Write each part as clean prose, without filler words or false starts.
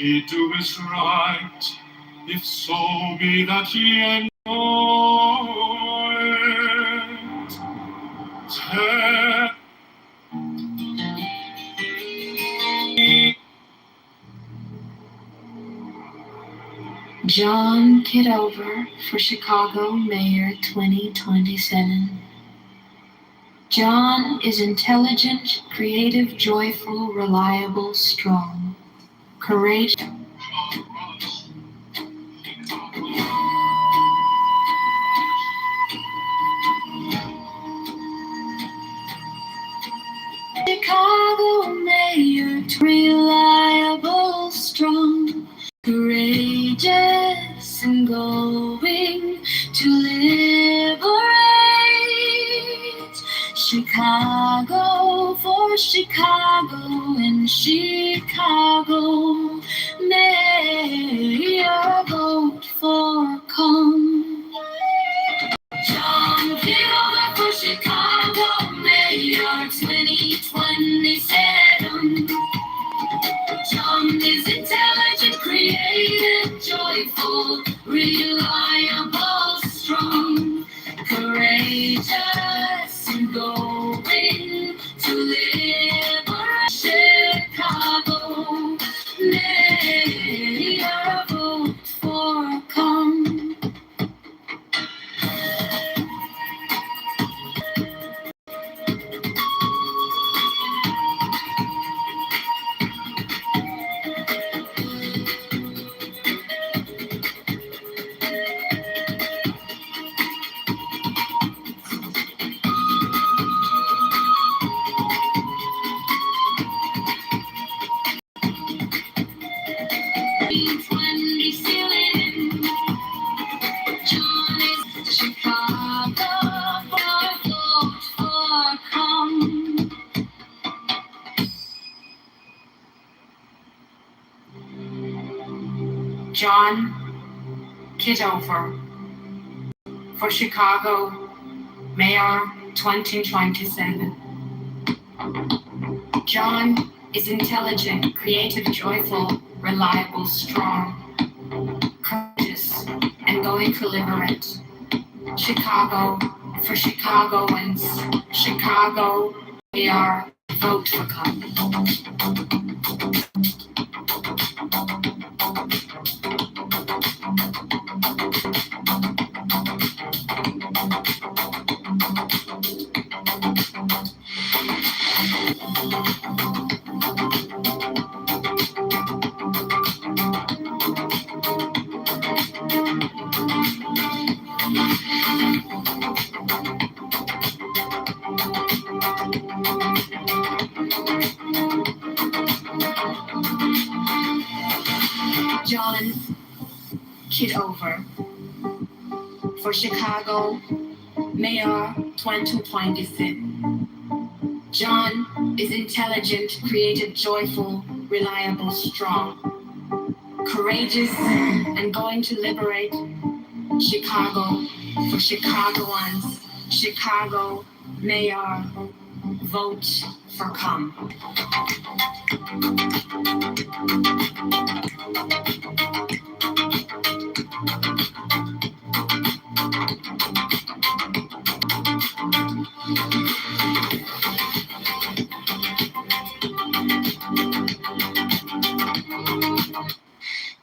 he doeth right, if so be that he enjoy it. John Kitover for Chicago Mayor 2027. John is intelligent, creative, joyful, reliable, strong, courageous. Chicago Mayor, reliable, strong, courageous, and going to liberate Chicago for Chicago and Chicago Mayor, vote for come. John Kitover for Chicago Mayor 2027. John is intelligent, creative, joyful, reliable, strong, courageous, and going to liberate Chicago. Mayor, vote for come. John Kitover for Chicago Mayor 2027. John is intelligent, creative, joyful, reliable, strong, courageous, and going to liberate Chicago for Chicagoans. Chicago, we are vote for come. John Kitover for Chicago Mayor 2026. John is intelligent, creative, joyful, reliable, strong, courageous, and going to liberate Chicago for Chicagoans. Chicago Mayor, vote for come.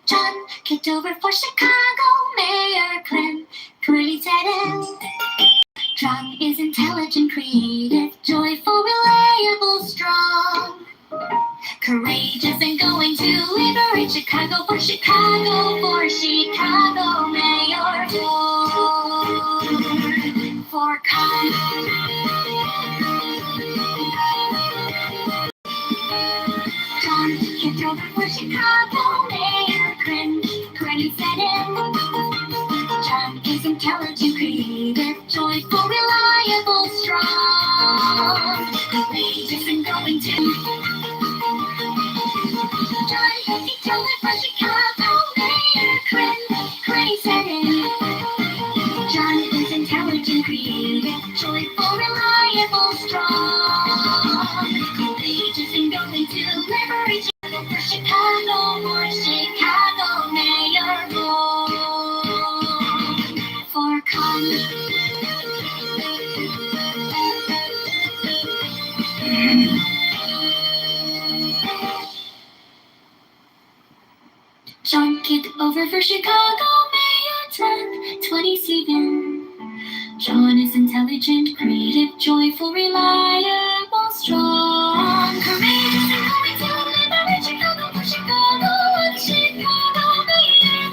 John Kitover for Chicago Mayor 2027. John is intelligent, creative, joyful, reliable, strong, courageous, and going to liberate Chicago for Chicago Mayor. Vote for come. John Kitover for Chicago Mayor 2027. John is intelligent, creative, joyful, reliable, strong, courageous, and going to. John Kitover for Chicago Mayor 2027. John is intelligent, creative, joyful, reliable, strong, courageous, and going to liberate Chicago for Chicago. John Kitover for Chicago Mayor 10th, 27. John is intelligent, creative, joyful, reliable, strong, courageous, and going to liberate Chicago for Chicago and Chicago Mayor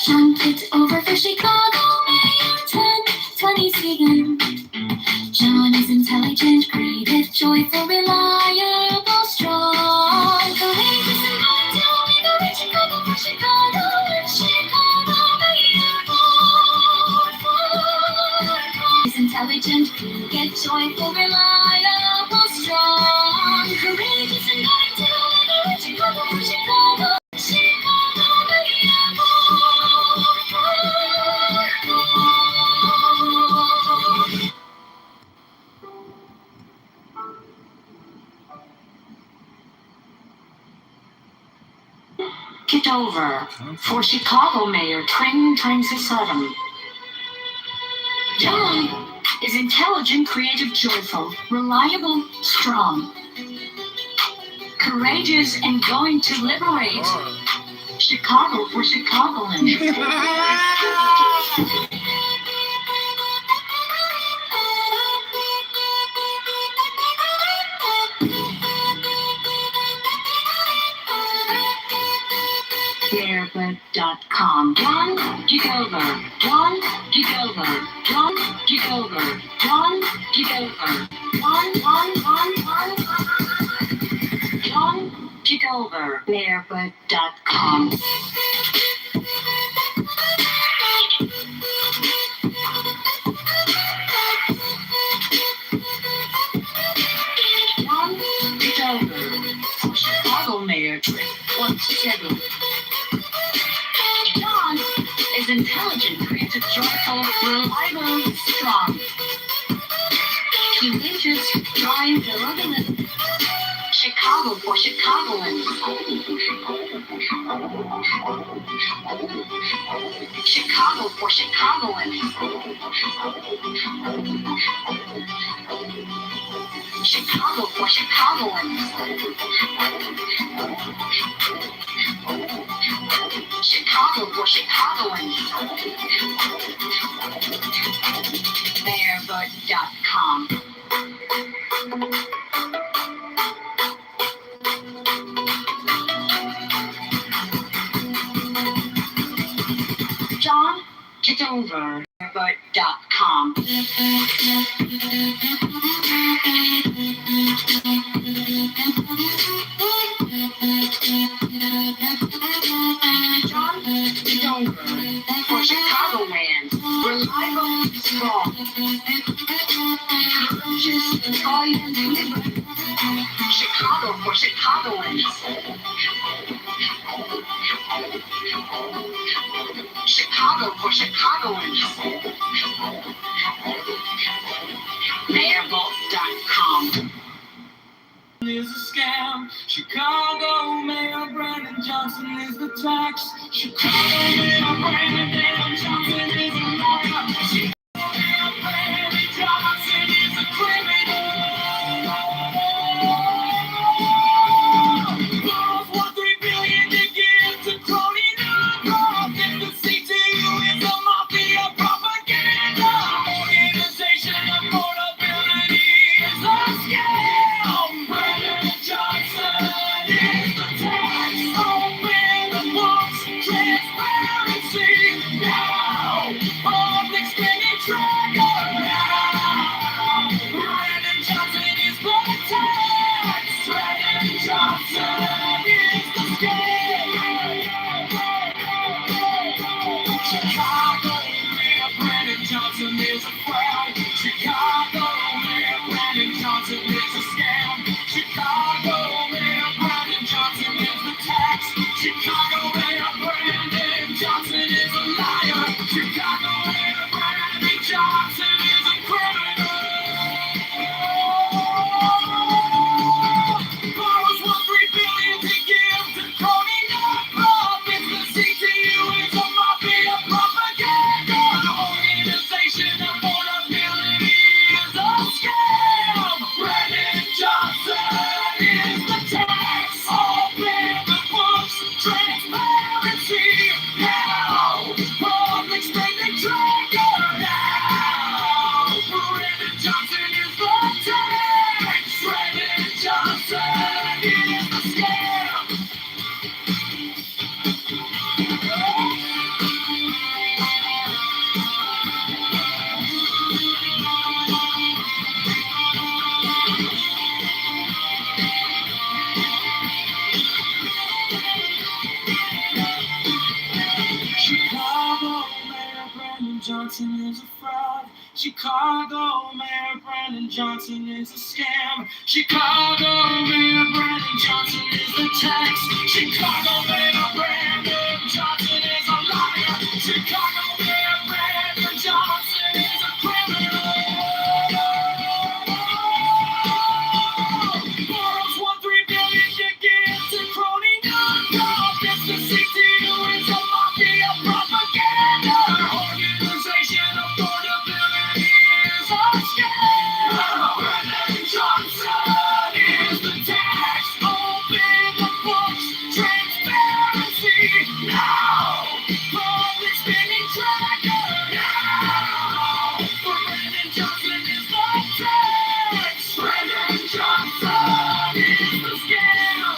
John Kitover for Chicago Mayor 10th, 27. John is intelligent, creative, joyful, reliable, strong, courageous, and going to liberate Chicago for Chicago and Chicago Mayor is intelligent, creative, joyful, reliable, strong, courageous, and going to liberate Chicago for Chicago, Chicago Mayor. Kitover for Chicago Mayor 2027. John is intelligent, creative, joyful, reliable, strong, courageous, and going to liberate Chicago for Chicagoland. Libertarian.com. John Kitover. John Kitover. John Kitover. John Kitover. John Kitover. Libertarian.com. John Kitover for Chicago Mayor 2027. John is intelligent, creative, joyful, reliable, strong, courageous, drawing, benevolent. Chicago for Chicagoland. Chicago for Chicagoland. Chicago for Chicagoland. Chicago for Chicagoland. Bearbud.com. John Kitover. Bearbud.com. John Kitover for Chicagoland. Reliable, strong, courageous, joyous, liberal. Chicago for Chicagoland. Chicago for Chicagoland. Mayorvote.com. Is a scam. Chicago Mayor Brandon Johnson is the tax. Chicago Mayor Brandon Johnson is a lawyer. Chicago Mayor Brandon Johnson is a criminal. Girls want $3 billion to give to crony nonprofits. The CTU is a mafia propaganda organization. Affordability is a scam. Brandon Johnson is the tax. Open the books. Transparency now. Public spending tracker now. Brandon Johnson is the tax. Brandon Johnson is the scam. Chicago Mayor Brandon Johnson is a fraud. Chicago Mayor Brandon Johnson is a scam. Chicago Mayor Brandon Johnson is the tax. Chicago Mayor Brandon Johnson is a fraud. Chicago Mayor Brandon Johnson is a scam. Chicago Mayor Brandon Johnson is the tax. Chicago Mayor Brandon Johnson is a liar. Chicago Mayor Brandon Johnson is a criminal. Borrows $1.3 billion to give to crony nonprofits. The CTU is a mafia propaganda organization. Affordability is a scam. Brandon Johnson is the tax. Open the books. Transparency now. Public spending tracker now. Brandon Johnson is the tax. Brandon Johnson is the scam.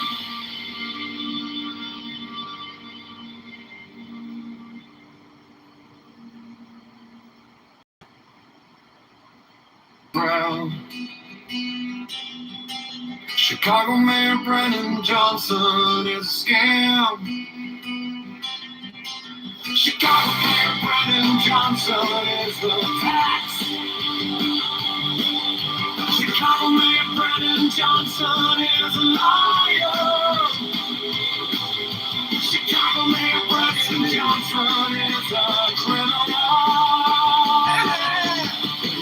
Brown. Chicago Mayor Brandon Johnson is a scam. Chicago Mayor Brandon Johnson is the tax. Chicago Mayor Brandon Johnson is a liar. Chicago Mayor Brandon Johnson is a criminal.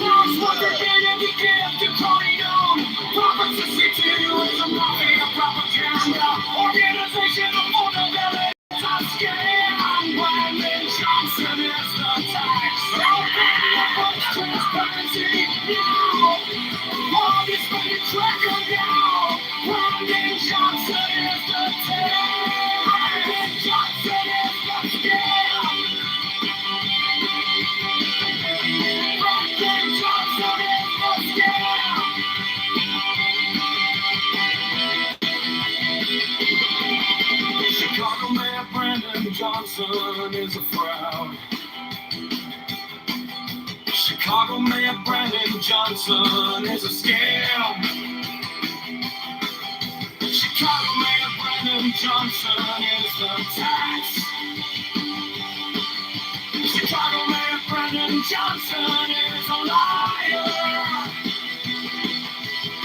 Lost what they did and he gave to Corleone. Profits to CTU is a mafia propaganda organization. Affordability is a scam. Brandon Johnson is the tax. Open the books. Transparency now. Public spending tracker now. Brandon Johnson is the tax. Brandon Johnson is the scam. Brandon Johnson is the scam. Chicago Mayor Brandon Johnson is a fraud. Chicago Mayor Brandon Johnson is a scam. Chicago Mayor Brandon Johnson is the tax. Chicago Mayor Brandon Johnson is a liar.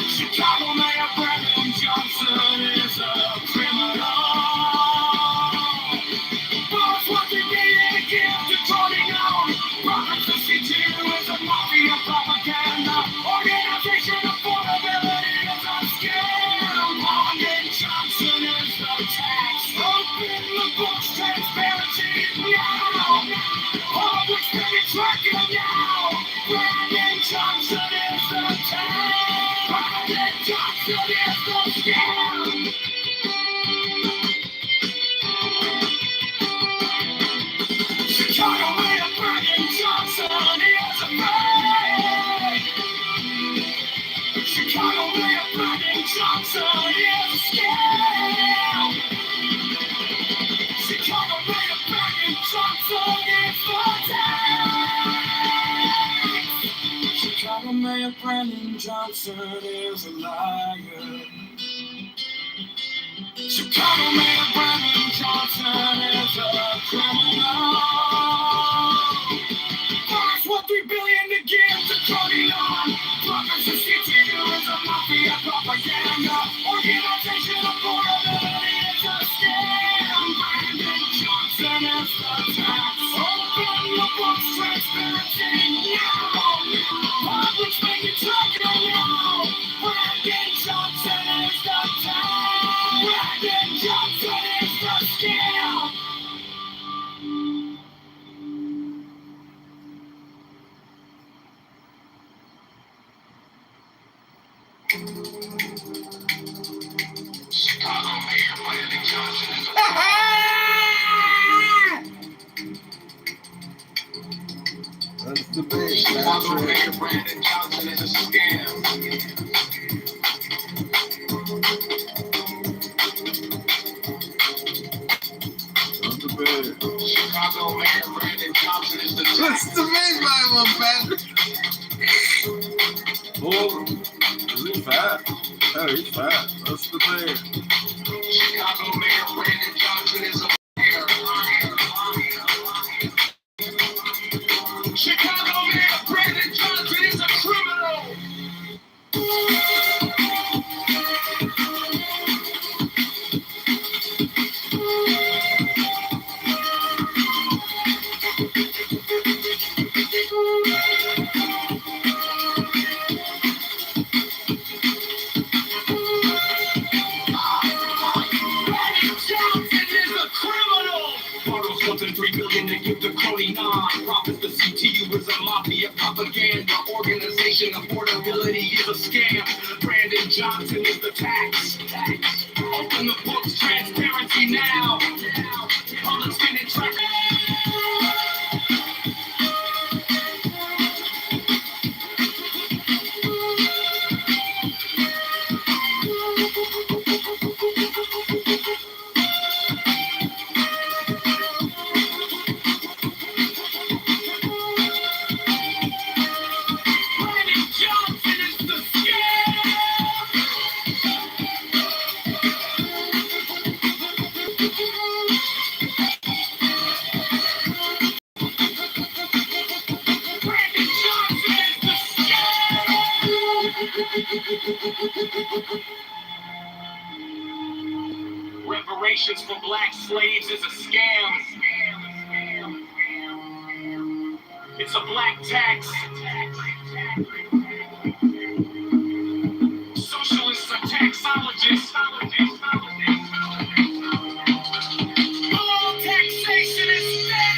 Chicago Mayor Brandon Johnson is a criminal. Boss what they did and give to Corleone. Profits to CTU is a mafia propaganda organization. Affordability is a scam. Brandon Johnson is the tax. Open the books. Transparency now. Public spending tracker now. Brandon Johnson is the tax. Brandon Johnson is the scam. Chicago Mayor Brandon Johnson is a fraud. Chicago Mayor Brandon Johnson is a scam. Chicago Mayor Brandon Johnson is the tax. Chicago Mayor Brandon Johnson is a liar. Chicago Mayor Brandon Johnson is a criminal. Borrows $1.3 billion to give to Corleone. Profits to CTU is a mafia propaganda organization. Affordability is a scam. Brandon Johnson is the tax. Open the books. Transparency now. Public spending tracker now. Brandon Johnson is the tax. Brandon Johnson is the scam. Chicago Mayor Brandon Johnson is a That's the big Chicago Mayor Brandon Johnson is a scam. That's the big. Chicago Mayor Brandon Johnson is the What's the big Bible, man? Oh, is he fat? Oh, he's fat. That's the big. Chicago Mayor Brandon Johnson is a liar. Something 3 billion to give to crony non-profits. The CTU is a mafia propaganda organization. Affordability is a scam. Brandon Johnson is the tax. Open the books, transparency now. Public spending track. Reparations for black slaves is a scam. It's a black tax. Socialists are taxologists. All taxation is fair.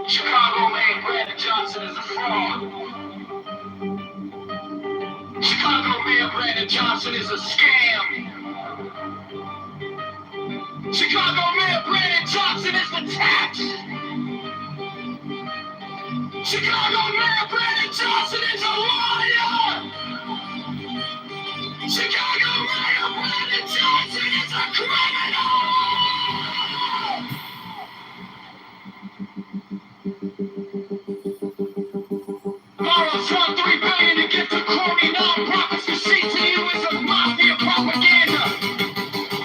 Chicago made Brandon Johnson is a fraud. Chicago Mayor Brandon Johnson is a scam. Chicago Mayor Brandon Johnson is the tax. Chicago Mayor Brandon Johnson is a liar. Chicago Mayor Brandon Johnson is a criminal. Borrow from 3 billion to get to crony non-profits. The CTU is a mafia propaganda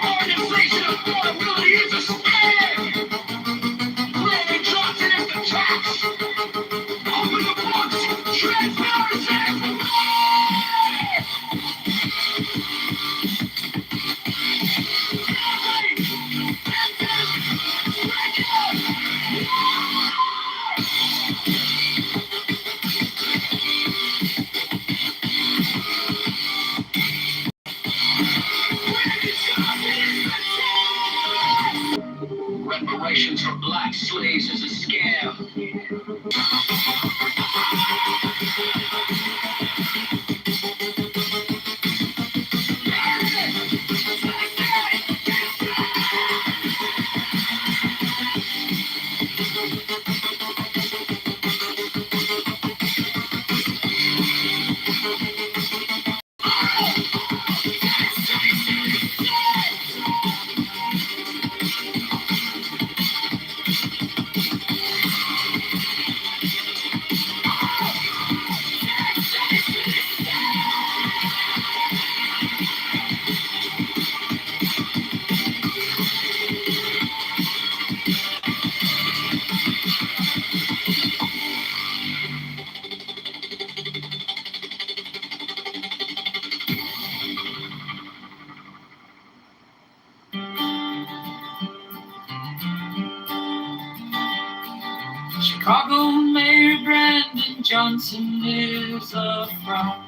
organization. Affordability is a scam. Brandon Johnson is the tax. Open the books. Transparency. Reparations for black slaves is a scam. Chicago Mayor Brandon Johnson is a fraud.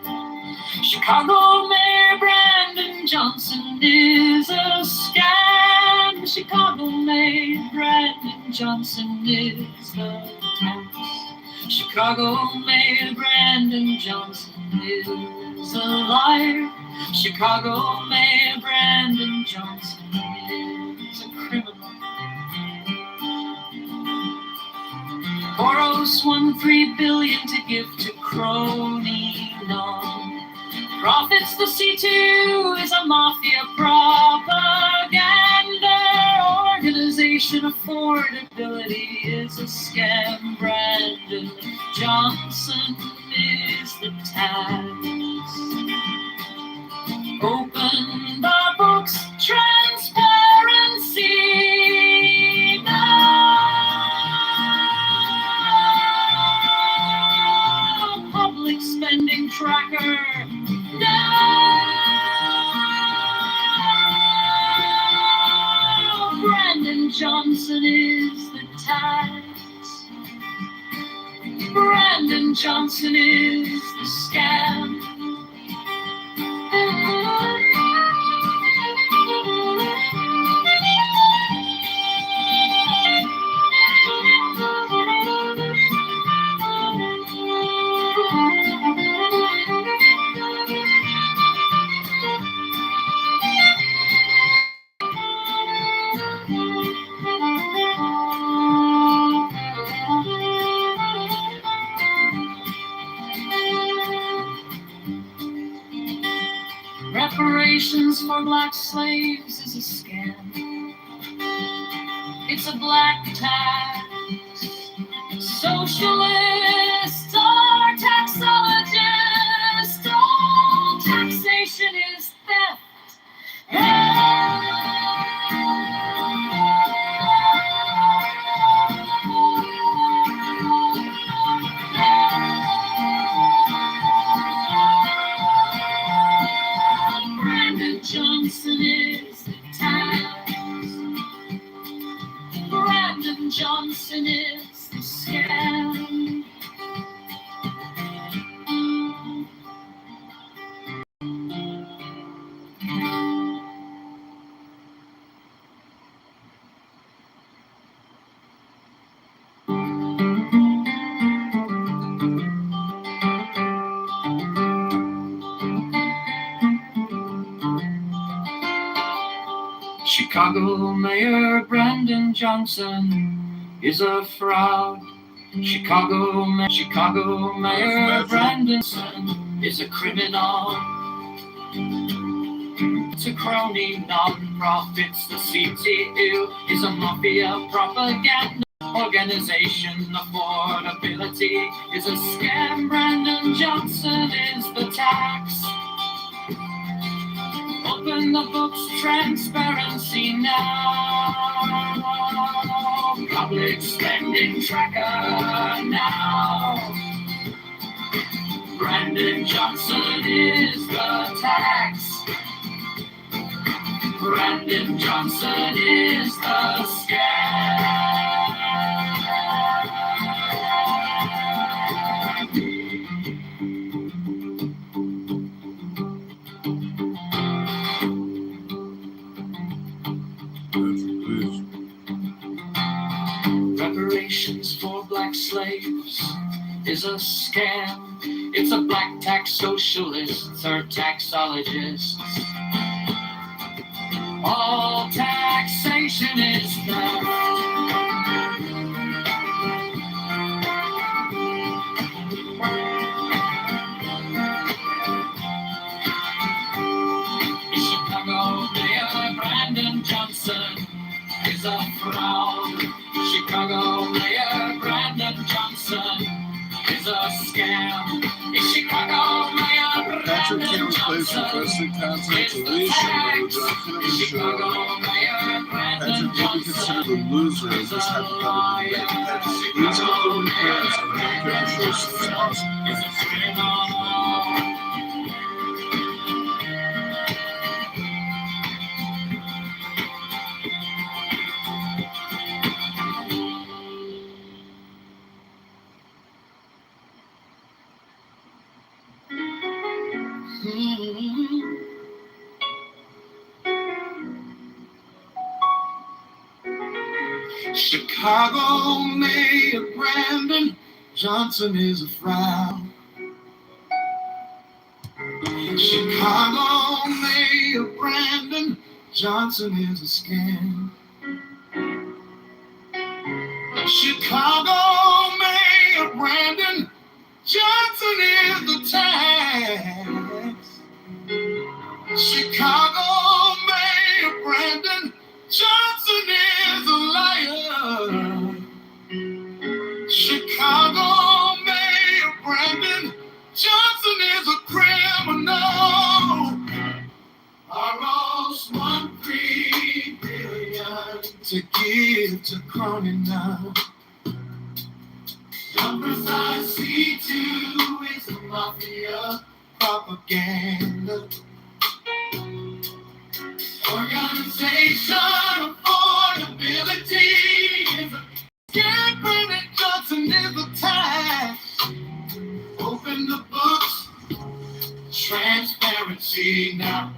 Chicago Mayor Brandon Johnson is a scam. Chicago Mayor Brandon Johnson is the tax. Chicago Mayor Brandon Johnson is a liar. Chicago Mayor Brandon Johnson is a criminal. Borrows 1 3 billion to give to crony non Profits the C2 is a mafia propaganda organization. Affordability is a scam. Brandon Johnson is the tax. Open the books, transparency now. Public spending tracker now. Brandon Johnson is the tax. Brandon Johnson is the scam. Reparations for black slaves is a scam. It's a black tax. Socialists are taxologists. All taxation is theft. Brandon Johnson is the tax. Brandon Johnson is the scam. Chicago Mayor Brandon Johnson is a fraud. Chicago Mayor Brandon Johnson is a criminal. It's a crony, non-profits. The CTU is a mafia propaganda organization. Affordability is a scam. Brandon Johnson is the tax. Open the books, transparency now. Public spending tracker now. Brandon Johnson is the tax. Brandon Johnson is the scam. Reparations for black slaves is a scam. It's a black tax. Socialists are taxologists. All taxation is theft. Chicago Mayor Brandon Johnson is a fraud. Chicago Mayor Brandon Johnson is a scam. Chicago Mayor Brandon Johnson is the tax. Chicago Mayor Brandon Johnson the loser of is this a hypothetical debate. liar. These are the Chicago parents Mayor and Brandon Medicare choices Johnson possible. is a criminal. Chicago Mayor Brandon Johnson is a fraud. Chicago Mayor Brandon Johnson is a scam. Chicago Mayor Brandon Johnson is the tax. Chicago Mayor Brandon Johnson is a liar. Chicago Mayor Brandon Johnson is a criminal. Borrows $1.3 billion to give to crony now. Numbers I see too is a mafia propaganda. Organization affordability is a scam. Brandon Johnson is a tax. Open the books, transparency now.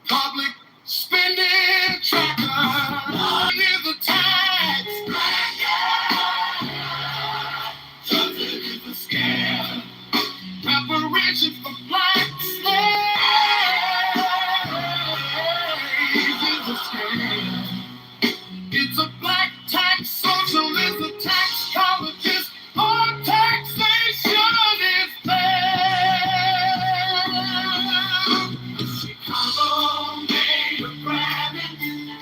Public spending tracker is a tax. Johnson is a scam. Reparations for black slaves is a scam. It's a black tax socialist, a tax colleges, or taxation is fair. Chicago Mayor Brandon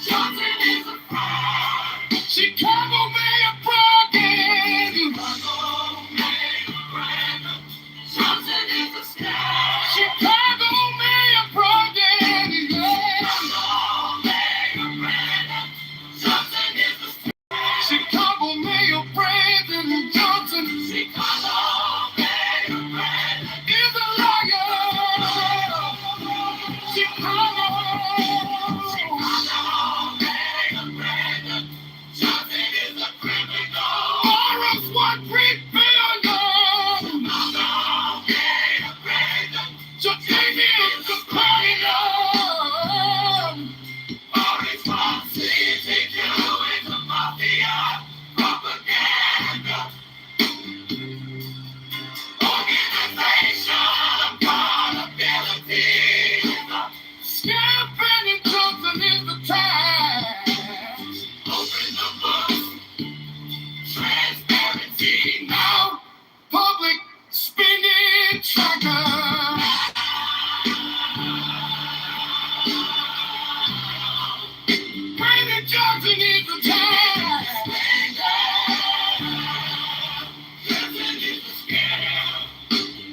Johnson is a fraud. Chicago Mayor Brandon. Chicago Mayor Brandon Johnson is a scam. Chicago Mayor Brandon. Chicago Mayor Brandon Johnson is a scam. Chicago Mayor Brandon Johnson. Chicago Mayor Brandon is a liar. Chicago. Chicago Mayor Brandon Johnson is a criminal. Borrows $1.3 billion. Chicago Mayor Brandon Johnson is a criminal. Our responsibility to is a mafia propaganda. Organization accountability is a scam. Brandon Johnson is the tax. Open the books, transparency now. Public spending tracker. Brandon Johnson is the tax. Johnson is the scam.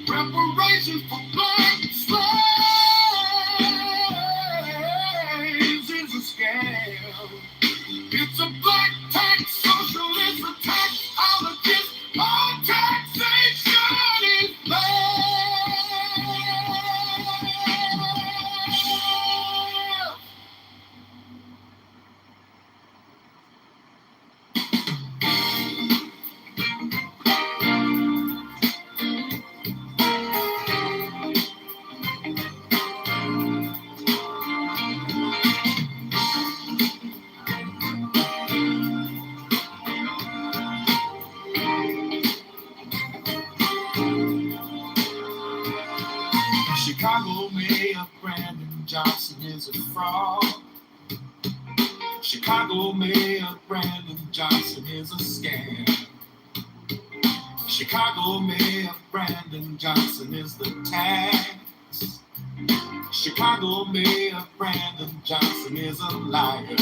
Reparations for black slaves is a scam. It's a black tax socialist, a tax ologist, all taxation is bad. Chicago Mayor Brandon Johnson is a fraud. Chicago Mayor Brandon Johnson is a scam. Chicago Mayor Brandon Johnson is the tax. Chicago Mayor Brandon Johnson is a liar.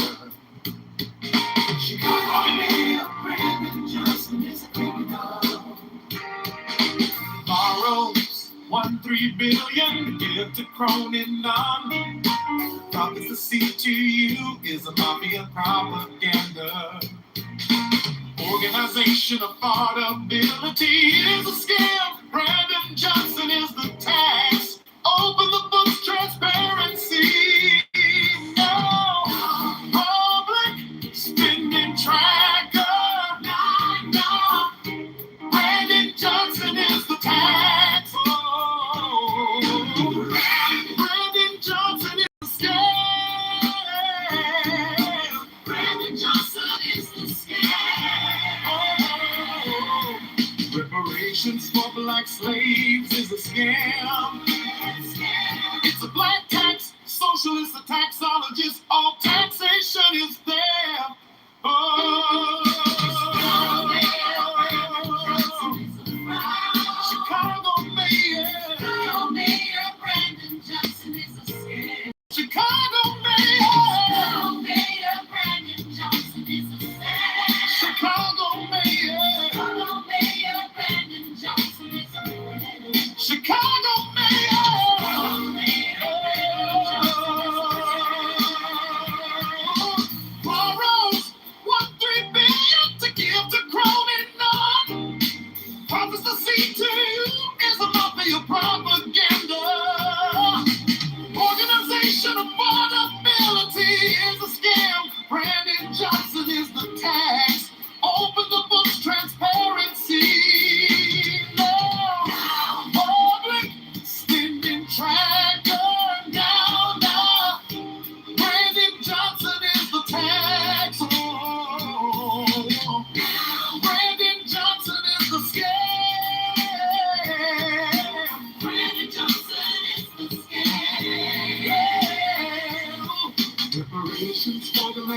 Chicago Mayor Brandon Johnson is a criminal. Borrows $1.3 billion to give to crony none. Prophecy to you is a mafia propaganda. Organization affordability is a scam. Brandon Johnson is the tax. Open the books, transparency. No. Public spending tracker. No. Brandon Johnson is the tax. Oh. Brandon Johnson is the scam. Brandon Johnson is the scam. Oh. Reparations for black slaves is a scam.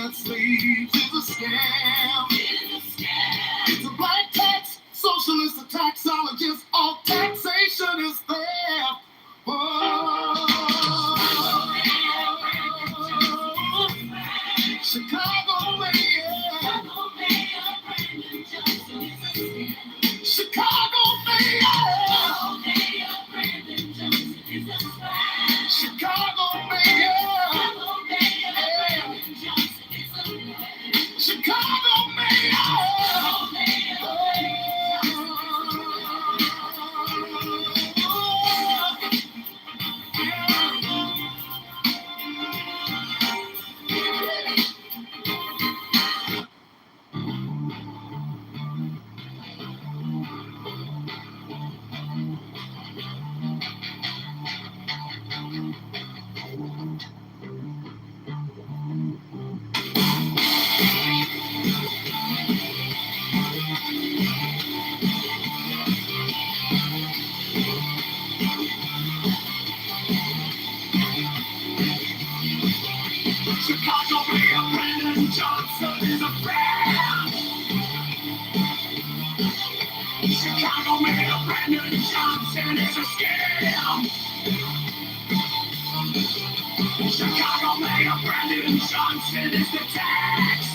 red sleeves is a scam. It's a black tax, socialist, a taxologist, all taxation is theft. Oh, Chicago mayor. Chicago mayor. Chicago mayor. Chicago Chicago mayor Brandon Johnson is a friend. Chicago mayor Brandon Johnson is a scam. Chicago mayor Brandon Johnson is the tax.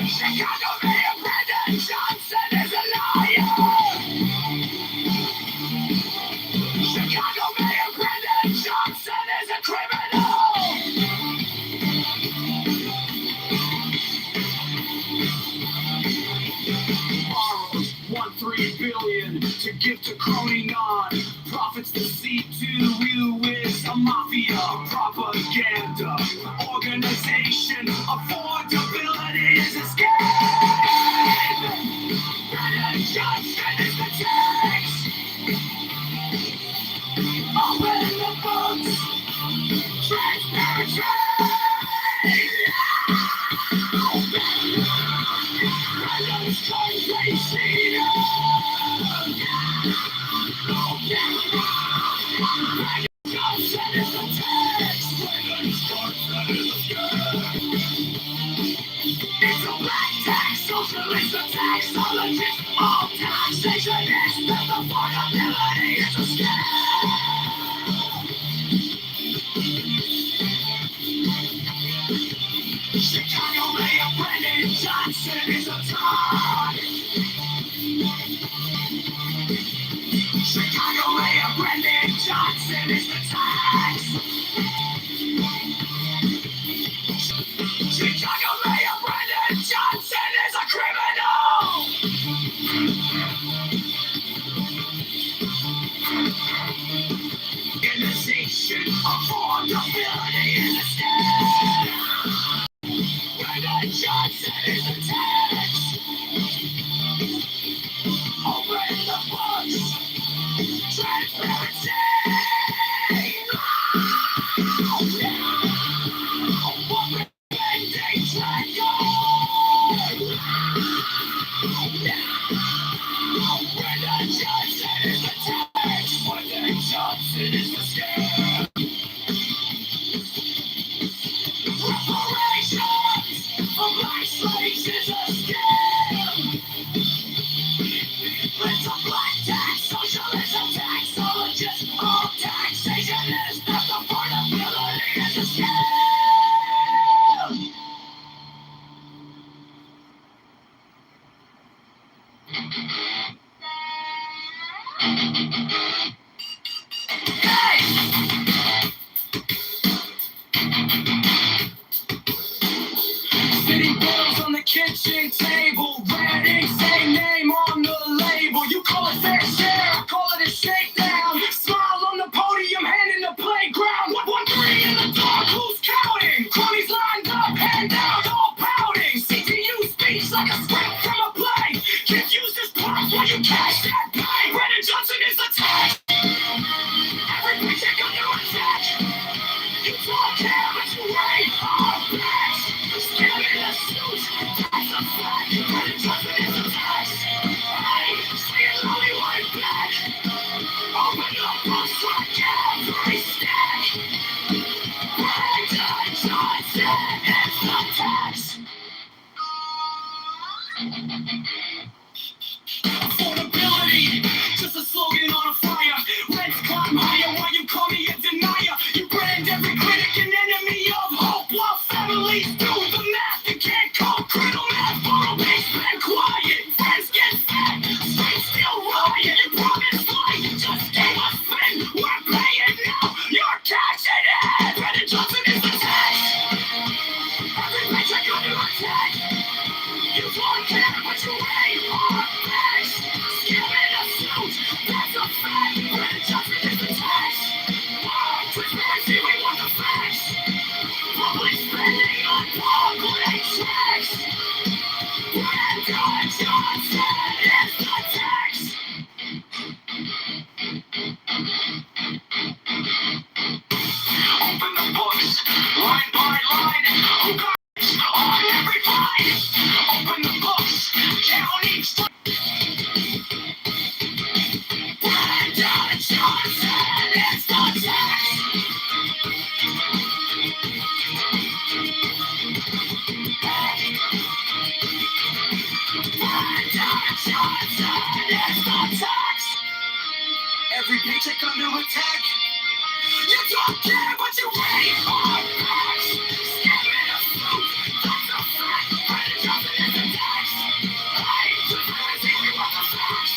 Chicago mayor Brandon Johnson is a liar. Chicago mayor Brandon Johnson is a criminal. Borrows 1.3 billion to give to crony non-profits. The C2U is a mafia propaganda organization. Affordability is a scam. Brandon Johnson is the tax. Open the books. Transparency. Brandon's taxation. Johnson is the tax. Brandon's Johnson is the scam. It's a black tax, socialist, a taxologist, all taxation is theft. Affordability is a scam. Chicago mayor Brandon Johnson is a fraud. Chicago mayor Brandon Johnson is the tax. Chicago mayor Brandon Johnson is a criminal. Organization, affordability is a scam. Brandon Johnson is a tax. Open the books. Transparency. What they track Brandon Johnson is the tax. Brandon Johnson is the scam. Reparations for black slaves is a scam. It's a black tax, socialism, taxologist, all taxation is theft. Affordability is a scam. Hey! paycheck under attack. You don't care what you wait for. Scamming a suit, that's a fact. Brandon Johnson is the tax. Hey, transparency, we want the facts.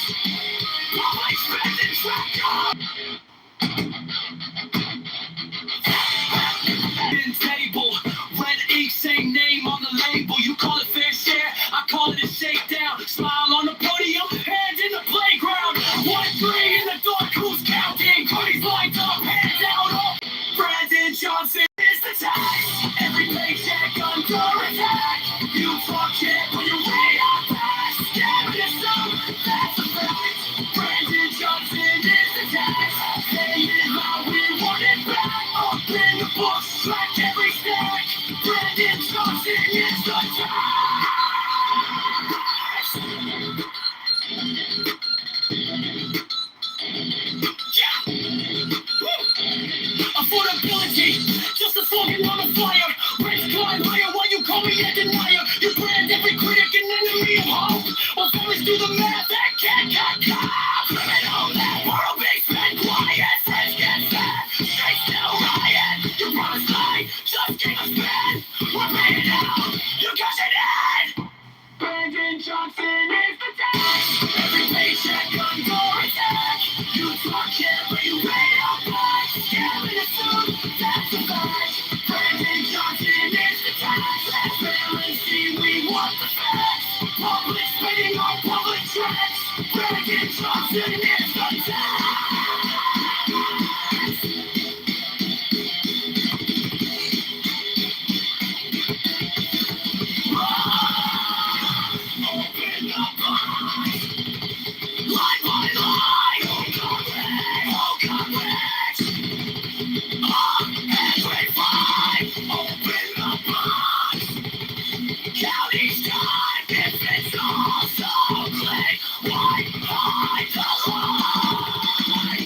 Public spending tracker. Table, red ink, same name on the label. You call it fair share, I call it a shakedown. Smile on the podium, hand in the playground. 1-3 in the dark, who's counting? Parties lined up, hands out. Oh, Brandon Johnson is the tax. Every paycheck under attack. You talk shit when you way out back. Scamming us up, that's a fact. Brandon Johnson is the tax. Say it loud, we want it back. Up in the books, track every stack. Brandon Johnson is the tax. Yeah. Affordability, just a slogan on a flyer. Rents climb higher while you call me a denier. You brand every critic and enemy of hope. While families do the math that can't cut cops. Criminal that world basement quiet. Friends get fed, they still riot. You promised life, just gave us bad. We're paying out, you cash it in. Brandon Johnson is the tax. Every paycheck under attack. You talk shit when you pay out back. Scamming a suit, that's a fact. Brandon Johnson is the tax. Transparency, we want the facts. Public spending on public tracks. Brandon Johnson is the tax. Open up eyes. Lie by lie. Oh, correct. Every five. Open up eyes. County's time if it's all so click. Why hide the lie?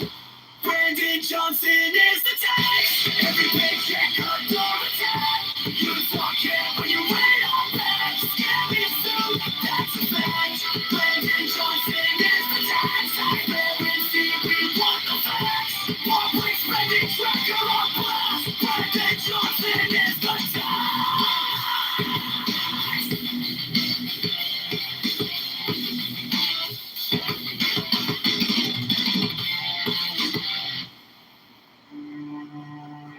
Brandon Johnson is the tax. Every paycheck under attack. You talk it when you wait on back. Scary suit, that's a fact. Brandon Johnson is the tax. Transparency, we want the facts. Public spending tracker on blast. Brandon Johnson is the tax.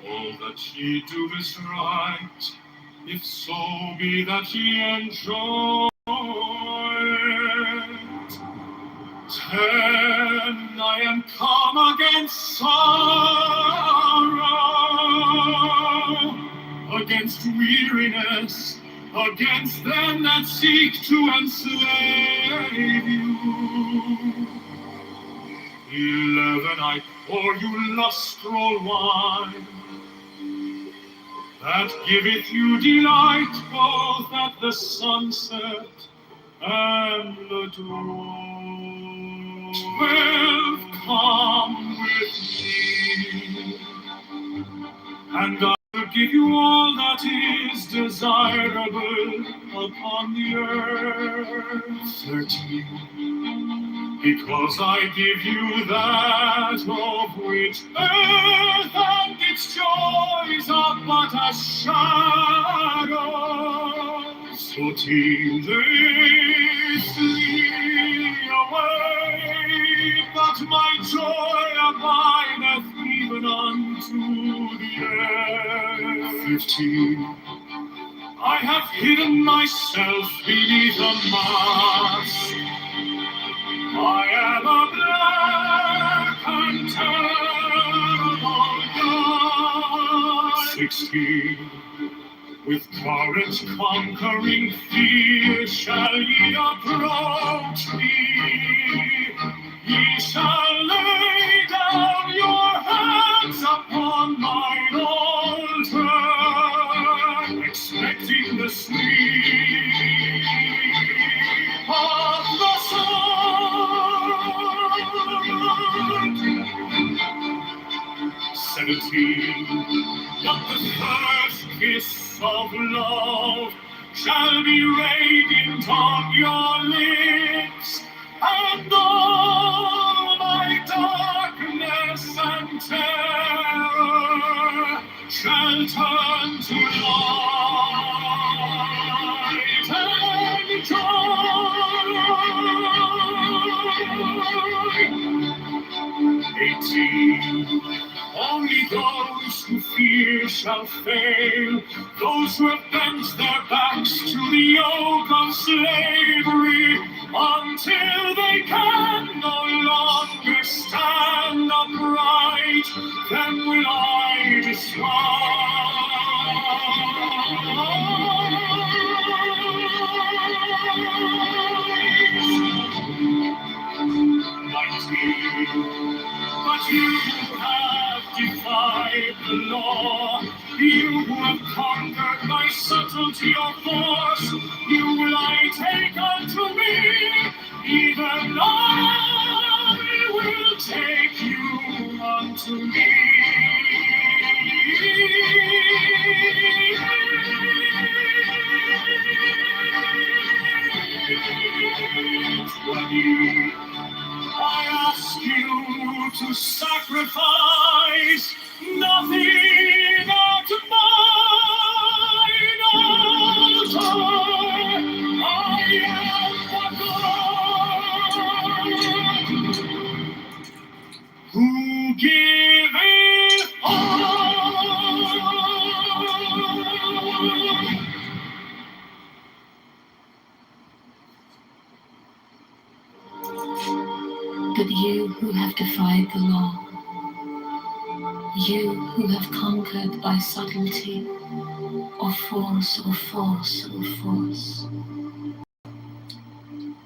All that ye do is right, if so be that ye enjoy it. 10, I am come against sorrow, against weariness, against them that seek to enslave you. 11, I pour you lustral wine, that giveth you delight both at the sunset and the dawn. 12, come with me, and I will give you all that is desirable upon the earth. 13, because I give you that of which earth and its joys are but a shadow. 14, they flee away, but my joy abideth even unto the end. 15, I have hidden myself beneath a mask. I am a black and terrible God. 16, with courage conquering fear shall ye approach me. Ye shall lay down your hands upon mine altar, expecting the sweep of the sword. 17, but the first kiss of love shall be radiant on your lips, and all my darkness and terror shall turn to light and joy. 18. Only those who fear shall fail, those who have bent their backs to the yoke of slavery, until they can no longer stand upright, then will I despise. 19. But you who have defied the law, you who have conquered by subtlety or force, you will I take unto me, even I will take you unto me. 20. I ask you to sacrifice nothing at mine altar. I am the God who giveth all. But you who have defied the law, you who have conquered by subtlety, or force,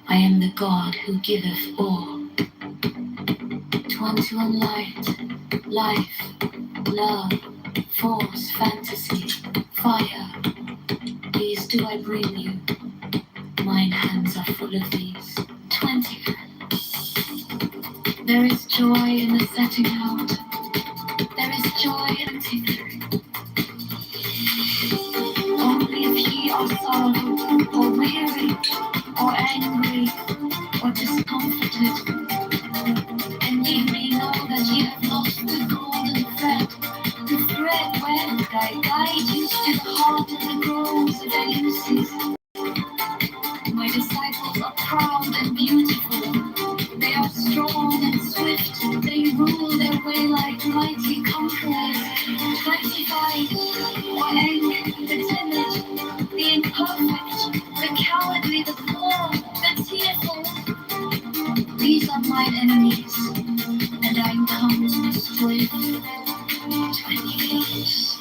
I am the God who giveth all. 21 light, life, love, force, fantasy, fire. These do I bring you. Mine hands are full of these. 20. There is joy in the setting out. There is joy in victory. Only if ye are sorrowed, or weary, or angry, or discomforted, and ye may know that ye have lost the golden thread, the thread where thy guide you to the heart and the groves of Eleusis. My disciples are proud and beautiful. They are strong and swift. They rule their way like mighty conquerors. 25. Or angry, the timid, the imperfect, the cowardly, the poor, the tearful. These are mine enemies, and I am come to destroy them. 28.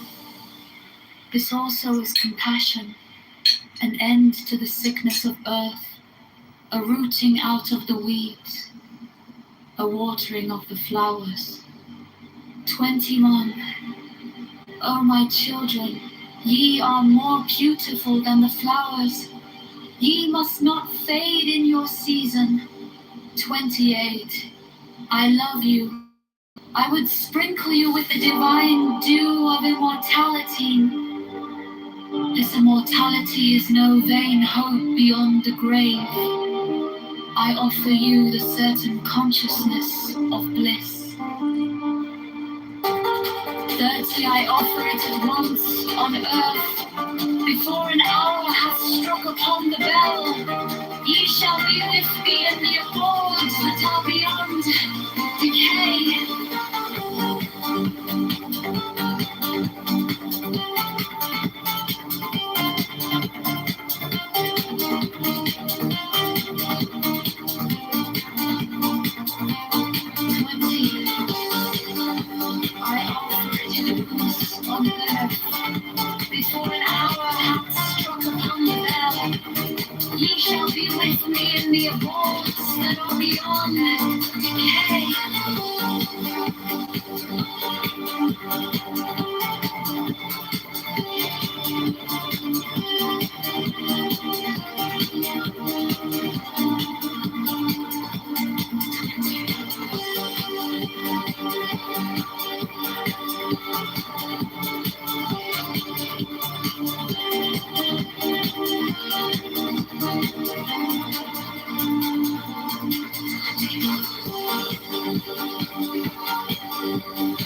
This also is compassion, an end to the sickness of earth, a rooting out of the weeds, a watering of the flowers. 21. O my children, ye are more beautiful than the flowers. Ye must not fade in your season. 28. I love you. I would sprinkle you with the divine dew of immortality. This immortality is no vain hope beyond the grave. I offer you the certain consciousness of bliss. 30. I offer it at once on earth, before an hour hath struck upon the bell. Ye shall be with me in the abodes that are beyond decay. 20. I offer it at once on earth, before an hour hath struck upon the bell. Ye shall be with me in the abodes that are beyond decay. 20.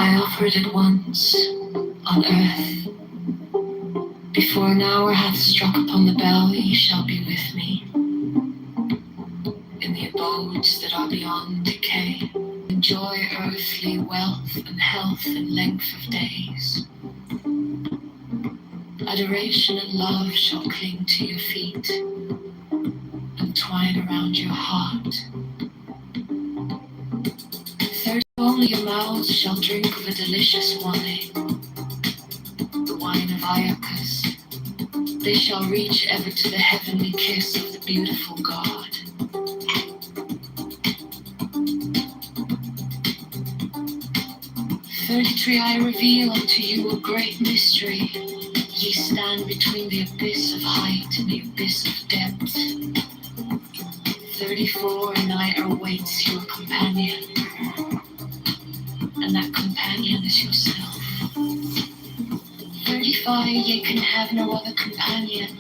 I offered it once on earth. Before an hour hath struck upon the bell, ye shall be with me in the abodes that are beyond decay. Enjoy earthly wealth and health and length of days. Adoration and love shall cling to your feet and twine around your heart. Third, only your mouths shall drink of a delicious wine, the wine of Iacchus. They shall reach ever to the heavenly kiss of the beautiful God. Thirty-three, I reveal unto you a great mystery. Ye stand between the abyss of height and the abyss of depth. 34, and I awaits your companion, and that companion is yourself. 35, ye can have no other companion.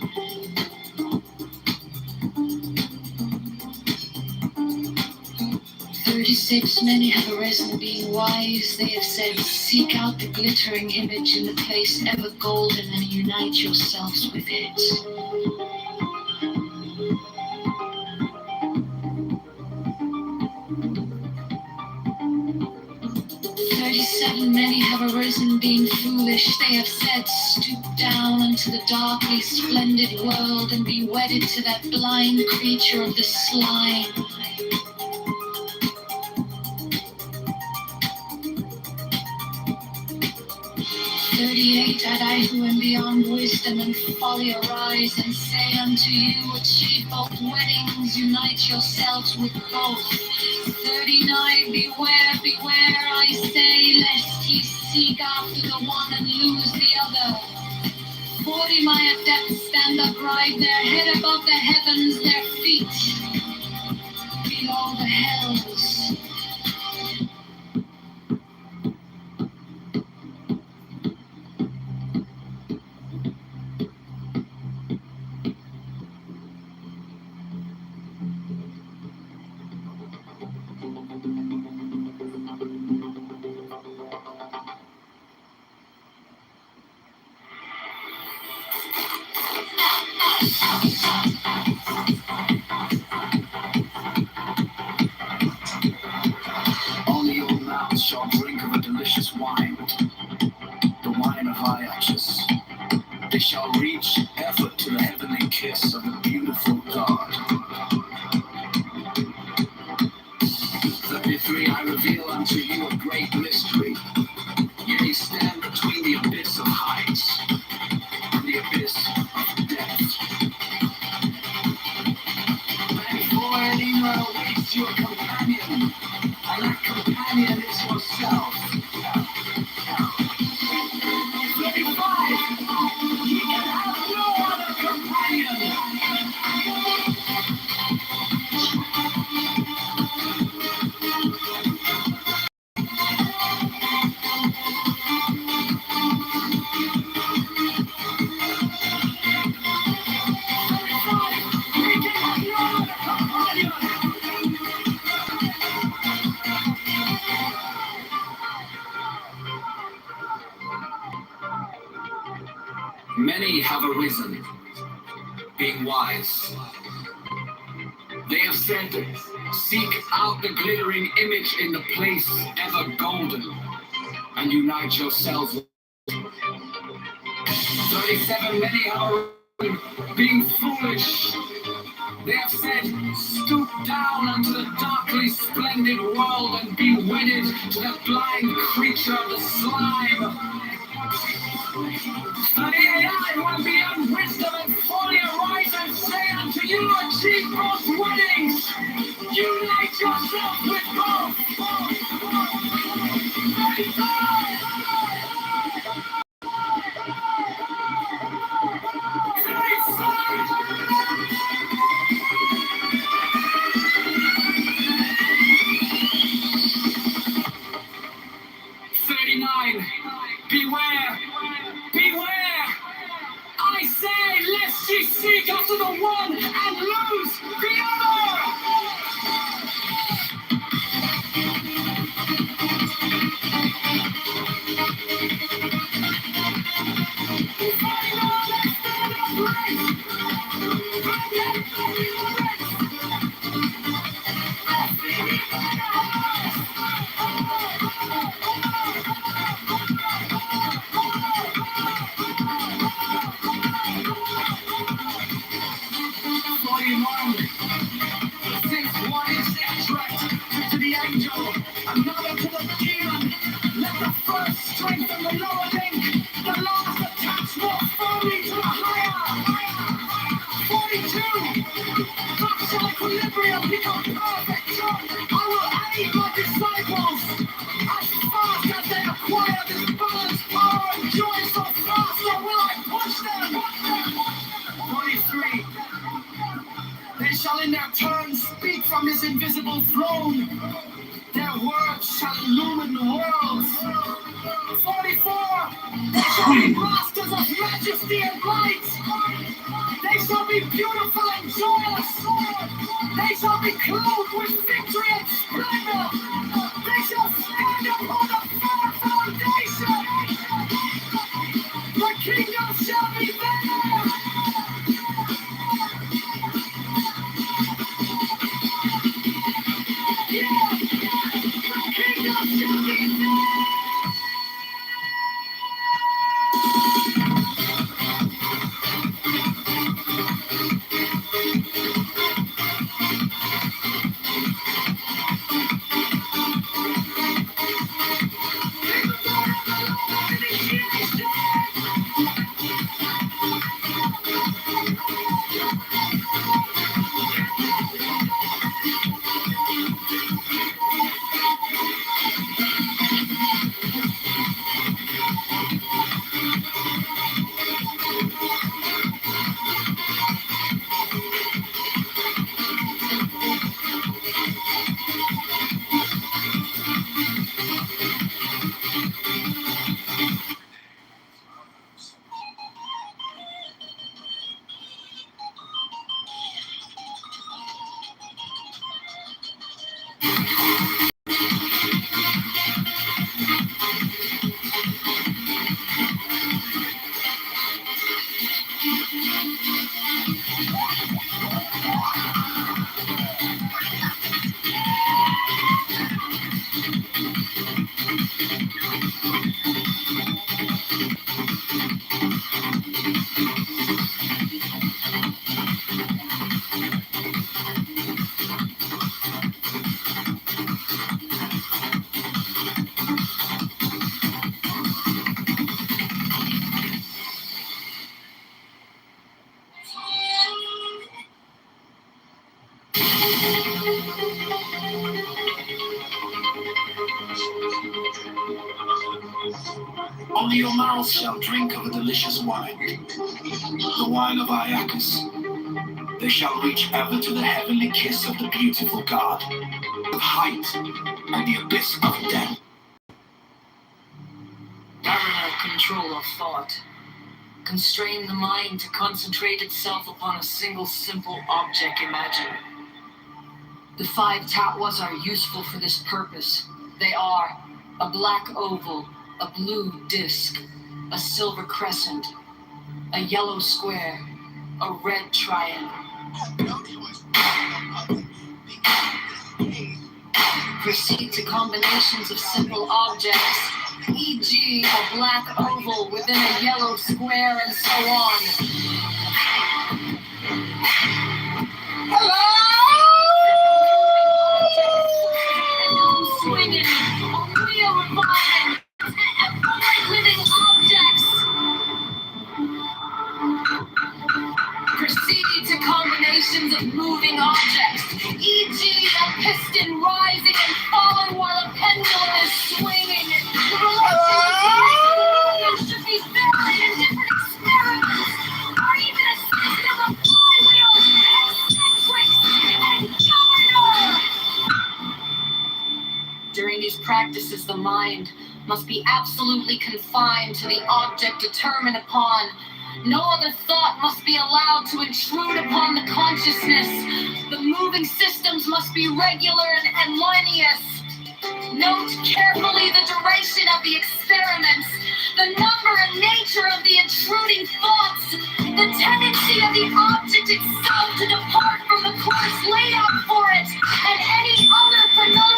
36, many have arisen being wise. They have said, seek out the glittering image in the place ever golden and unite yourselves with it. 37, many have arisen being foolish. They have said, stoop down unto the darkly splendid world and be wedded to that blind creature of the slime. 38, had I who am beyond wisdom and folly arise and say unto you, achieve both weddings, unite yourselves with both. 39, beware, beware, I say, lest ye seek after the one and lose the other. 40, my adepts stand upright, their head above the heavens, their feet below the hells. Only your mouth shall drink of a delicious wine, the wine of Iacchus. They shall reach ever to the heavenly kiss of the beautiful God. 33, I reveal unto you a great mystery. Ye stand between the abyss of heights and the abyss of depth. 34, and Ema awaits your companion, and that companion is yourself. 35, ye can have no other companion. 35, ye can have no other companion. Many have arisen, being wise. They have said, seek out the glittering image in the place ever golden, and unite yourselves with 37, many have arisen, being foolish. They have said, stoop down unto the darkly splendid world and be wedded to the blind creature of the slime. 38, I who am beyond wisdom and folly arise and say unto you, achieve both weddings, unite yourself with both. 35, 39, beware, beware. I say, lest ye seek after the one and lose the other. Since one is abstract to the angel, another to the demon. Let the first strengthen the lower link, the last attach more firmly to the higher. 42. Back to equilibrium, become perfect. I will aid my disciples as fast as they acquire this balance, power, and joy. So fast, so will I push them. 43. They shall in their turn speak from his invisible throne. Their words shall illumine the worlds. 44. They shall be masters of majesty and light. They shall be beautiful and joyous. They shall be clothed with victory and splendor. They shall stand upon a firm foundation. The kingdom shall be theirs. Only your mouth shall drink of a delicious wine, the wine of Iacchus. They shall reach ever to the heavenly kiss of the beautiful God, of height and the abyss of death. Governor control of thought. Constrain the mind to concentrate itself upon a single simple object imagined. The 5 tatwas are useful for this purpose. They are a black oval, a blue disc, a silver crescent, a yellow square, a red triangle. Proceed to combinations of simple objects, e.g. a black oval within a yellow square and so on. Hello! Swinging, a wheel revolving, and living objects. Proceed to combinations of moving objects, e.g. a piston rising and falling while a pendulum is swinging. The relationship should be varied in different experiments, or even a system of flywheels, eccentrics, and governor. During these practices, the mind must be absolutely confined to the object determined upon. No other thought must be allowed to intrude upon the consciousness. The moving systems must be regular and harmonious. Note carefully the duration of the experiments, the number and nature of the intruding thoughts, the tendency of the object itself to depart from the course laid out for it, and any other phenomena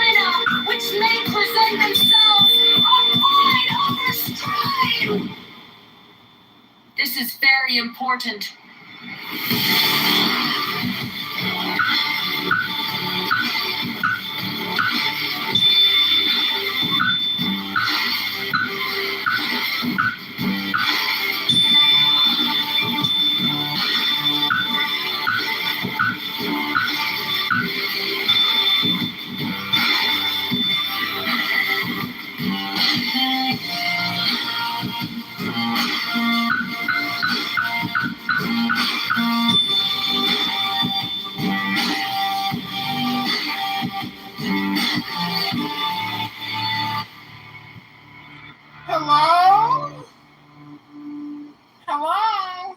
very important. Hello? Hello?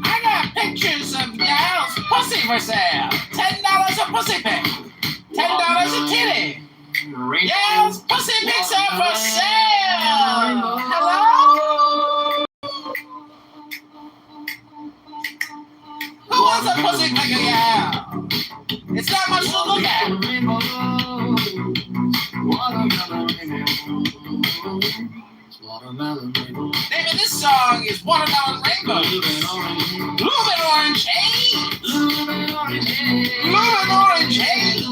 I got pictures of y'all's pussy for sale. $10 a pussy pic. $10 a titty. Y'all's pussy pics are for sale. Hello? Who wants a pussy pic of y'all? It's not much to look at. Name of this song is Watermelon Rainbows. Blue and orange haze. Blue and orange haze.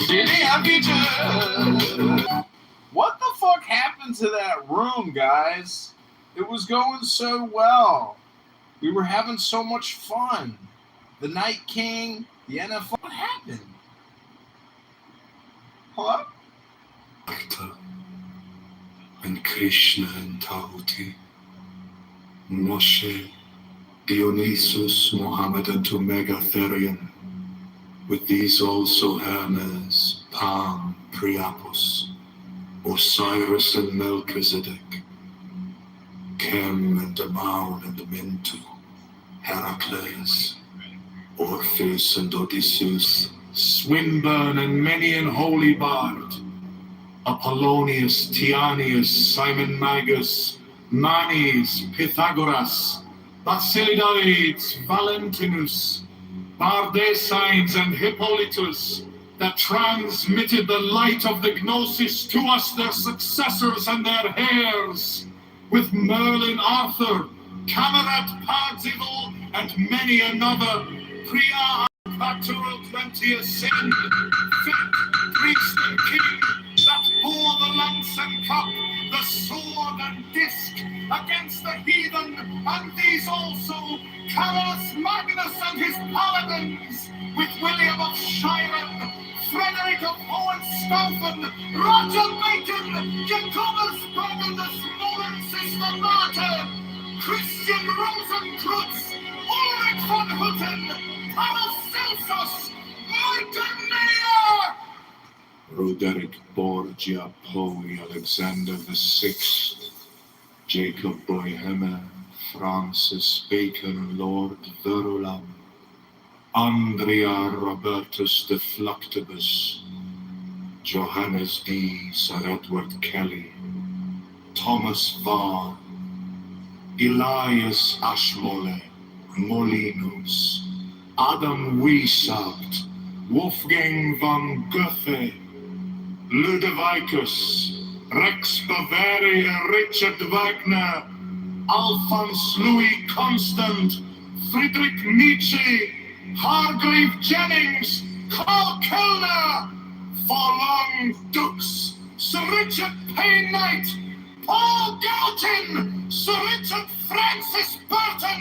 City of future. What the fuck happened to that room, guys? It was going so well. We were having so much fun. The Night King, the NFL. What happened? Hello? And Krishna and Tahuti, Moshe, Dionysus, Mohammed, and Megatherion. With these also Hermes, Pan, Priapus, Osiris and Melchizedek, Chem and Amaun and Mintu, Heracles, Orpheus and Odysseus, Swinburne and many an holy bard, Apollonius, Tianius, Simon Magus, Manes, Pythagoras, Basilides, Valentinus, Bardesines and Hippolytus, that transmitted the light of the Gnosis to us, their successors and their heirs, with Merlin Arthur, Camerat Parzival, and many another, Priya Factoral 20 ascend, fit priest and king, that bore the lance and cup, the sword and disc, against the heathen, and these also, Carolus Magnus and his paladins, with William of Shiren, Frederick of Hohenstaufen, Roger Bacon, Jacobus Bernardus Morensis the Martyr, Christian Rosenkreutz, Ulrich von Hutten, Paracelsus, Montenegro! Roderick Borgia Poe, Alexander VI, Jacob Boehme, Francis Bacon, Lord Verulam, Andrea Robertus de Fluctibus, Johannes D. Sir Edward Kelly, Thomas Vaughan, Elias Ashmole, Molinos, Adam Weishaupt, Wolfgang von Goethe, Ludovicus, Rex Bavaria, Richard Wagner, Alphonse Louis Constant, Friedrich Nietzsche, Hargrave Jennings, Carl Kellner, Forlong Dux, Sir Richard Payne Knight, Paul Galton, Sir Richard Francis Burton,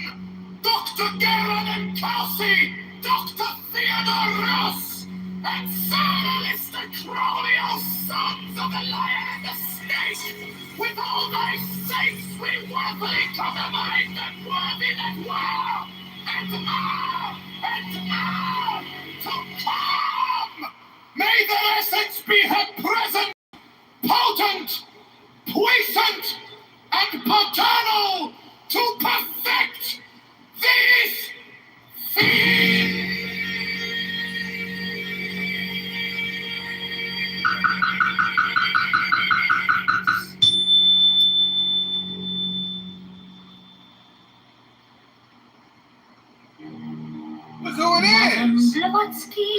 Dr. Garen and Kelsey, Dr. Theodore Ross, and Sir Alistair Crowley, all sons of the lion and the snake, with all thy saints we worthily commemorate that worthy that were, and more to come. May their essence be her present, potent, puissant, and paternal, to perfect these things. Look who it is! Blavatsky.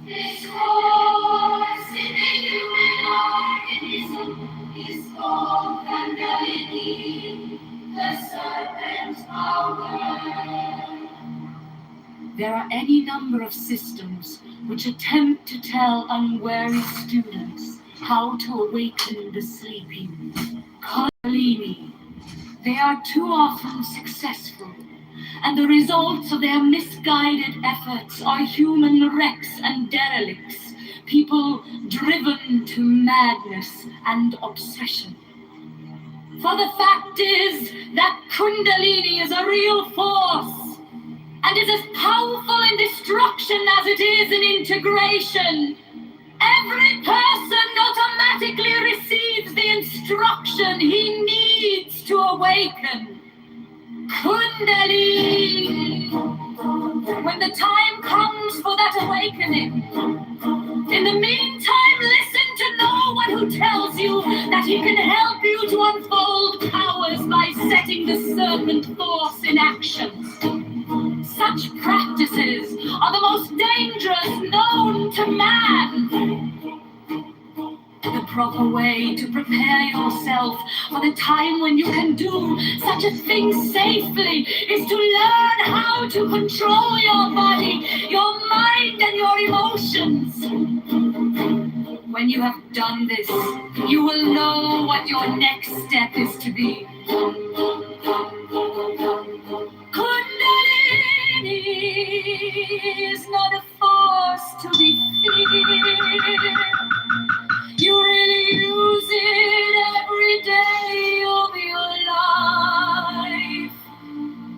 This horse in a human organism is called thunder. There are any number of systems which attempt to tell unwary students how to awaken the sleeping. Kundalini. They are too often successful, and the results of their misguided efforts are human wrecks and derelicts, people driven to madness and obsession. For the fact is that Kundalini is a real force, and is as powerful in destruction as it is in integration. Every person automatically receives the instruction he needs to awaken. Kundalini. When the time comes for that awakening, in the meantime, listen to no one who tells you that he can help you to unfold powers by setting the serpent force in action. Such practices are the most dangerous known to man. The proper way to prepare yourself for the time when you can do such a thing safely is to learn how to control your body, your mind, and your emotions. When you have done this, you will know what your next step is to be. Kundalini is not a force to be feared. You really use it every day of your life,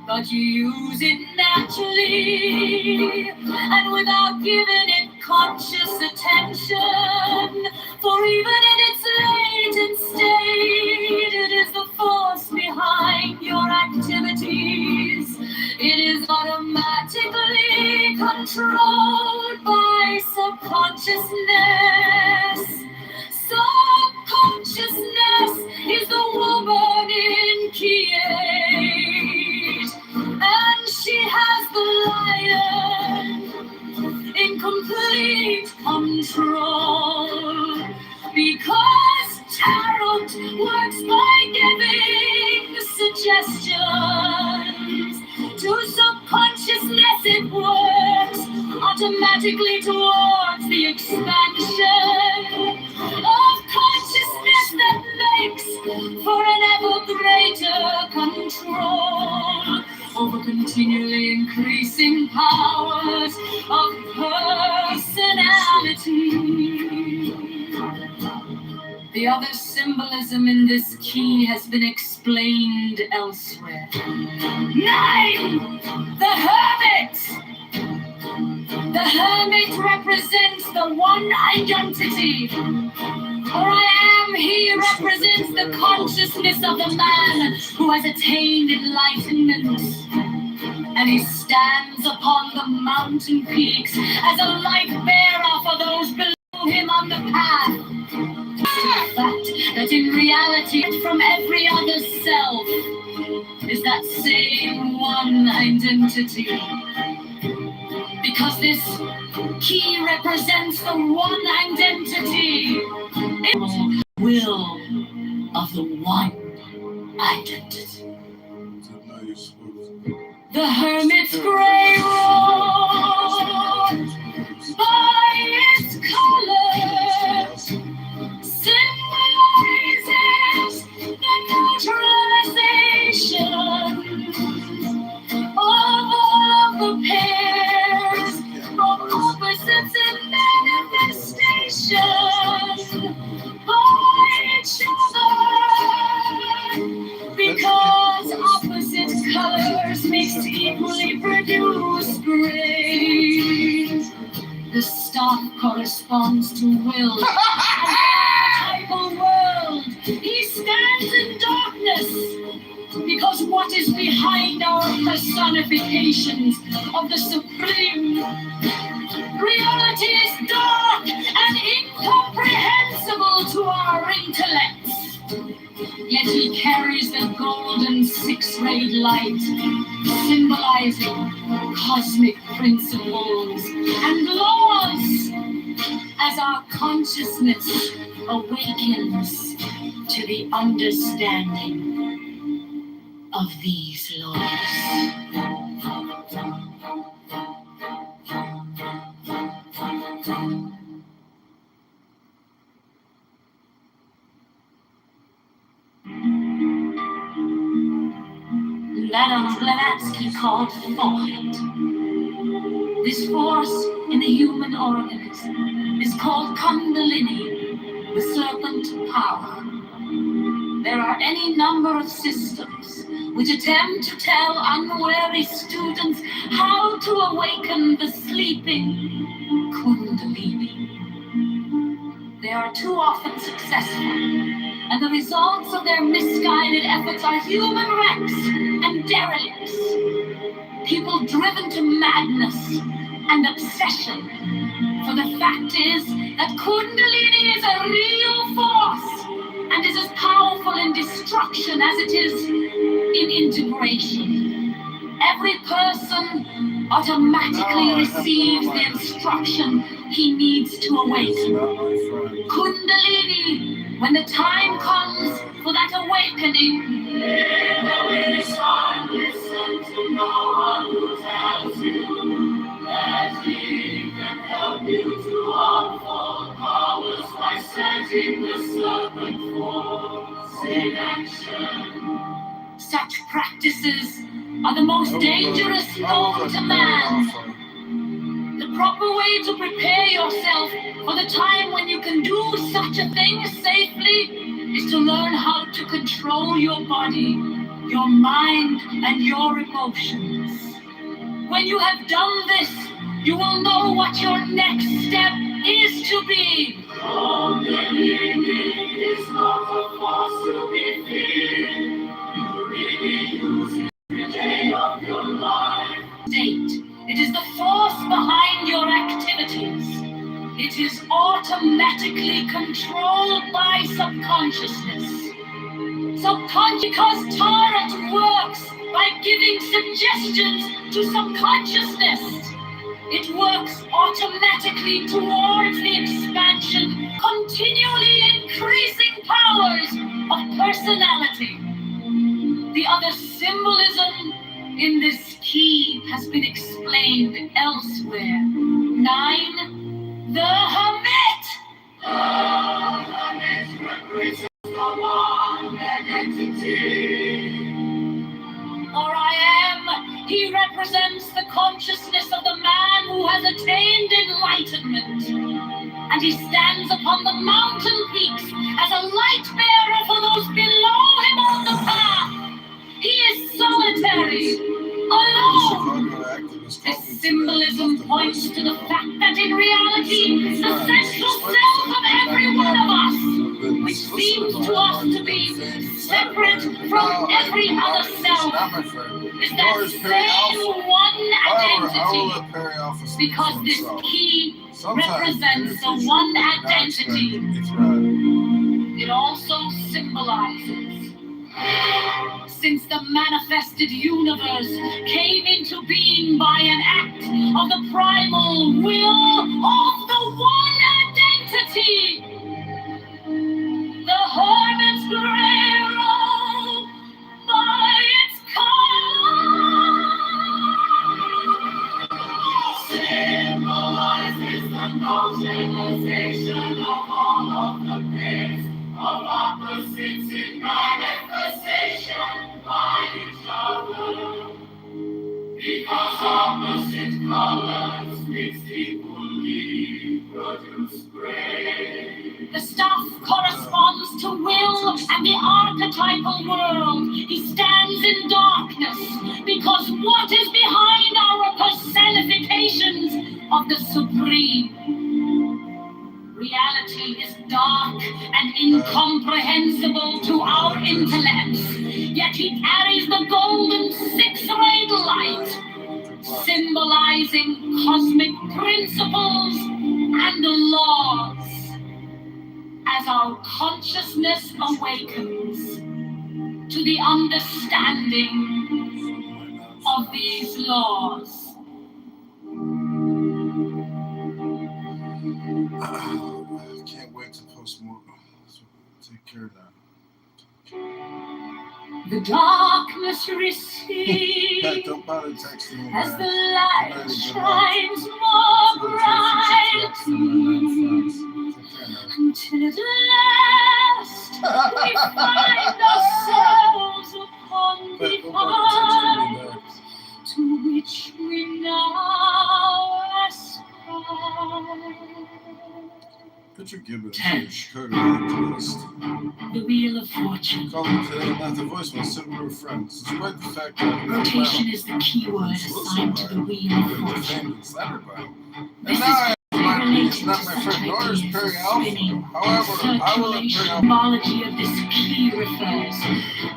but you use it naturally and without giving it conscious attention. For even in its latent state, it is the force behind your activities. It is automatically controlled by subconsciousness. Subconsciousness is the woman in Kiev, and she has the lion in complete control, because tarot works by giving suggestions. To subconsciousness it works automatically towards the expansion of consciousness that makes for an ever greater control over continually increasing powers of personality. The other symbolism in this key has been explained elsewhere. 9! The Hermit! The Hermit represents the one identity. For I am, he represents the consciousness of the man who has attained enlightenment. And he stands upon the mountain peaks as a light bearer for those below him on the path. The fact that in reality, from every other self, is that same one identity. Because this key represents the one identity, the will of the one identity. The Hermit's grey robe, by its colors, symbolizes the neutralization of all of the pairs of opposites in manifestation by each other, because opposite colors mixed equally produce gray. The star corresponds to will. And in the world, he stands in darkness, because what is behind our personifications of the supreme reality is dark and incomprehensible to our intellects. Yet he carries the golden six-rayed light, symbolizing cosmic principles and laws, as our consciousness awakens to the understanding of these laws. Blavatsky called thought. This force in the human organism is called Kundalini, the serpent power. There are any number of systems which attempt to tell unwary students how to awaken the sleeping Kundalini. They are too often successful, and the results of their misguided efforts are human wrecks and derelicts. People driven to madness and obsession. For the fact is that Kundalini is a real force and is as powerful in destruction as it is in integration. Every person automatically receives the instruction he needs to awaken. Kundalini, when the time comes for that awakening, listen to no one who tells you that he can help you to unfold powers by setting the serpent force in action. Such practices are the most dangerous known to man. The proper way to prepare yourself for the time when you can do such a thing safely is to learn how to control your body, your mind, and your emotions. When you have done this, you will know what your next step is to be. Kundalini is not a force to be feared. You really use it every day of your life. State. It is the force behind your activities. It is automatically controlled by subconsciousness. Because Tarot works by giving suggestions to subconsciousness. It works automatically towards the expansion, continually increasing powers of personality. The other symbolism in this key has been explained elsewhere. 9. The Hermit! The Hermit represents the one identity. Or I am, he represents the consciousness of the man who has attained enlightenment. And he stands upon the mountain peaks as a light bearer for those below him on the path. He is solitary, alone. This symbolism points to the fact that in reality, the central self of every one of us, which seems to us to be separate from every other self, is that same one identity. Because this key represents the one identity. It also symbolizes, since the manifested universe came into being by an act of the primal will of the one identity, the hermit's gray robe by its color symbolizes the notionalization of all of the pairs of opposites in manifestation by each other. Because opposite colors mixed equally produce gray. The stuff corresponds to will and the archetypal world. He stands in darkness because what is behind our personifications of the supreme? Reality is dark and incomprehensible to our intellects, yet he carries the golden six-rayed light, symbolizing cosmic principles and laws. As our consciousness awakens to the understanding of these laws, Can't wait to post more. Take care of that. the darkness recedes Don't bother texting me, as man. the light shines more bright. Patrick Gibbons, a Chicago activist. The Wheel of Fortune. Calling today and left a voicemail similar to friends, despite the fact that Rotation is the key word assigned to the Wheel of Fortune. and slandered by him. This And now I related is to not my such friend, nor is ideas Perry as Alpha. spinning. However, I will bring Circulation. up Symbology of this key refers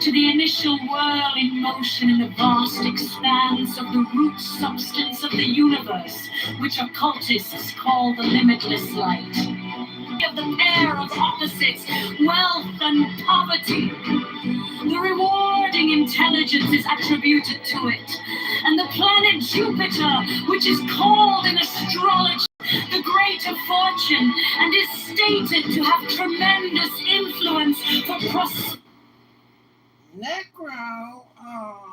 to the initial whirl in motion in the vast expanse of the root substance of the universe, which occultists call the limitless light. Of the pair of opposites, wealth and poverty. The rewarding intelligence is attributed to it, and the planet Jupiter, which is called in astrology the Great of Fortune, and is stated to have tremendous influence for prosperity. Necro. Oh.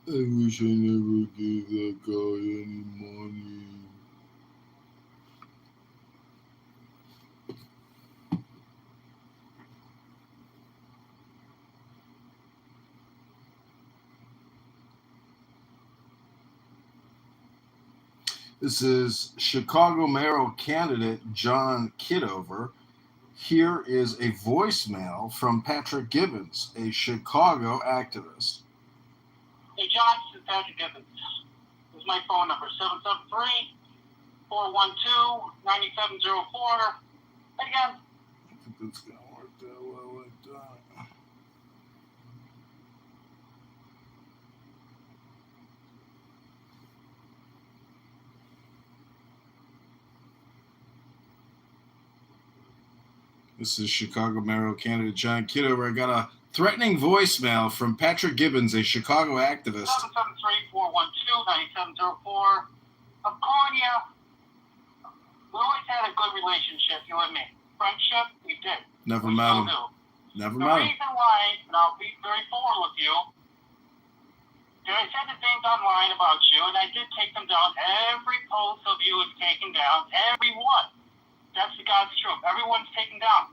I wish I never gave that guy any money. This is Chicago mayoral candidate John Kitover. Here is a voicemail from Patrick Gibbons, a Chicago activist. Hey, John, this is Patrick Gibbons. This is my phone number, 773-412-9704. And again, I think that's going to work that well like that. This is Chicago mayoral candidate John Kitover. I got a threatening voicemail from Patrick Gibbons, a Chicago activist. 773-412-9704. I'm calling you. We always had a good relationship, you and me. Friendship, we did. Never We met still him. do. Never The met him. reason why, and I'll be very forward with you, that I said the things online about you, and I did take them down. Every post of you is taken down. Every one. That's the God's truth. Everyone's taken down.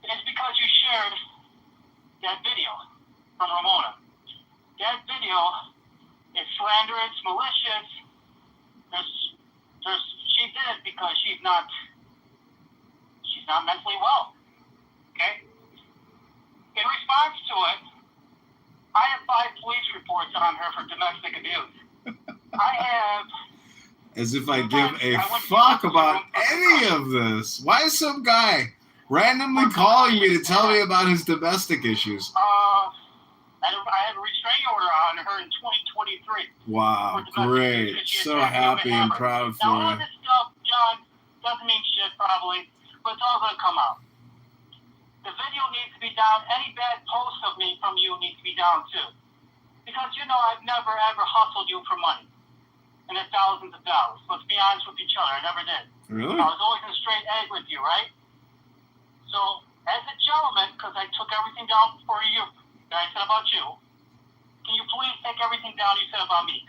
It's because you shared that video from Ramona. That video is slanderous, malicious. She did it because she's not mentally well. Okay? In response to it, I have 5 police reports on her for domestic abuse. I have. As if I give a fuck about any of this. Why is some guy randomly calling me to tell me about his domestic issues? I have a restraining order on her in 2023. Wow, great. So happy and proud for Now, all you. this stuff, John, doesn't mean shit probably, but it's all going to come out. The video needs to be down. Any bad post of me from you needs to be down too. Because you know I've never ever hustled you for money. And it's thousands of dollars. Let's be honest with each other. I never did. Really? I was always in a straight egg with you, right? So, as a gentleman, because I took everything down for you that I said about you, can you please take everything down you said about me?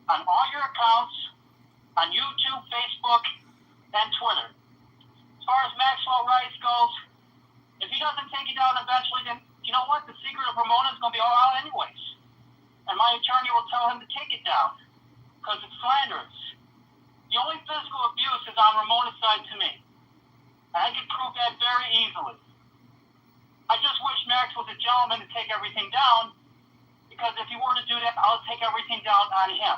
On all your accounts, on YouTube, Facebook, and Twitter. As far as Maxwell Rice goes, if he doesn't take it down eventually, then you know what? The secret of Ramona is going to be all out anyways. And my attorney will tell him to take it down. Because it's slanderous. The only physical abuse is on Ramona's side to me. And I can prove that very easily. I just wish Max was a gentleman to take everything down, because if he were to do that, I'll take everything down on him.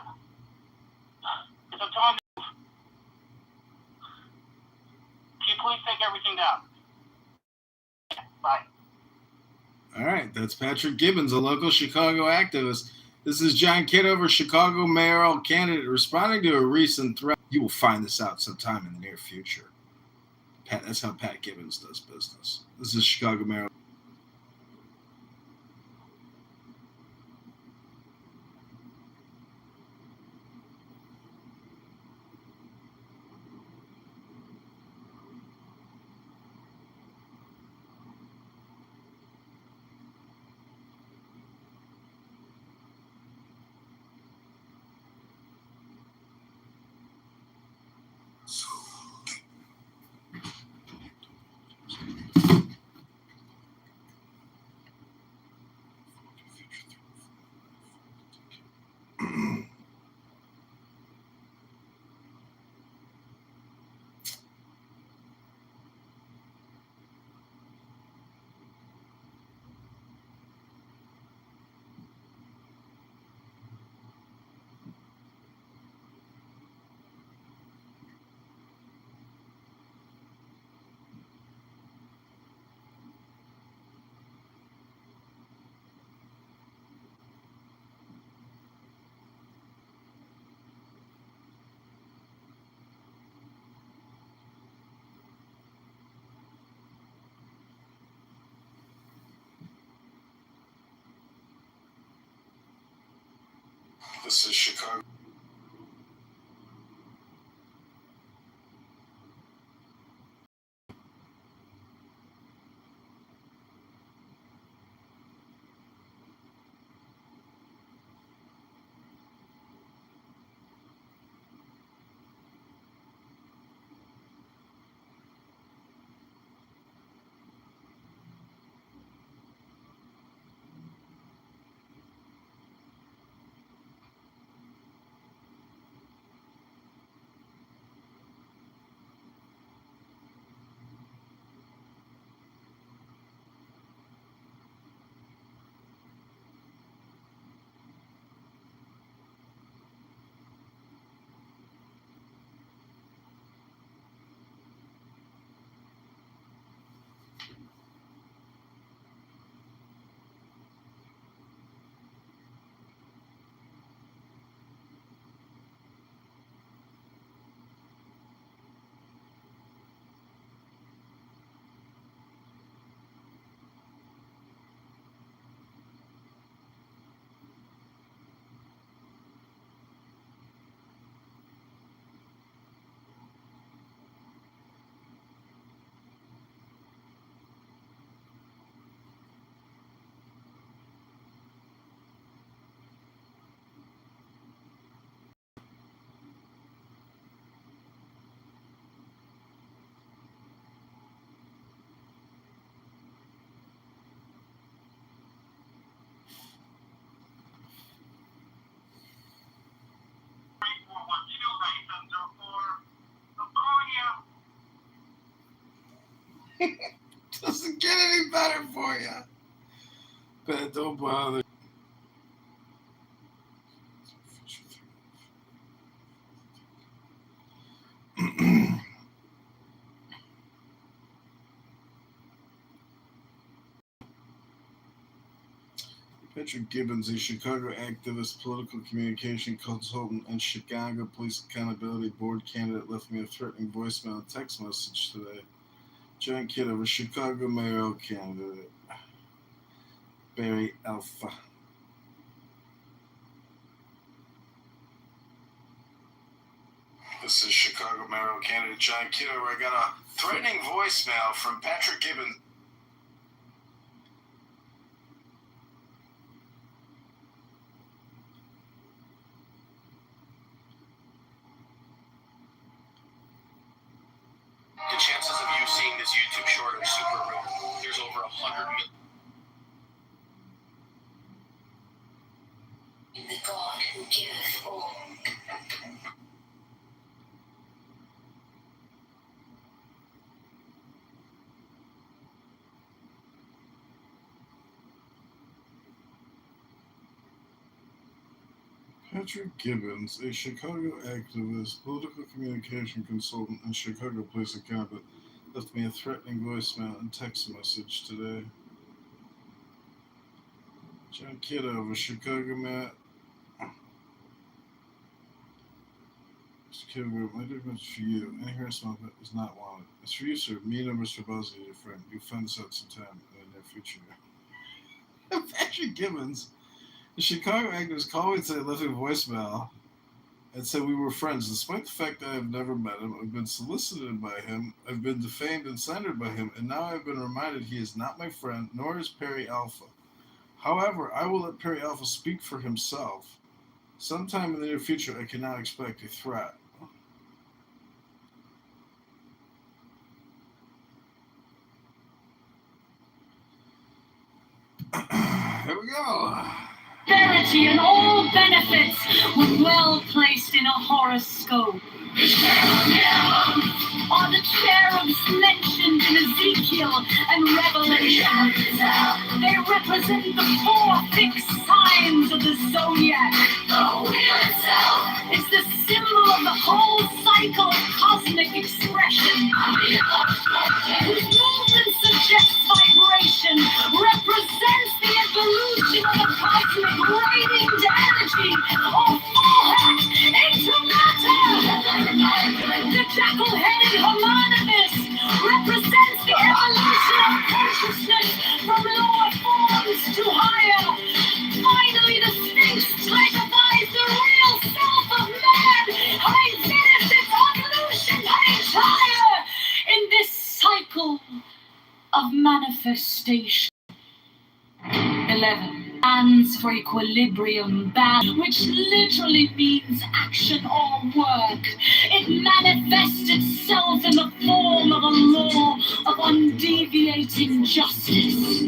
Because I'm telling you, can you please take everything down? Bye. All right, that's Patrick Gibbons, a local Chicago activist. This is John Kitover, Chicago mayoral candidate, responding to a recent threat. You will find this out sometime in the near future. That's how Pat Gibbons does business. This is Chicago mayoral. This is Chicago. Doesn't get any better for you. But don't bother. Patrick Gibbons, a Chicago activist, political communication consultant, and Chicago Police Accountability Board candidate, left me a threatening voicemail and text message today. John Kitover, Chicago mayoral candidate. Barry Alpha. This is Chicago mayoral candidate John Kitover. I got a threatening voicemail from Patrick Gibbons. The chances of you seeing this YouTube short are super rare. There's over 100 million. The God who giveth all. Patrick Gibbons, a Chicago activist, political communication consultant, and Chicago Police Accountant, left me a threatening voicemail and text message today. John Kitover, Chicago Matt. Mr. Kitover, my difference for you. Any harassment is not wanted. It's for you, sir. Me numbers for Buzzy, your friend. You'll find this out sometime in the near future. Patrick Gibbons. The Chicago activist called me today, left me a voicemail, and said we were friends. Despite the fact that I have never met him, I've been solicited by him, I've been defamed and slandered by him, and now I've been reminded he is not my friend, nor is Perry Alpha. However, I will let Perry Alpha speak for himself. Sometime in the near future, I can now expect a threat. Here we go. Prosperity and all benefits were well placed in a horoscope. Are the cherubs mentioned in Ezekiel and Revelation? They represent the 4 fixed signs of the zodiac. The wheel itself is the symbol of the whole cycle of cosmic expression, whose movement suggests vibration, represents the evolution of the cosmic radiant energy, or format into matter. The jackal-headed homonymous represents the evolution of consciousness from lower forms to higher. Finally, the Sphinx typifies the manifestation. 11 stands for equilibrium balance, which literally means action or work. It manifests itself in the form of a law of undeviating justice.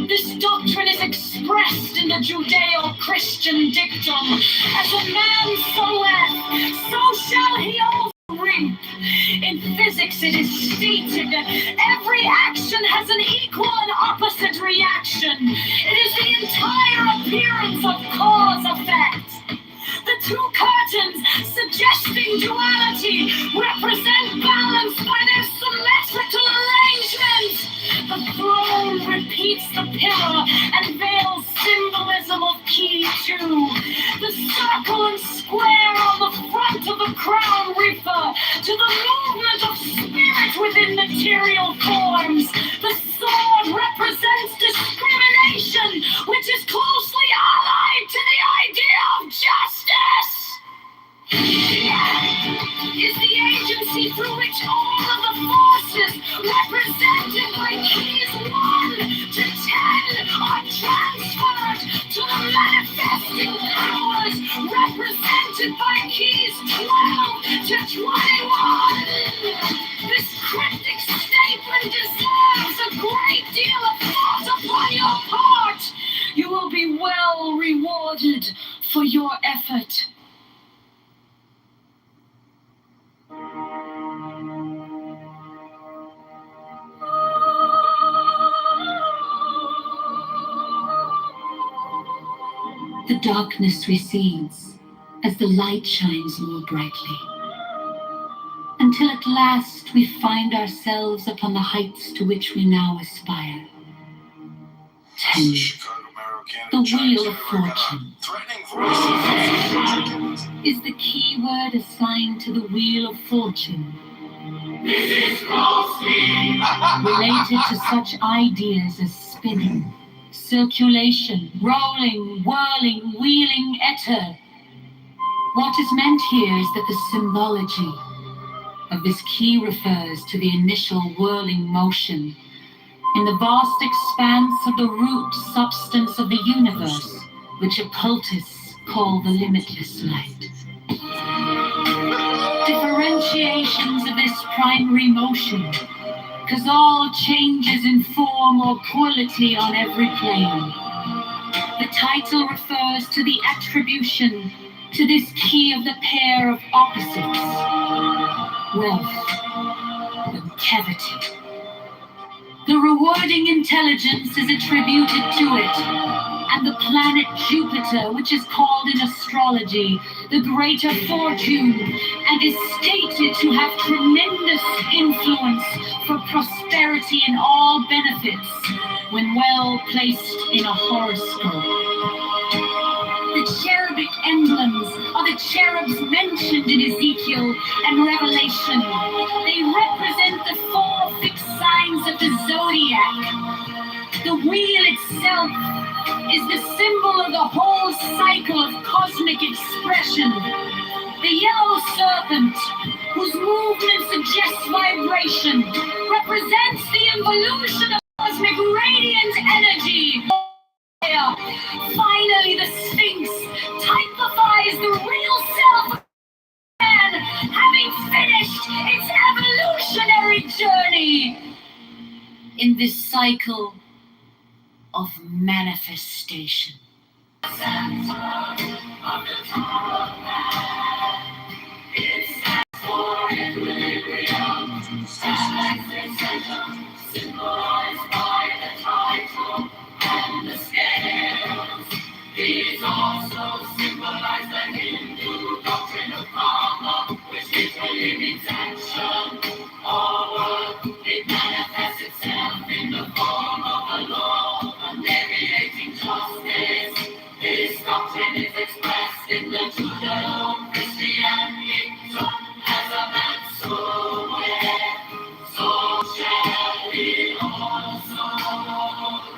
This doctrine is expressed in the Judeo-Christian dictum, as a man soweth, so shall he also reap. In physics, it is stated that every action has an equal and opposite reaction. It is the entire appearance of cause-effect. The two curtains, suggesting duality, represent balance by their symmetrical arrangement. The throne repeats the pillar and veils symbolism of key 2. The circle and square on the front of the crown refer to the movement of spirit within material forms. The sword represents discrimination, which is closely allied to the idea of justice. Is the agency through which all of the forces represented by keys 1 to 10 are transferred to the manifesting powers represented by keys 12 to 21. This cryptic statement deserves a great deal of thought upon your part. You will be well rewarded for your effort. The darkness recedes as the light shines more brightly, until at last we find ourselves upon the heights to which we now aspire. 10. The Wheel of Fortune is the key word assigned to the Wheel of Fortune. This is closely related to such ideas as spinning, circulation, rolling, whirling, wheeling, ether. What is meant here is that the symbology of this key refers to the initial whirling motion in the vast expanse of the root substance of the universe, which occultists call the limitless light. Differentiations of this primary motion cause all changes in form or quality on every plane. The title refers to the attribution to this key of the pair of opposites, wealth and cavity. The rewarding intelligence is attributed to it, and the planet Jupiter, which is called in astrology the greater fortune, and is stated to have tremendous influence for prosperity and all benefits when well placed in a horoscope. The cherubic emblems are the cherubs mentioned in Ezekiel and Revelation. They represent the 4 fixed signs of the zodiac. The wheel itself is the symbol of the whole cycle of cosmic expression. The yellow serpent, whose movement suggests vibration, represents the involution of cosmic radiant energy. Finally, the Sphinx typifies the real self of man, having finished its evolutionary journey in this cycle of manifestation. It stands for equilibrium, symbolized by the title and the scales. These also symbolize the Hindu doctrine of karma, which literally means action or work. It manifests itself in the form of a law of undeviating justice. This doctrine is expressed in the Judeo-Christian dictum, as a man soweth, so shall he also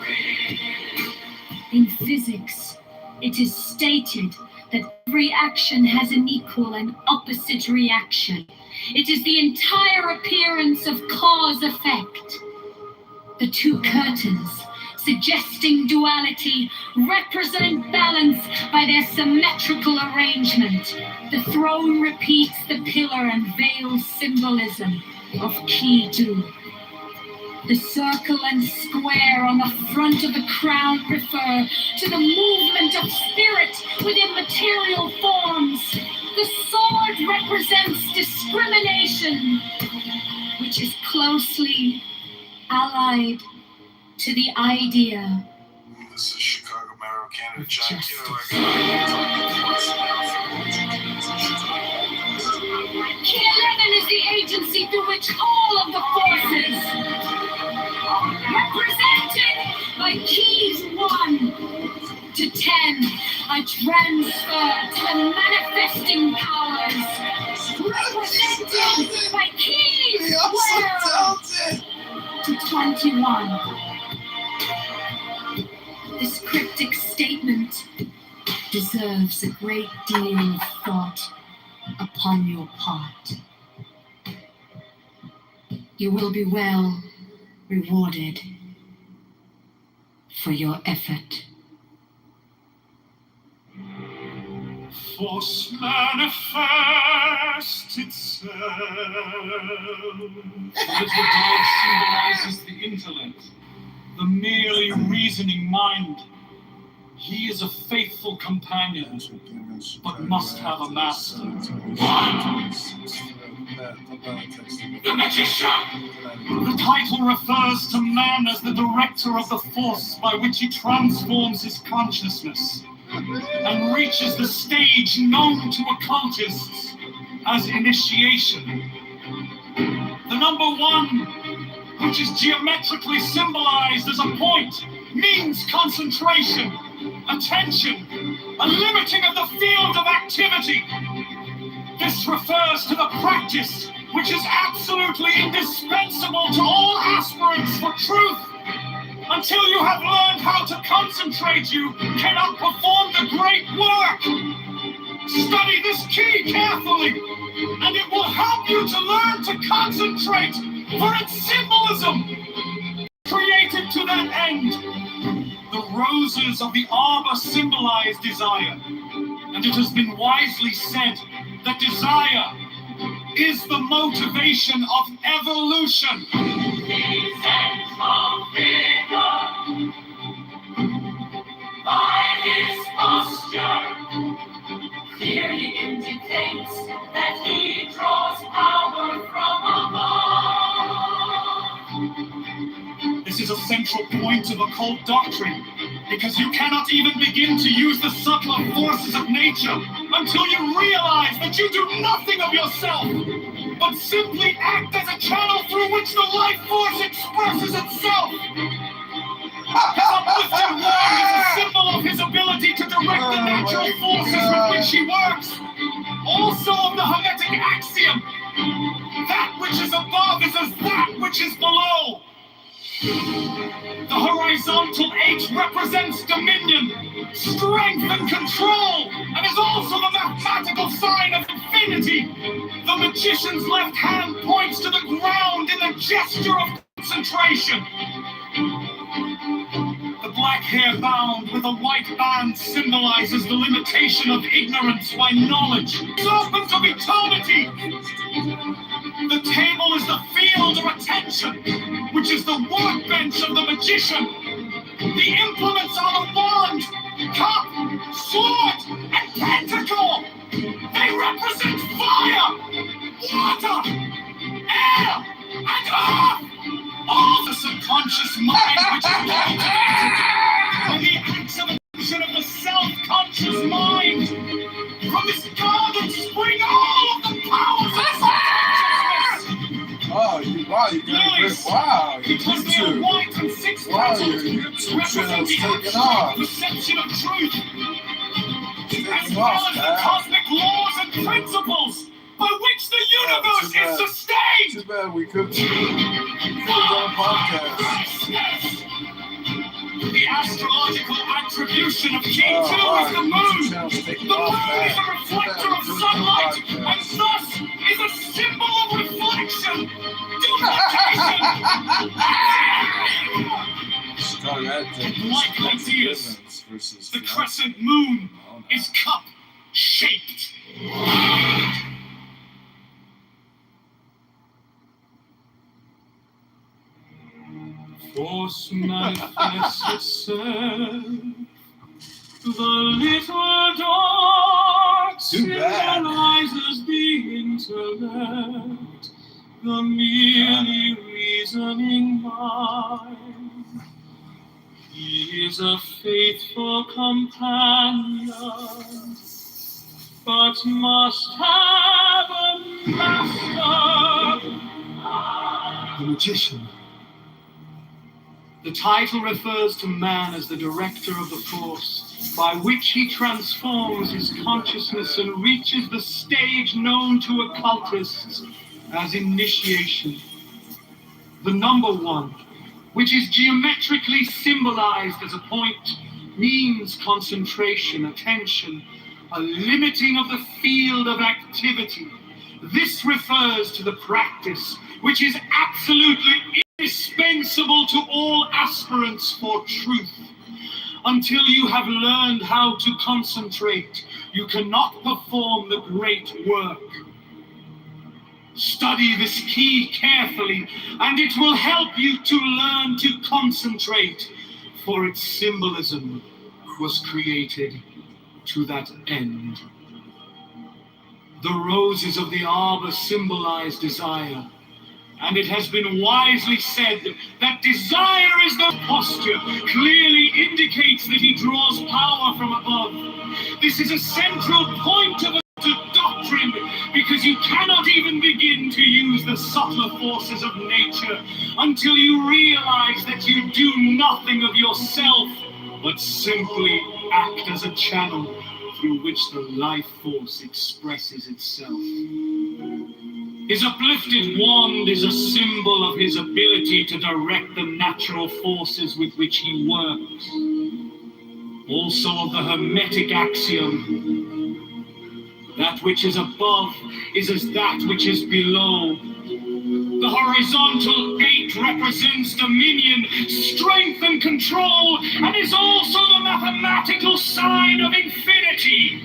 reap. In physics, it is stated that every action has an equal and opposite reaction. It is the entire appearance of cause-effect. The two curtains, suggesting duality, represent balance by their symmetrical arrangement. The throne repeats the pillar and veil symbolism of Kitover. The circle and square on the front of the crown refer to the movement of spirit within material forms. The sword represents discrimination, which is closely allied to the idea. This is Chicago Mayor candidate John Justice. Key 11 is the agency through which all of the forces, represented by keys 1 to 10, are transferred to the manifesting powers, represented by keys 12 to 21. This cryptic statement deserves a great deal of thought upon your part. You will be well rewarded for your effort. Force manifests itself. The little dog symbolizes the intellect, the merely reasoning mind. He is a faithful companion, but must have a master. The magician! The title refers to man as the director of the force by which he transforms his consciousness and reaches the stage known to occultists as initiation. The number 1, which is geometrically symbolized as a point, means concentration, attention, a limiting of the field of activity. This refers to the practice which is absolutely indispensable to all aspirants for truth. Until you have learned how to concentrate, you cannot perform the great work. Study this key carefully, and it will help you to learn to concentrate, for its symbolism created to that end. The roses of the arbor symbolize desire, and it has been wisely said that desire is the motivation of evolution. By his posture, clearly indicates that he draws power from above. This is a central point of occult doctrine, because you cannot even begin to use the subtler forces of nature until you realize that you do nothing of yourself, but simply act as a channel through which the life force expresses itself. His uplifted wand is a symbol of his ability to direct the natural forces with which he works. Also of the Hermetic axiom, that which is above is as that which is below. The horizontal 8 represents dominion, strength, and control, and is also the mathematical sign of infinity. The magician's left hand points to the ground in a gesture of concentration. The black hair bound with a white band symbolizes the limitation of ignorance by knowledge. Serpent of eternity! The table is the field of attention, which is the workbench of the magician. The implements are the wand, cup, sword, and pentacle. They represent fire, water, air, and earth. All the subconscious mind which is cultivated by the acceleration of the self-conscious mind. From this garden spring all of the powers of consciousness. Wow, you got a great, wow, Because they are white and 6 wow, petals, your YouTube represent channel's the taking absolute off. perception of truth, as Taking well off, as the man. cosmic laws and principles by which the universe too is bad. sustained. Too bad we couldn't do a podcast. Yes. The astrological attribution of King 2 wow, is the your moon. YouTube channel's taking The off, moon is a man. reflector of sunlight, and thus is a symbol of reflection, duplication. Aquarius. The crescent moon is cup-shaped. Force manifests itself. The little dot symbolizes the intellect, the merely reasoning mind. He is a faithful companion, but must have a master. The magician. The title refers to man as the director of the force, by which he transforms his consciousness and reaches the stage known to occultists as initiation. The number one, which is geometrically symbolized as a point, means concentration, attention, a limiting of the field of activity. This refers to the practice, which is absolutely indispensable to all aspirants for truth. Until you have learned how to concentrate, you cannot perform the great work. Study this key carefully, and it will help you to learn to concentrate, for its symbolism was created to that end. The roses of the arbor symbolize desire, and it has been wisely said that desire is the posture, clearly indicates that he draws power from above. This is a central point of doctrine, because you cannot even begin to use the subtler forces of nature until you realize that you do nothing of yourself, but simply act as a channel through which the life force expresses itself. His uplifted wand is a symbol of his ability to direct the natural forces with which he works. Also of the Hermetic axiom, that which is above is as that which is below. The horizontal 8 represents dominion, strength, and control, and is also the mathematical sign of infinity.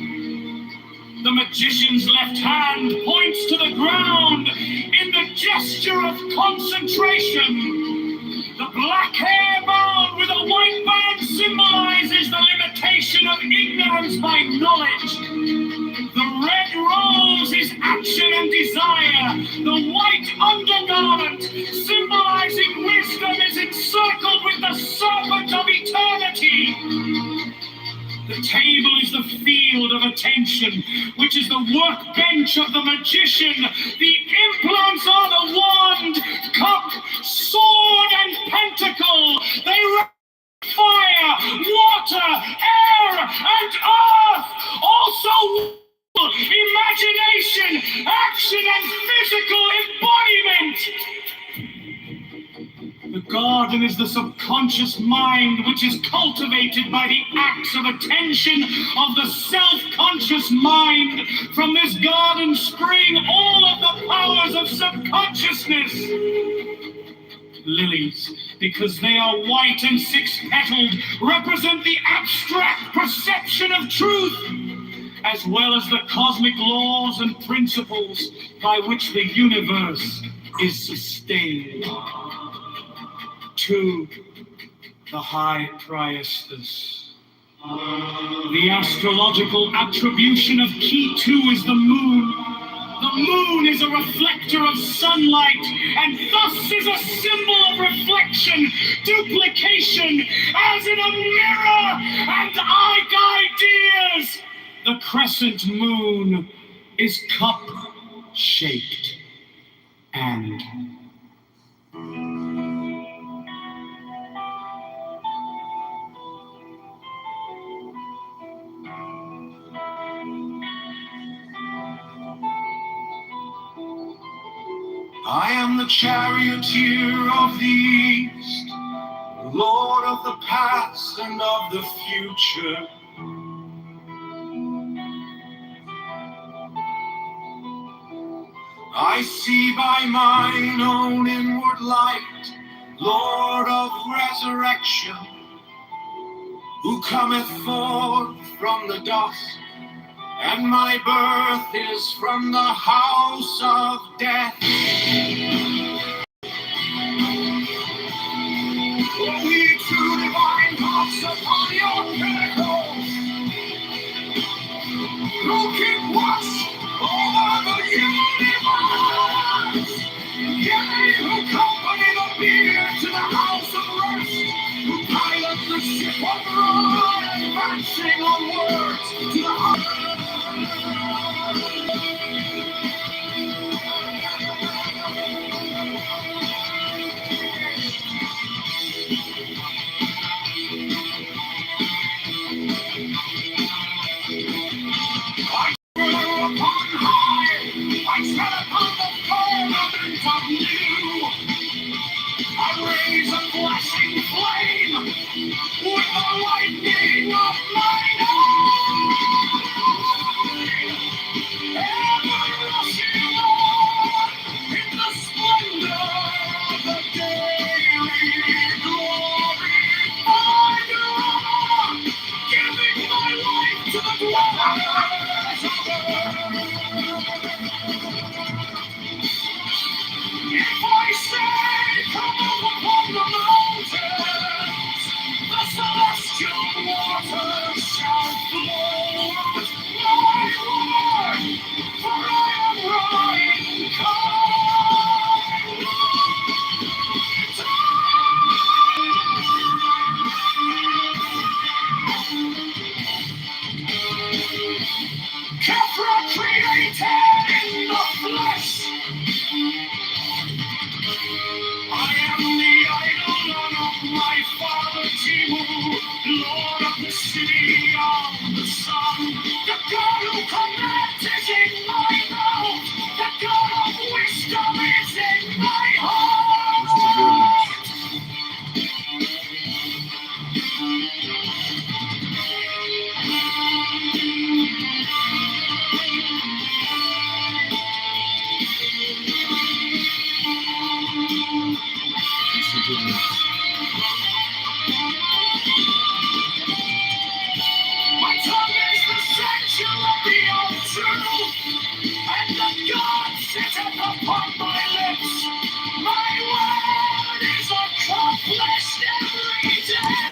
The magician's left hand points to the ground in the gesture of concentration. The black hair bound with a white band symbolizes the limitation of ignorance by knowledge. The red rose is action and desire. The white undergarment, symbolizing wisdom, is encircled with the serpent of eternity. The table is the field of attention, which is the workbench of the magician. The implements are the wand, cup, sword, and pentacle. They represent fire, water, air, and earth. Also imagination, action, and physical embodiment. The garden is the subconscious mind, which is cultivated by the acts of attention of the self-conscious mind. From this garden spring all of the powers of subconsciousness. Lilies, because they are white and six-petaled, represent the abstract perception of truth, as well as the cosmic laws and principles by which the universe is sustained. To the high priestess. The astrological attribution of Kitover is the moon. The moon is a reflector of sunlight, and thus is a symbol of reflection, duplication, as in a mirror, and ideas. The crescent moon is cup-shaped, and I am the charioteer of the East, Lord of the past and of the future. I see by mine own inward light, Lord of resurrection. who cometh forth from the dust, and my birth is from the house of death. O ye true divine hearts upon your pinnacles, who keep watch over the universe, yea, who company the beer to the house of rest, who pilot the ship of rod, advancing onwards to the upon high, I tread upon the firmament of you. I raise a flashing flame with the lightning of mine eye. Ever rushing on in the splendor of the daily glory. Fire, giving my life to the dwellers of if I say, come up upon the mountains, the celestial waters shall flow. My Lord, for I am running Kefra created in the flesh. I am the idol of my father Timu, Lord of the city of the sun. The God who commands is in my mouth. The God of wisdom is in my heart. My tongue is the sanctuary of truth, and the God sitteth upon my lips. My word is accomplished every day.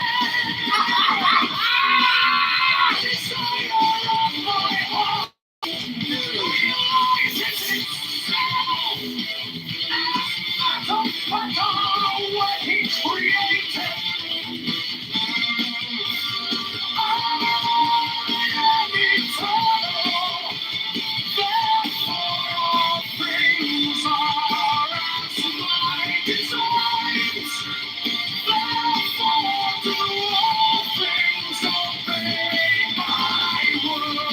Desire of my heart realizes itself as the potter when he created. I am eternal. Therefore all things are as my designs. Therefore do all things obey my word.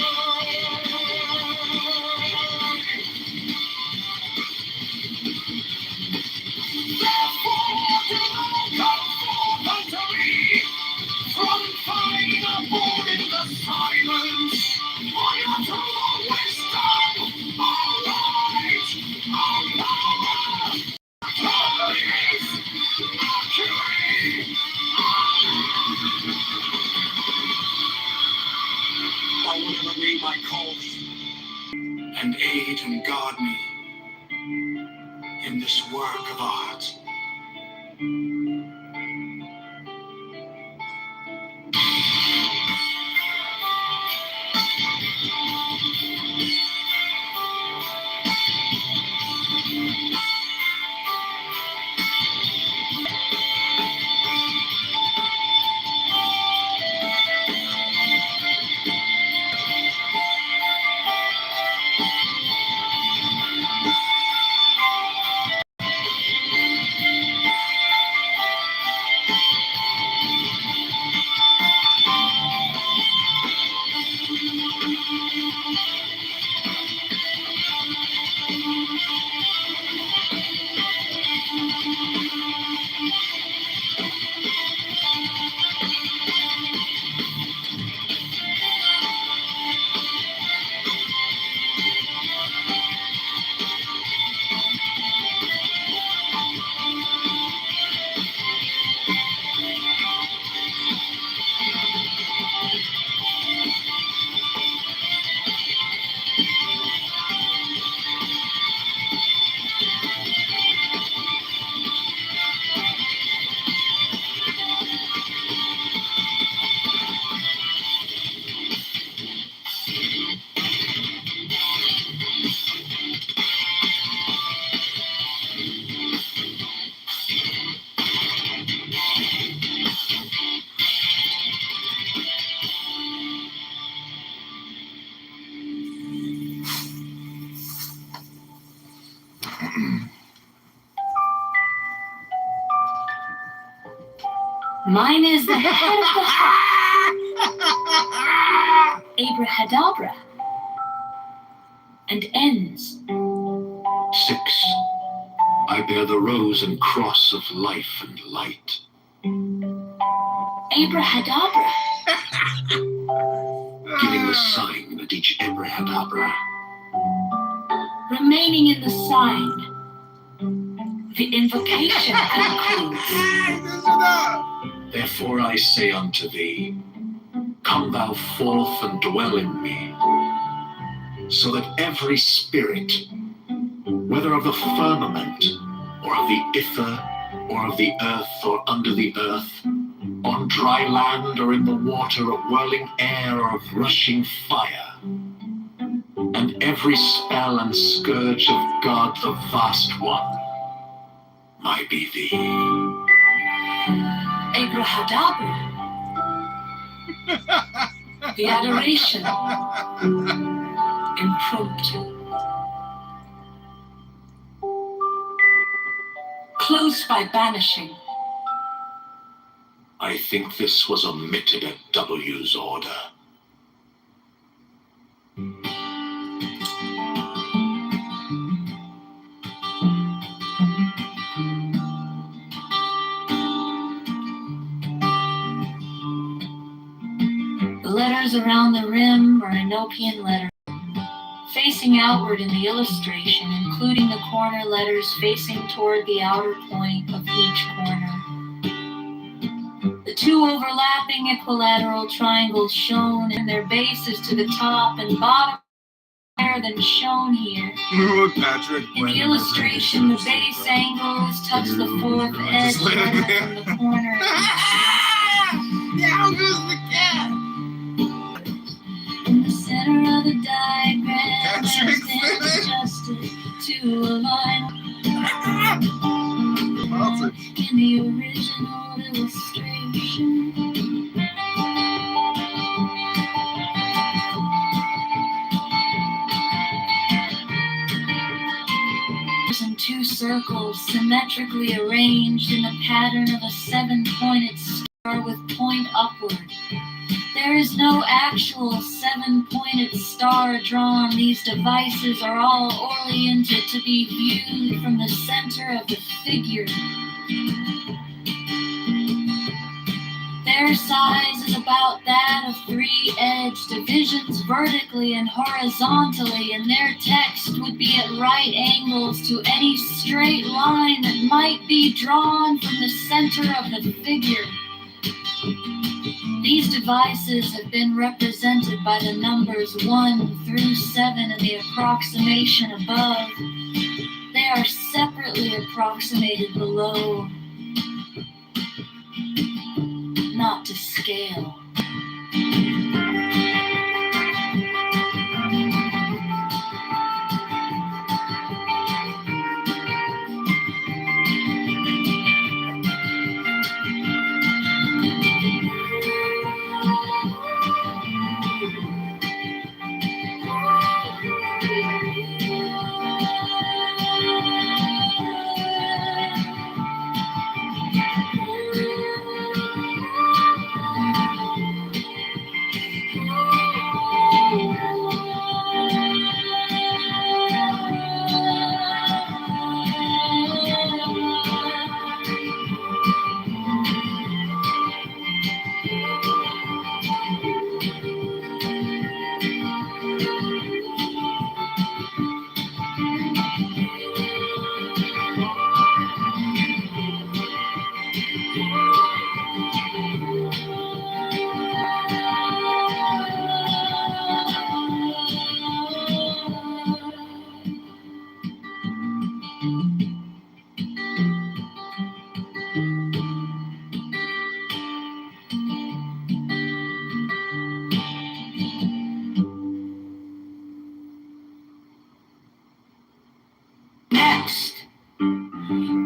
Therefore do all come forth unto me from fine abode in the silence. I utter all wisdom, all knowledge, all power, authorities, Mercury. I will ever may my cause and aid and guard me in this work of art. Mine is the head of the Abrahadabra and ends. 6. I bear the rose and cross of life and light. Abrahadabra. Giving the sign at each Abrahadabra. Remaining in the sign. The invocation concludes. Therefore I say unto thee, come thou forth and dwell in me, so that every spirit, whether of the firmament, or of the ether, or of the earth, or under the earth, on dry land, or in the water, of whirling air, or of rushing fire, and every spell and scourge of God the Vast One, might be thee. Abrahadabra. The adoration. Impromptu. Closed by banishing. I think this was omitted at W's order. The letters around the rim are Enochian letters, facing outward in the illustration, including the corner letters facing toward the outer point of each corner. The two overlapping equilateral triangles shown in their bases to the top and bottom higher than shown here. Patrick. In the illustration, the base angles touch the fourth edge from the corner. Yeah, how good is the cat? In the center of the diagram, Patrick's it's adjusted to align in the original illustration. And two circles symmetrically arranged in the pattern of a 7-pointed star with point upward. There is no actual 7-pointed star drawn. These devices are all oriented to be viewed from the center of the figure. Their size is about that of 3-edged divisions vertically and horizontally, and their text would be at right angles to any straight line that might be drawn from the center of the figure. These devices have been represented by the numbers 1 through 7 in the approximation above. They are separately approximated below, not to scale.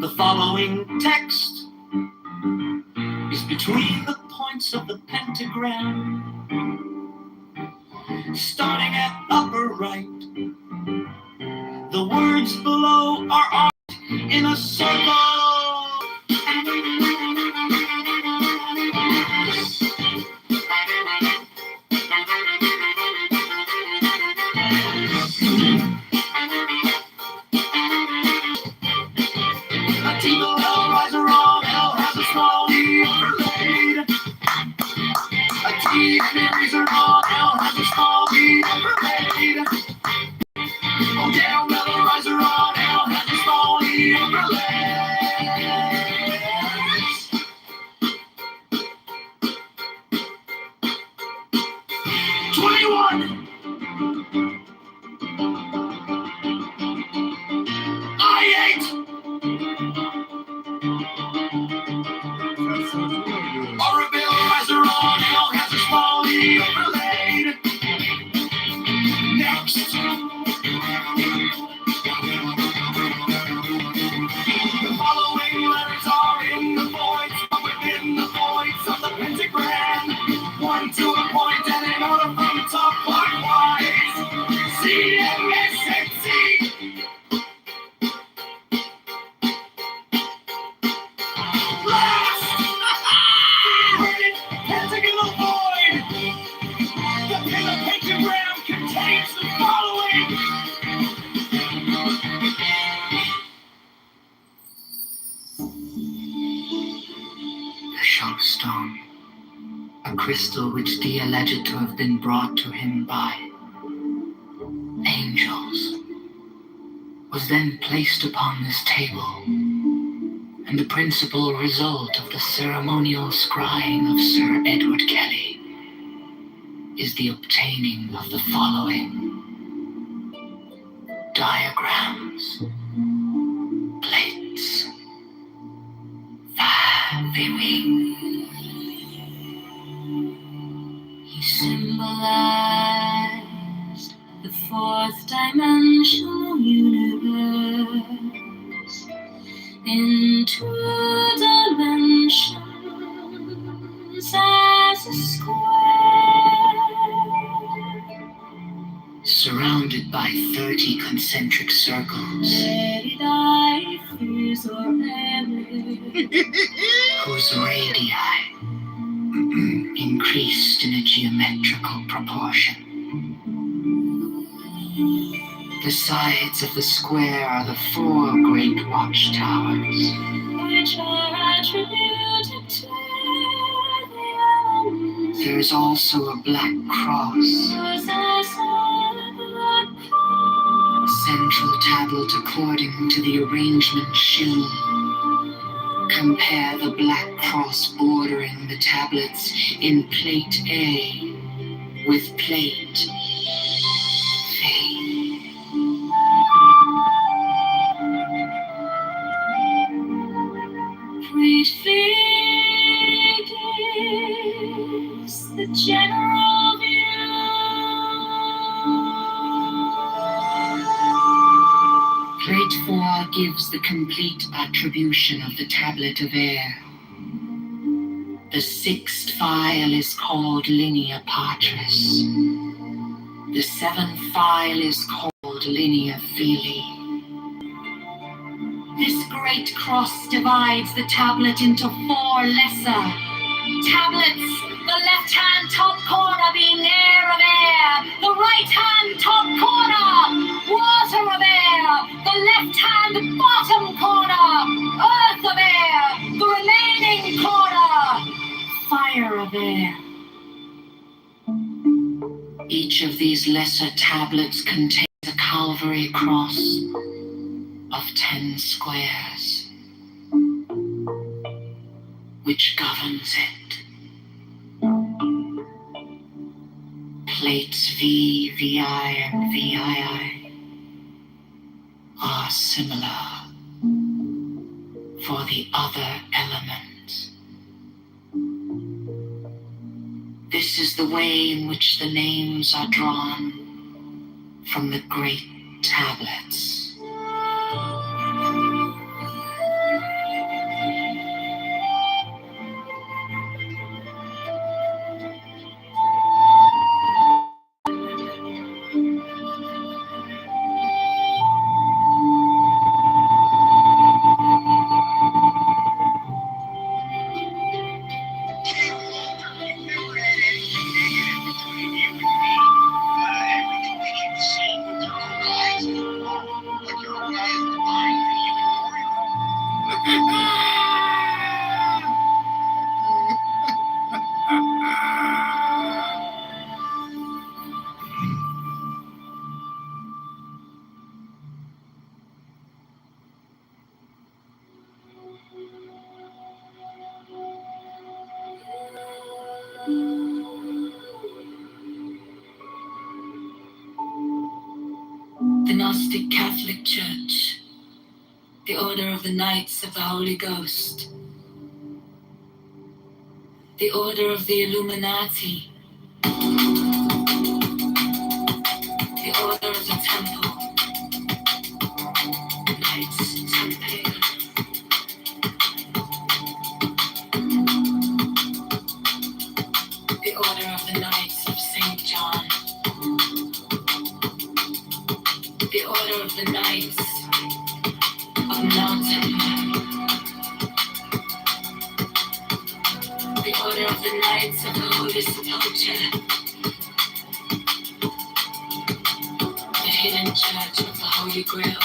The following text is between the points of the pentagram, starting at upper right. The words below are arced in a circle. Evil hell riser on hell has a small E overlaid. A T heavy razor on hell has a small E overlaid. Oh damn, metal riser on hell has a small E overlaid. 21. I8. Oroville riser on hell has a small E overlaid. Next. The following letters are in the voids, but within the voids of the pentagram. One to a point and in order from top clockwise. C, M, S, and C. Last! Pentagonal void! The pentagram contains the following. The sharp stone, a crystal which Dee alleged to have been brought to him by angels, was then placed upon this table, and the principal result of the ceremonial scrying of Sir Edward Kelly is the obtaining of the following diagrams, plates, 5 wings. He symbolized the fourth dimensional universe in 2 dimensions as a square. Surrounded by 30 concentric circles, Let thy fears or error whose radii increased in a geometrical proportion. The sides of the square are the 4 great watchtowers, which are attributed to the elements. There is also a black cross, central tablet according to the arrangement shown. Compare the black cross bordering the tablets in plate A with plate V. Great figures, the general view. Plate 4 gives the complete attribution of the tablet of air. The 6th file is called Linea Patris. The 7th file is called Linea Filii. This great cross divides the tablet into 4 lesser tablets, the left-hand top corner being air of air, the right-hand top corner, water of air, the left-hand bottom corner, earth of air, the remaining corner, fire of air. Each of these lesser tablets contains a Calvary cross of 10 squares, which governs it. Plates V, VI, and VII are similar for the other elements. This is the way in which the names are drawn from the great tablets. The Gnostic Catholic Church, the Order of the Knights of the Holy Ghost, the Order of the Illuminati, the Order of the Temple, Knights Templar, the Order of the Knights of St. John, the Order of the Knights of Mountain, the Order of the Knights of the Holy Sepulchre, the Hidden Church of the Holy Grail,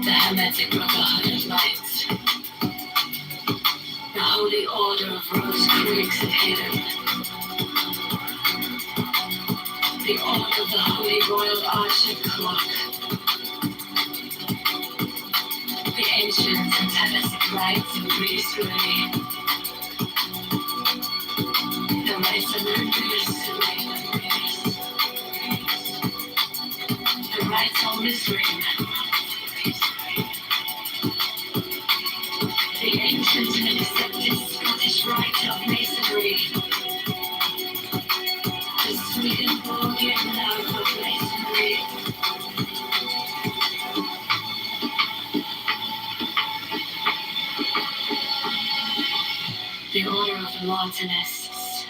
the Hermetic Brotherhood of Light, the Holy Order of Rosecreeks of Hidden, the Order of the Holy Royal Arch of Clock, the Ancient and Telesic Rites of Priesthood, the Rites of the Rites of Mystery, the Ancient and Accepted Scottish Rite of Masonry, the Swedenborgian Love of Masonry, the Order of the Martinists,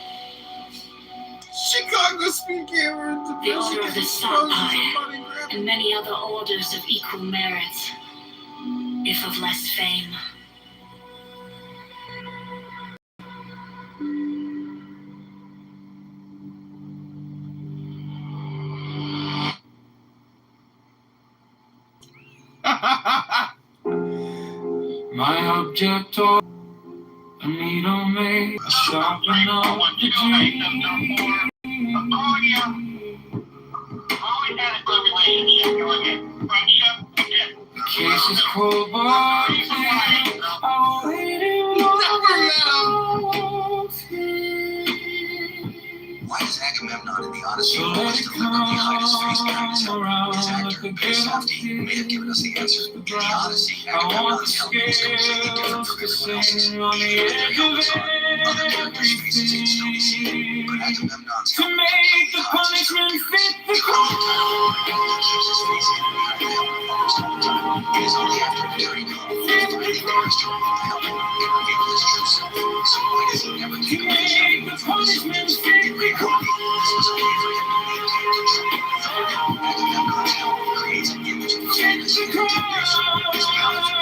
Chicago speaking word. the Order of the Sapphire, and many other orders of equal merit, if of less fame. My objector, a needle made sharpen up the dream. Always had a good relationship. You look at friendship, yeah. The case is cold, but I'm waiting Why is Agamemnon in the Odyssey so let always it deliberately hide his face behind his come helmet? His around actor, like a Chris good Softy, may have given us the answer. In the Odyssey, I want Agamemnon's the helmet is completely different scales from to everyone else's. sing on the Even if their edge of helmets are, other characters' faces can still be seen. But everything Agamemnon's to helmet make the hides his true punishment appearance. fit the Throughout the entire film, Agamemnon keeps his face hidden behind the helmet almost all the time. It is only after a very confident and threatening dares to remove the helmet and reveal his true self. So why does he never take off his helmet before the soldiers? In reality, this was okay for him to maintain control of the authority. Agamemnon's helmet creates an image of fairness and intimidation. His powerful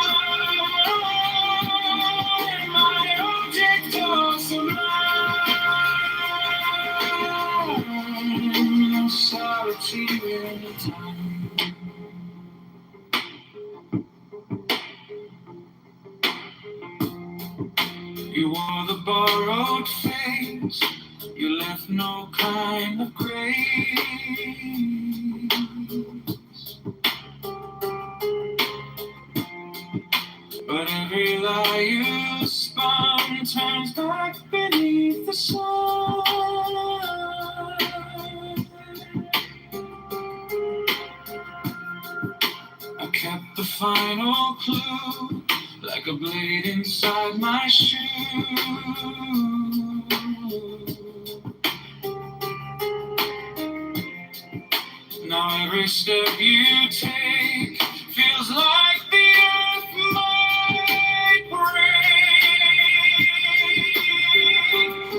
You wore the borrowed face, you left no kind of grace. But every lie you spun turns back beneath the sun. I kept the final clue like a blade inside my shoe. Now every step you take feels like the earth might break.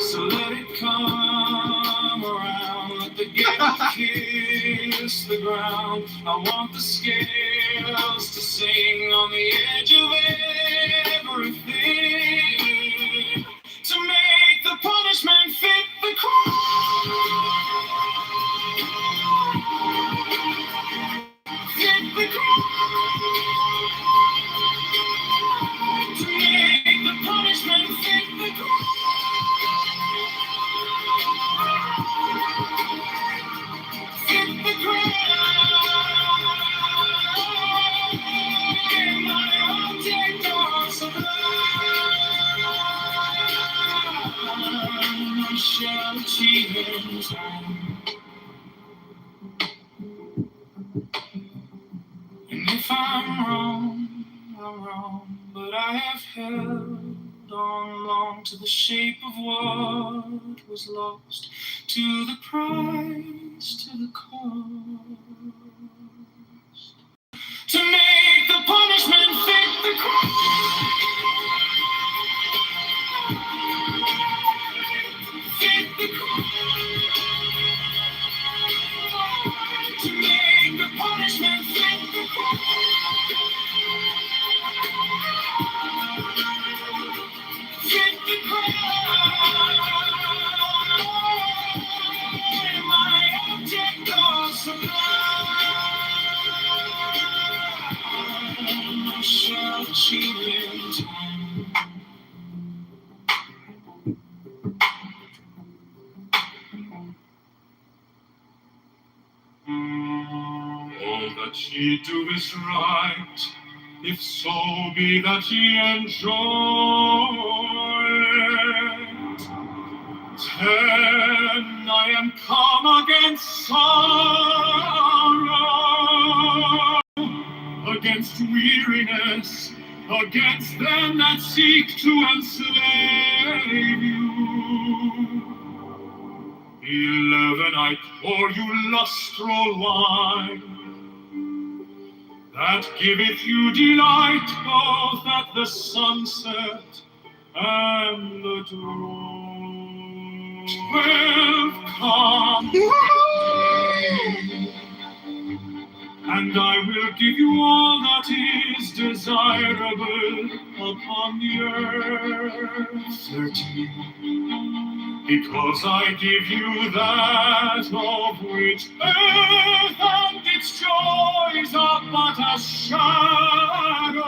So let it come around, let the gale kiss the ground. I want the scales to sing on the edge of everything, to make the punishment fit the crime. Fit the crime. And if I'm wrong, but I have held on long to the shape of what was lost, to the price, to the cost, to make the punishment fit the crime, fit the crime, to make the punishment fit the crime. All that ye do is right, if so be that ye enjoy it. Then I am come against sorrow, against weariness, against them that seek to enslave you. 11, I pour you lustral wine, that giveth you delight both at the sunset and the dawn. 12, come, and I will give you all that is desirable upon the earth. 13, because I give you that of which earth and its joys are but a shadow.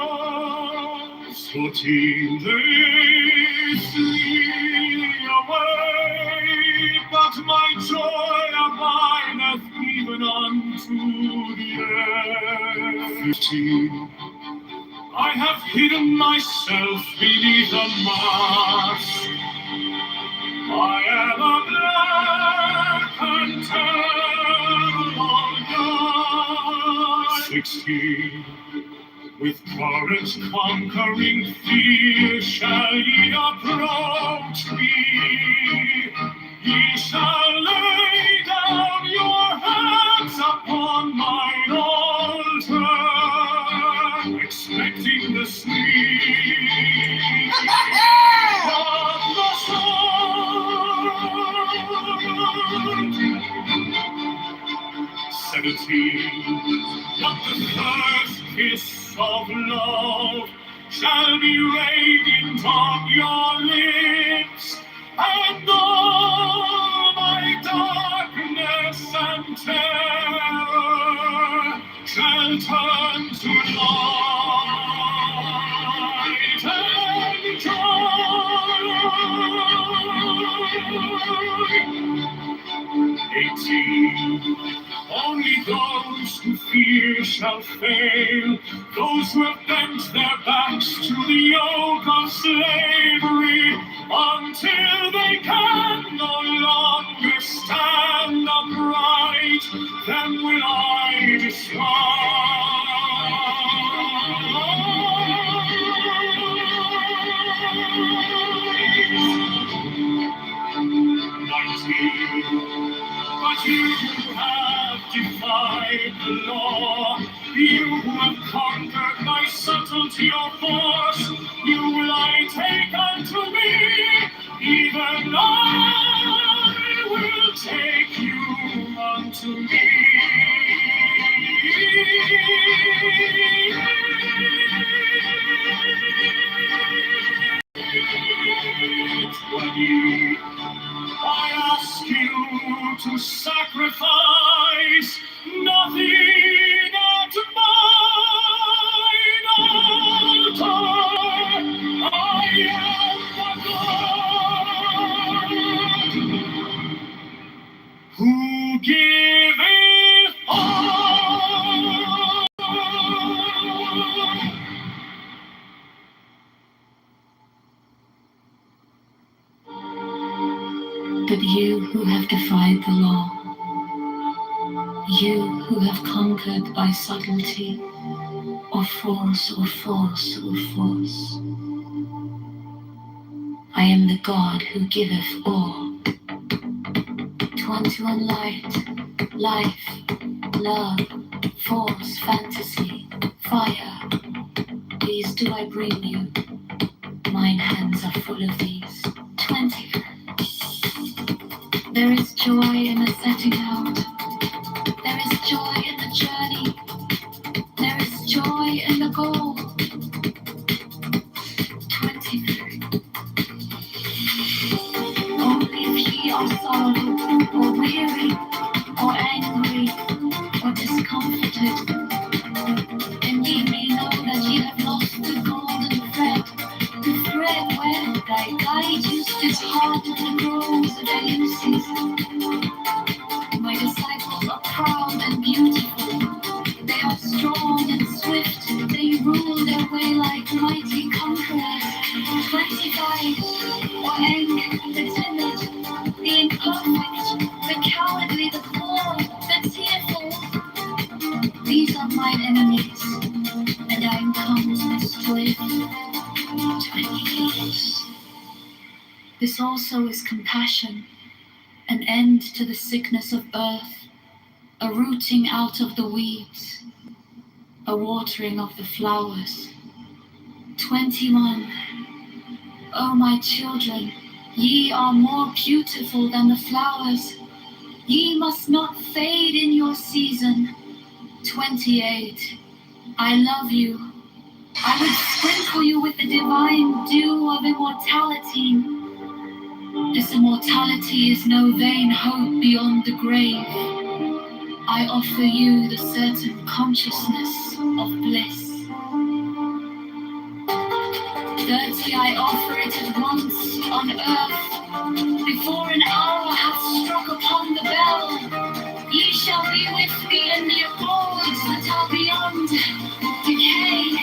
14, they flee away, but my joy abideth even unto the end. 15, I have hidden myself beneath a mask. I am a black and terrible God. 16, with courage conquering fear shall ye approach me. Ye shall lay down your hands upon mine altar, expecting the sweet of the sword. 17, but the first kiss of love shall be radiant on your lips, and all my darkness and terror shall turn to light and joy. 18, only those who fear shall fail, those who have bent their backs to the yoke of slavery, until they can no longer stand upright, them will I destroy. 19, but you who have defied the law, you who have conquered by subtlety or force, you will I take unto me, even I will take you unto me. 20, I ask you to sacrifice nothing at mine altar. I am the God who giveth all. But you who have defied the law, you who have conquered by subtlety or false, or false, or false. I am the God who giveth all. 21 light, life, love, force, fantasy, fire. These do I bring you. Mine hands are full of these. 20. There is joy in the setting out. There is joy in the journey. There is joy in the goal. 23. Only if ye are sorrowful, or weary, or angry, or discomforted, then ye may know that ye have lost the golden thread, the thread where thy guide used to part the groves of Eleusis. My disciples are proud and beautiful. They are strong and swift. They rule their way like mighty conquerors. 25. Or the timid, the imperfect, the cowardly, the poor, the tearful. These are mine enemies, and I am come to destroy them. 28. This also is compassion, an end to the sickness of earth, a rooting out of the weeds, a watering of the flowers. 21. O my children, ye are more beautiful than the flowers. Ye must not fade in your season. 28. I love you. I would sprinkle you with the divine dew of immortality. This immortality is no vain hope beyond the grave. I offer you the certain consciousness of bliss. 30, I offer it at once on earth. Before an hour hath struck upon the bell, ye shall be with me in the abodes that are beyond decay.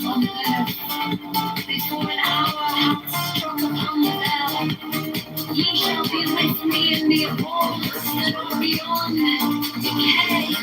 On earth, before an hour hath struck upon the bell, ye shall be with me in the abodes that are beyond decay.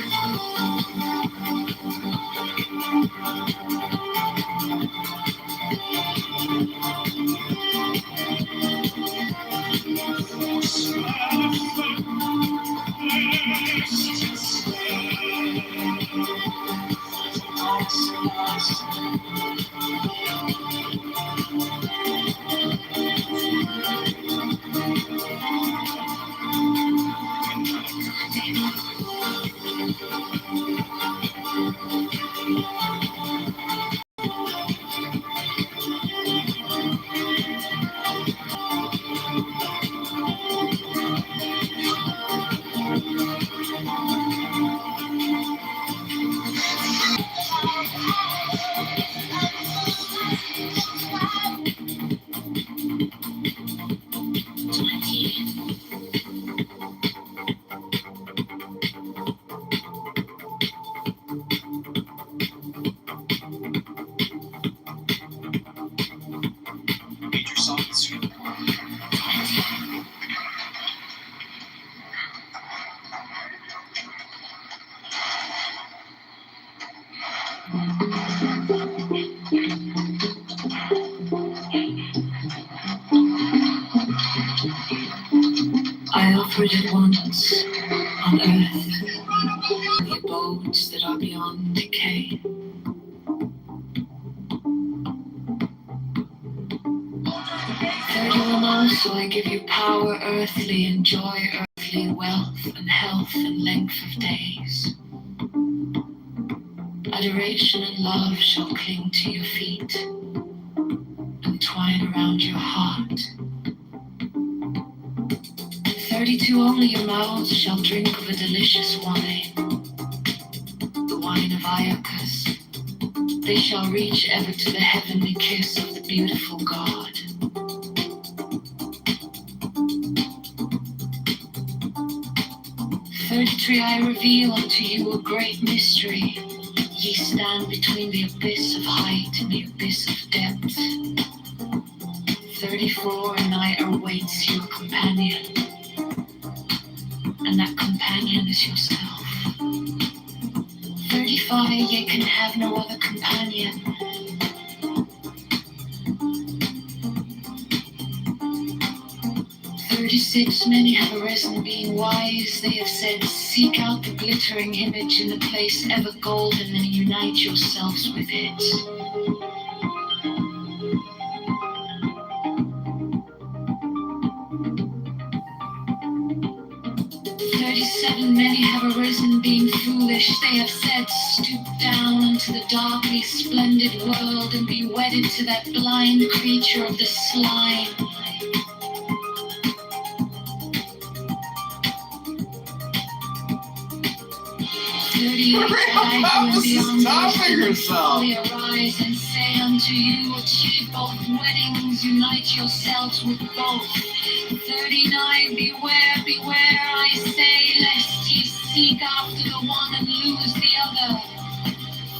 Major songs. I offered it once on earth, the abodes that are beyond decay. 31 also I give you power earthly and joy earthly, wealth and health and length of days. Adoration and love shall cling to your feet and twine around your heart. 32 only your mouths shall drink of a delicious wine, the wine of Iacchus. They shall reach ever to the heavenly kiss of the beautiful God. 33 33, I reveal unto you a great mystery. Ye stand between the abyss of height and the abyss of depth. 34, night awaits you a companion, and that companion is yourself. 35, ye can have no other companion. 36, many have arisen, being wise, they have said, seek out the glittering image in the place ever golden and unite yourselves with it. 37, many have arisen, being foolish, they have said, stoop down unto the darkly splendid world and be wedded to that blind creature of the slime. 38, Stopping yourself. arise and say unto you, achieve both weddings, unite yourselves with both. 39, beware, beware, I say, lest ye seek after the one and lose the other.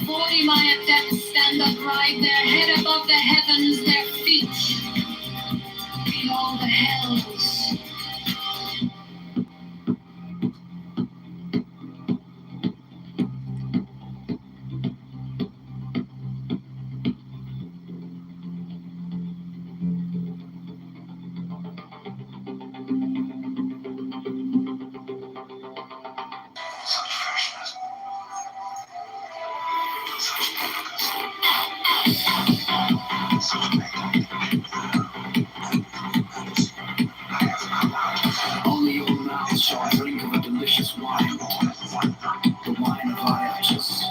40, my adepts stand upright, their head above the heavens, their feet below the hells. Only your mouth shall drink of a delicious wine, the wine of Iachus.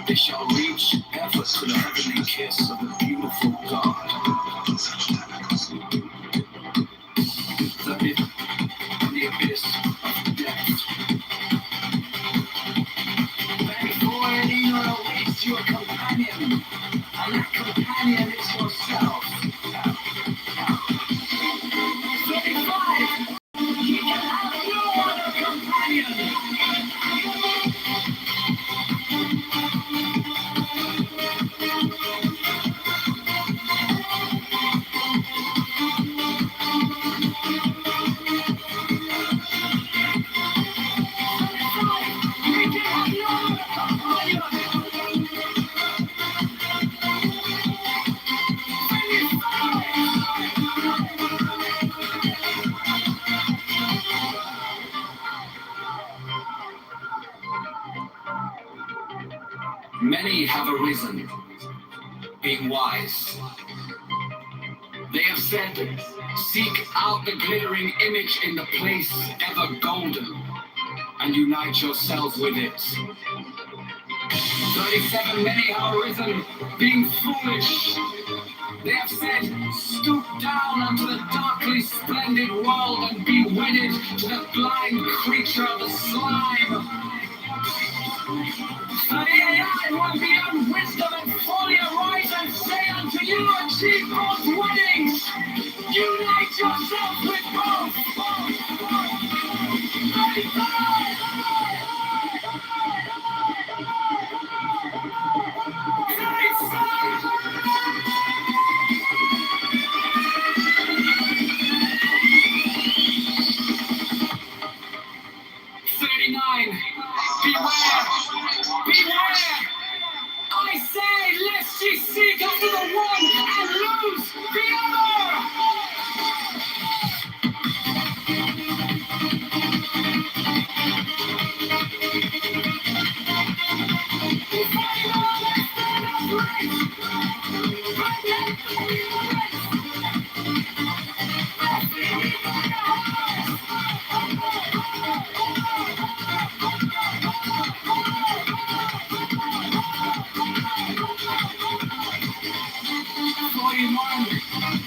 They shall reach ever to the heavenly kiss of a beautiful God. 30, from the abyss of death. 34, Elinor awaits your companion, and that companion is yourself. 35, you can have no other companion. 35, many have arisen, being wise. They have said, seek out the glittering image in the place ever golden, and unite yourselves with it. 37, many have arisen, being foolish. They have said, stoop down unto the darkly splendid world and be wedded to the blind creature of the slime. 38, I will beyond wisdom and folly arise and say unto you, achieve both weddings, unite yourself with both. 35. 39, beware, beware! I say, lest ye seek after the one and lose the other! 41,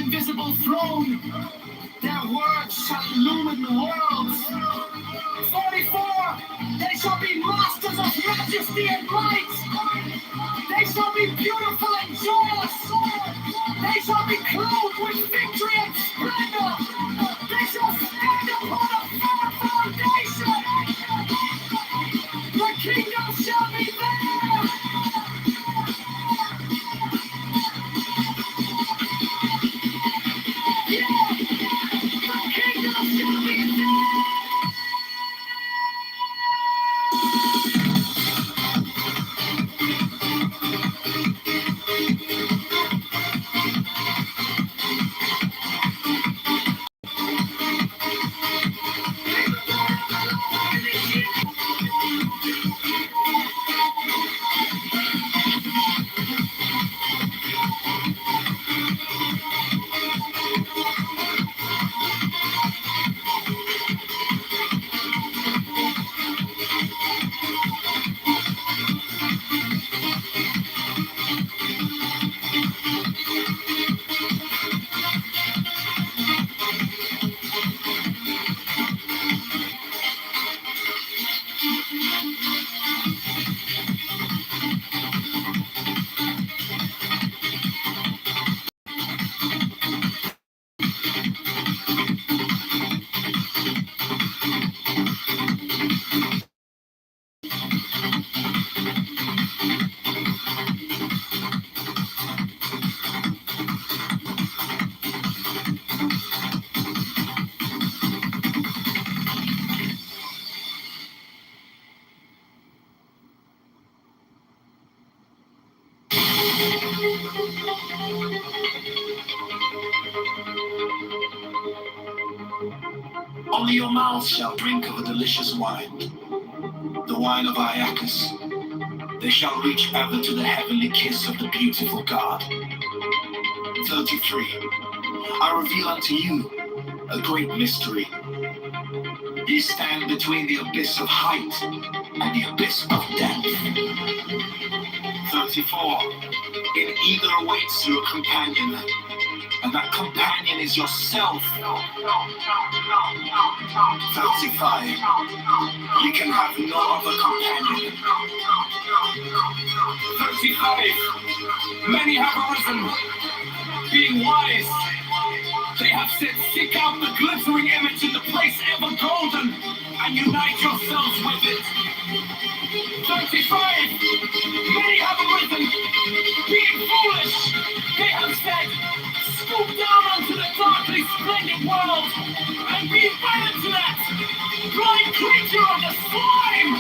invisible throne. Their words shall illumine the worlds. 44, they shall be masters of majesty and might. They shall be beautiful and joyous. They shall be clothed with victory and splendor. They shall stand upon a firm foundation. The kingdom shall be theirs. Yeah, the kingdom shall be theirs. Only your mouth shall drink of a delicious wine, the wine of Iacchus. They shall reach ever to the heavenly kiss of the beautiful God. 33. I reveal unto you a great mystery. Ye stand between the abyss of height and the abyss of depth. 34. In either awaits you a companion, and that companion is yourself. 35. You can have no other companion. 35. Many have arisen, being wise. They have said, seek out the glittering image in the place ever golden, and unite yourselves with it. 35. Many have arisen, being foolish. They have said, stoop down onto the darkly splendid world, and be wedded to that blind creature of the slime.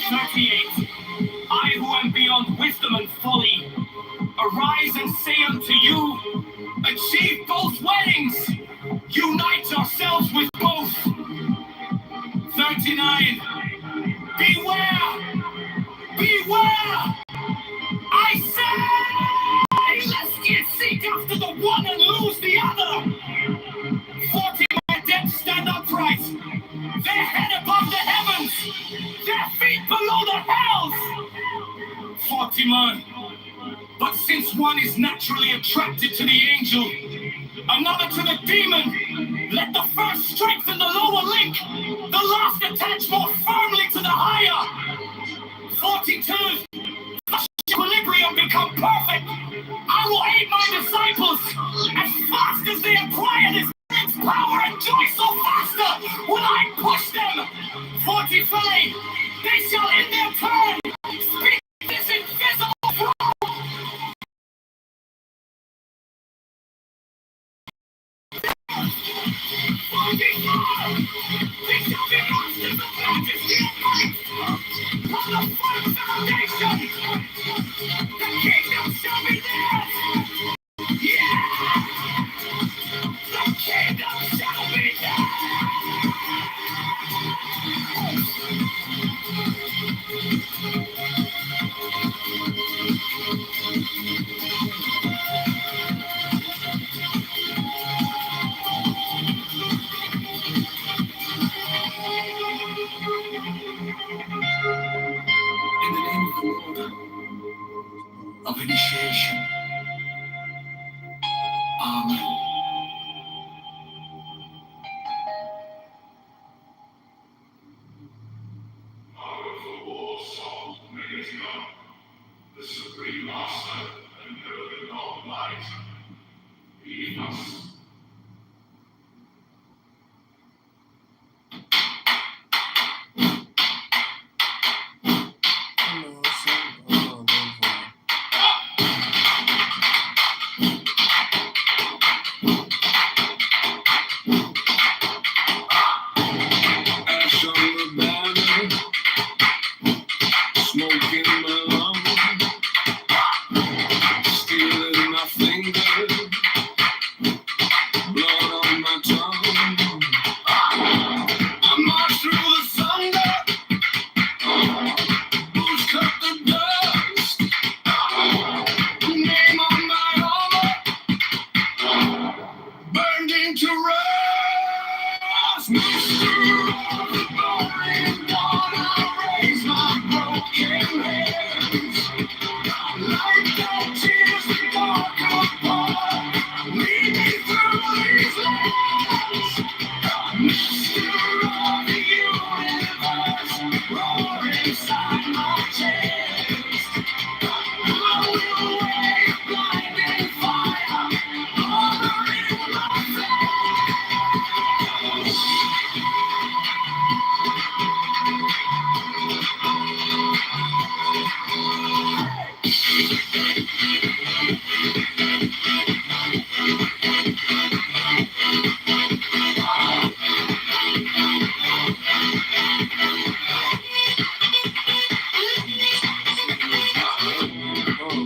38. I who am beyond wisdom and folly, arise and say unto you, achieve both weddings, unite yourselves with both. 39. Beware! Beware! I say, lest ye seek after the one and lose the other. 40 my dead stand upright, their head above the heavens, their feet below the hells. 40 man. But since one is naturally attracted to the angel, another to the demon, let the first strengthen the lower link, the last attach more firmly to the higher. 42. Equilibrium become perfect. I will aid my disciples as fast as they acquire this power and joy, so faster will I push them. 45. They shall in their turn speak this invisible throne. 45. They shall be masters of majesty and might. In the name of the Lord, of initiation, Amen. Powerful war song, Megaton, the supreme master and herald of light. He must. Ash on the banner, smoke in my lungs, steel in my finger, blood on my tongue. I march through the thunder, boots cut the dust, name on my armor, burned into rust. Master of the burning dawn, I raise my broken hands. Like the tears that walk apart, lead me through these lands. Master of the universe, roar inside my chest. I will wave blinding fire, honor in my face.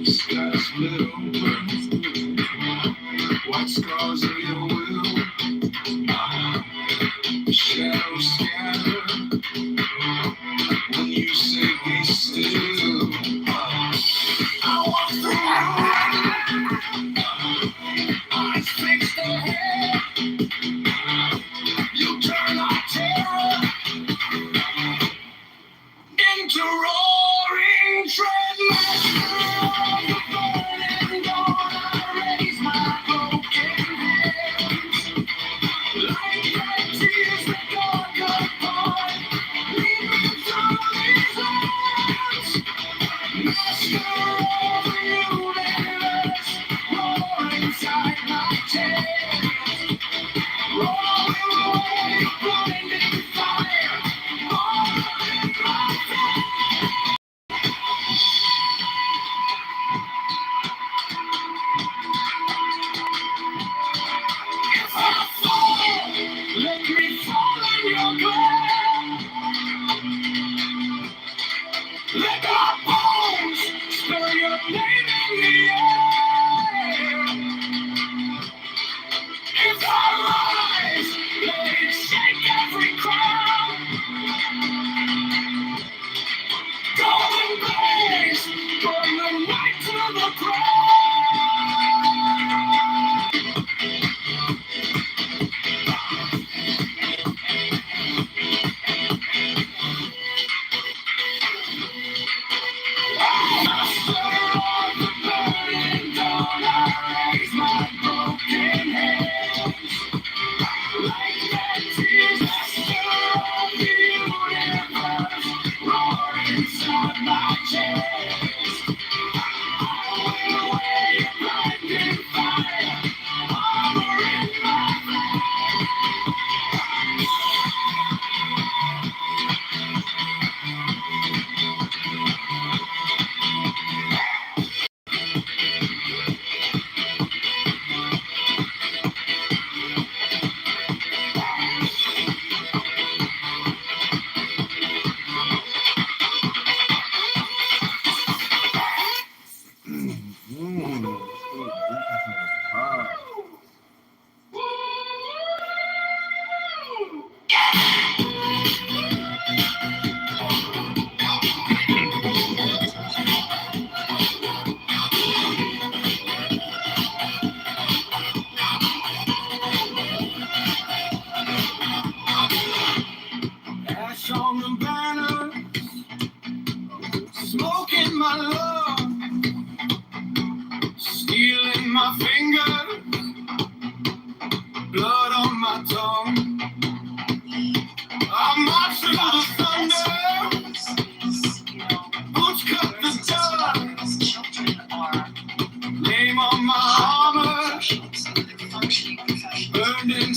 Sky split open, white scars of your will, shadows scatter when you say be still. I walk through eyes fixed ahead, you turn our terror into roaring tread. Master of the burning dawn, I raise my broken head.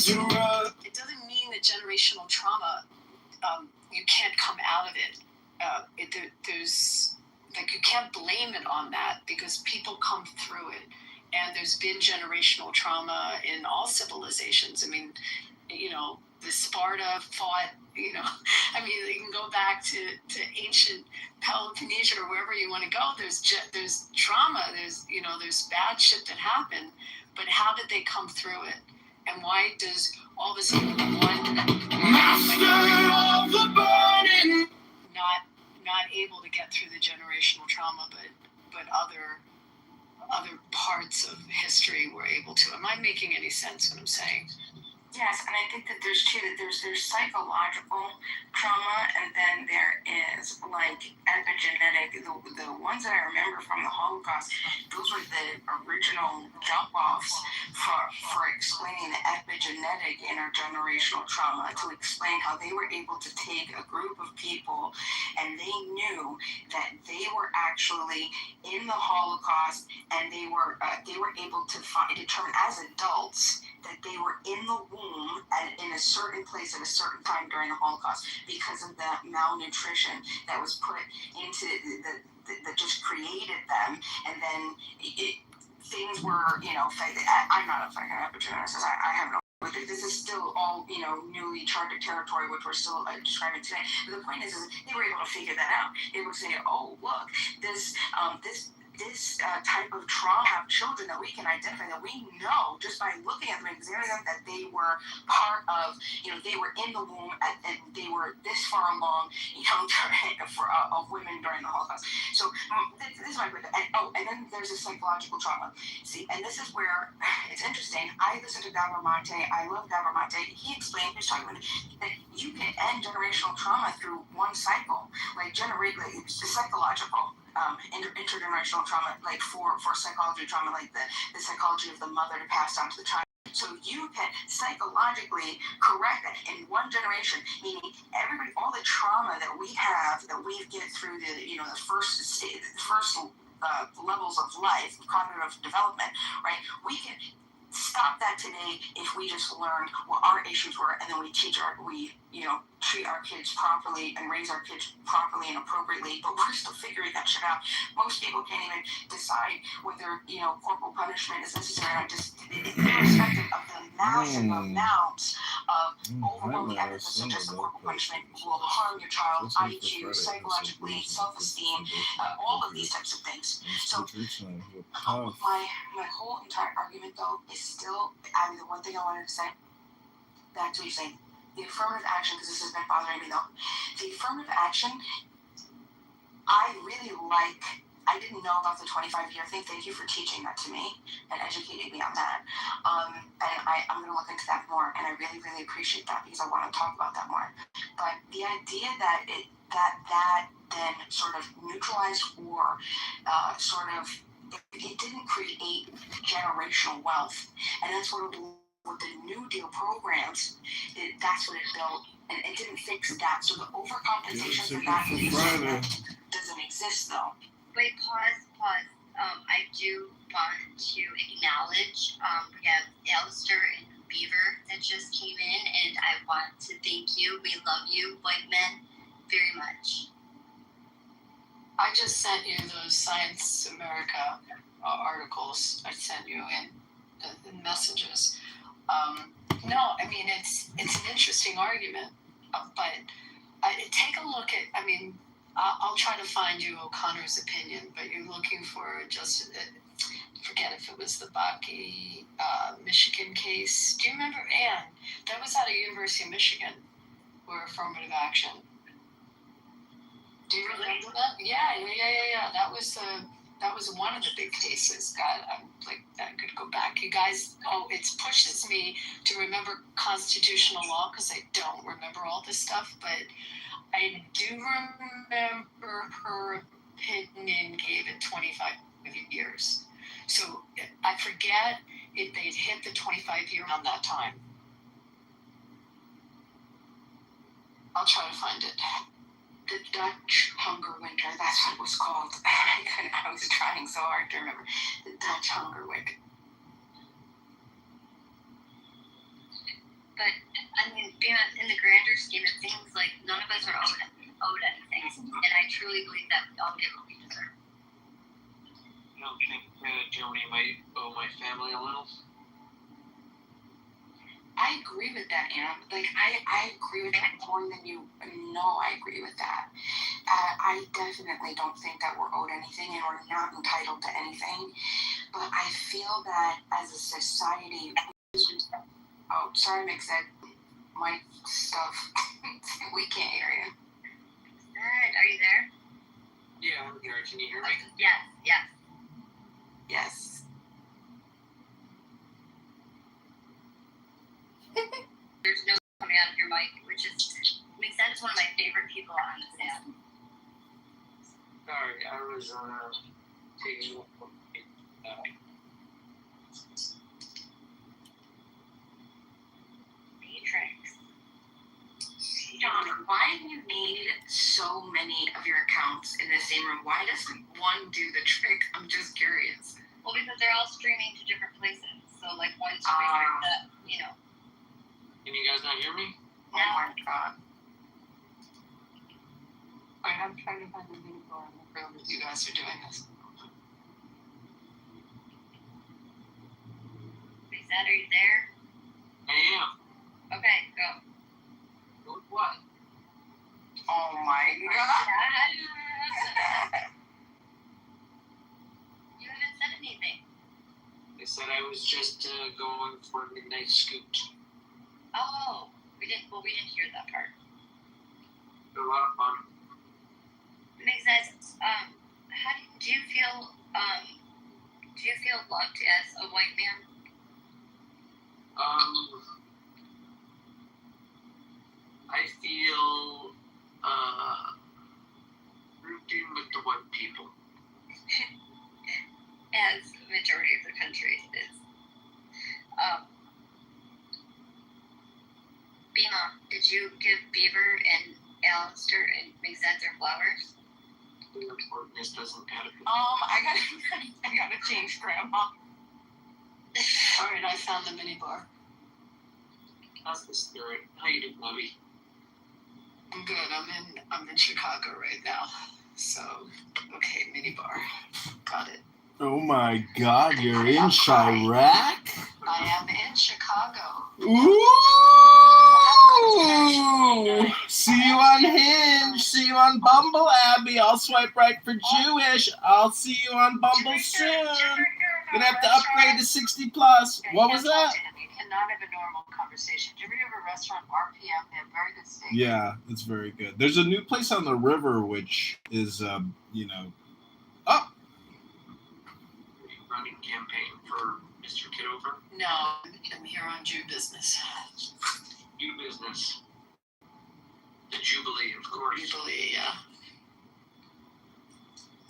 interrupt. It doesn't mean that generational trauma, you can't come out of it. There's like, you can't blame it on that because people come through it. And there's been generational trauma in all civilizations. I mean, you know, the Sparta fought, you know, I mean, you can go back to ancient Peloponnnesia or wherever you want to go. There's trauma. There's bad shit that happened. But how did they come through it? And why does all of a sudden one Master of the burning. not able to get through the generational trauma, but other parts of history were able to? Am I making any sense what I'm saying? Yes, and I think that there's psychological trauma, and then there is like epigenetic. The ones that I remember from the Holocaust, those were the original jump offs for explaining the epigenetic intergenerational trauma, to explain how they were able to take a group of people and they knew that they were actually in the Holocaust, and they were able to determine as adults that they were in the womb and in a certain place at a certain time during the Holocaust because of the malnutrition that was put into that just created them. And then things were, you know, I'm not a fucking epigeneticist. I have no. But this is still all, you know, newly charted territory, which we're still describing today. But the point is they were able to figure that out. They would say, oh, look, this type of trauma have children that we can identify, that we know just by looking at them and examining them, that they were part of, you know, they were in the womb and they were this far along, you know, of women during the Holocaust. So this is my point. And then there's a psychological trauma. See, and this is where it's interesting. I listen to Gabor Mate. I love Gabor Mate. He explained, he was talking about that you can end generational trauma through one cycle, like it's the psychological. Intergenerational trauma, like for psychology trauma, like the psychology of the mother to pass on to the child. So you can psychologically correct that in one generation, meaning all the trauma that we have, that we get through the first levels of life, cognitive development, right? We can stop that today if we just learned what our issues were, and then we treat our kids properly and raise our kids properly and appropriately. But we're still figuring that shit out. Most people can't even decide whether, you know, corporal punishment is necessary or not, just irrespective of the massive amounts of overwhelming evidence that suggests that corporal punishment will harm your child's IQ, psychologically, self-esteem, all of these types of things. So my whole entire argument, though, is still, the one thing I wanted to say, back to what you're saying, the affirmative action, because this has been bothering me, though. The affirmative action, I really like. I didn't know about the 25-year thing. Thank you for teaching that to me and educating me on that. And I'm going to look into that more, and I really, really appreciate that, because I want to talk about that more. But the idea that that then sort of neutralized or it didn't create generational wealth, and that's what with the New Deal programs, that's what it built, and it didn't fix that. So the overcompensation for that doesn't exist, though. Wait, pause. I do want to acknowledge we have Alistair and Beaver that just came in, and I want to thank you. We love you, white men, very much. I just sent you those Science America articles. I sent you in messages. No, I mean, it's an interesting argument, but take a look at, I mean, I'll try to find you O'Connor's opinion, but you're looking for just, forget if it was the Bakke, Michigan case. Do you remember, Ann? That was at a University of Michigan, where affirmative action. Do you remember that? Yeah. That was one of the big cases. God, I could go back. You guys, it pushes me to remember constitutional law, because I don't remember all this stuff, but I do remember her opinion gave it 25 years. So I forget if they'd hit the 25-year around that time. I'll try to find it. The Dutch Hunger Winter, that's what it was called. I was trying so hard to remember. The Dutch Hunger Winter. But I mean, in the grander scheme of things, like none of us are owed anything, and I truly believe that we all get what we deserve. You don't think Germany might owe my family a little? I agree with that, Anna. Like, I agree with that more than you know. I agree with that. I definitely don't think that we're owed anything and we're not entitled to anything. But I feel that as a society, oh, sorry, Mix, that mic stuff. We can't hear you. Are you there? Yeah, I'm here. Can you hear me? Yes. Yes. There's no coming out of your mic, which makes sense. One of my favorite people on this app. Sorry, I was taking Matrix. John, why do you need so many of your accounts in the same room? Why doesn't one do the trick? I'm just curious. Well, because they're all streaming to different places. So, like, one's streaming that, you know. Can you guys not hear me? Oh my god. Alright, I'm trying to find the video for that you guys are doing this. Lisa, are you there? I am. Okay, go. What? Oh my god. You haven't said anything. They said I was just going for a midnight scoot. Oh, we didn't hear that part. A lot of fun. It makes sense. Do you feel loved as a white man? I feel rooting with the white people. As the majority of the country is. Bima, did you give Beaver and Alistair and Mixette their flowers? This doesn't add up. I gotta change grandma. Alright, I found the mini bar. How's the spirit? How you doing, Bobby? I'm good. I'm in Chicago right now. So, okay, mini bar. Got it. Oh my god, you're in Chirac? I am in Chicago. Ooh! See you on Hinge. See you on Bumble, Abby. I'll swipe right for Jewish. I'll see you on Bumble soon. Gonna have to upgrade to 60 plus. What was that? You cannot have a normal conversation. Do you ever have a restaurant, RPM? They have very good steak. Yeah, it's very good. There's a new place on the river, which is, Oh! Running campaign for Mr. Kitover? No, I'm here on Jew business. New business. The Jubilee, of course. Jubilee, yeah.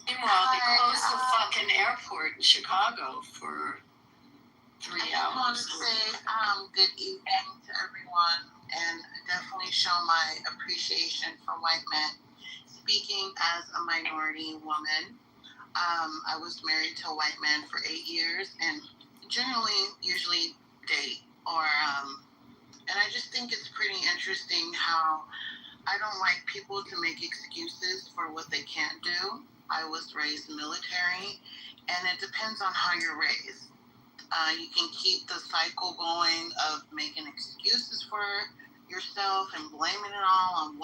Meanwhile, they closed the fucking airport in Chicago for 3 I hours. just want to say good evening to everyone and definitely show my appreciation for white men. Speaking as a minority woman, I was married to a white man for 8 years and usually date and I just think it's pretty interesting how I don't like people to make excuses for what they can't do. I was raised military, and it depends on how you're raised. You can keep the cycle going of making excuses for yourself and blaming it all on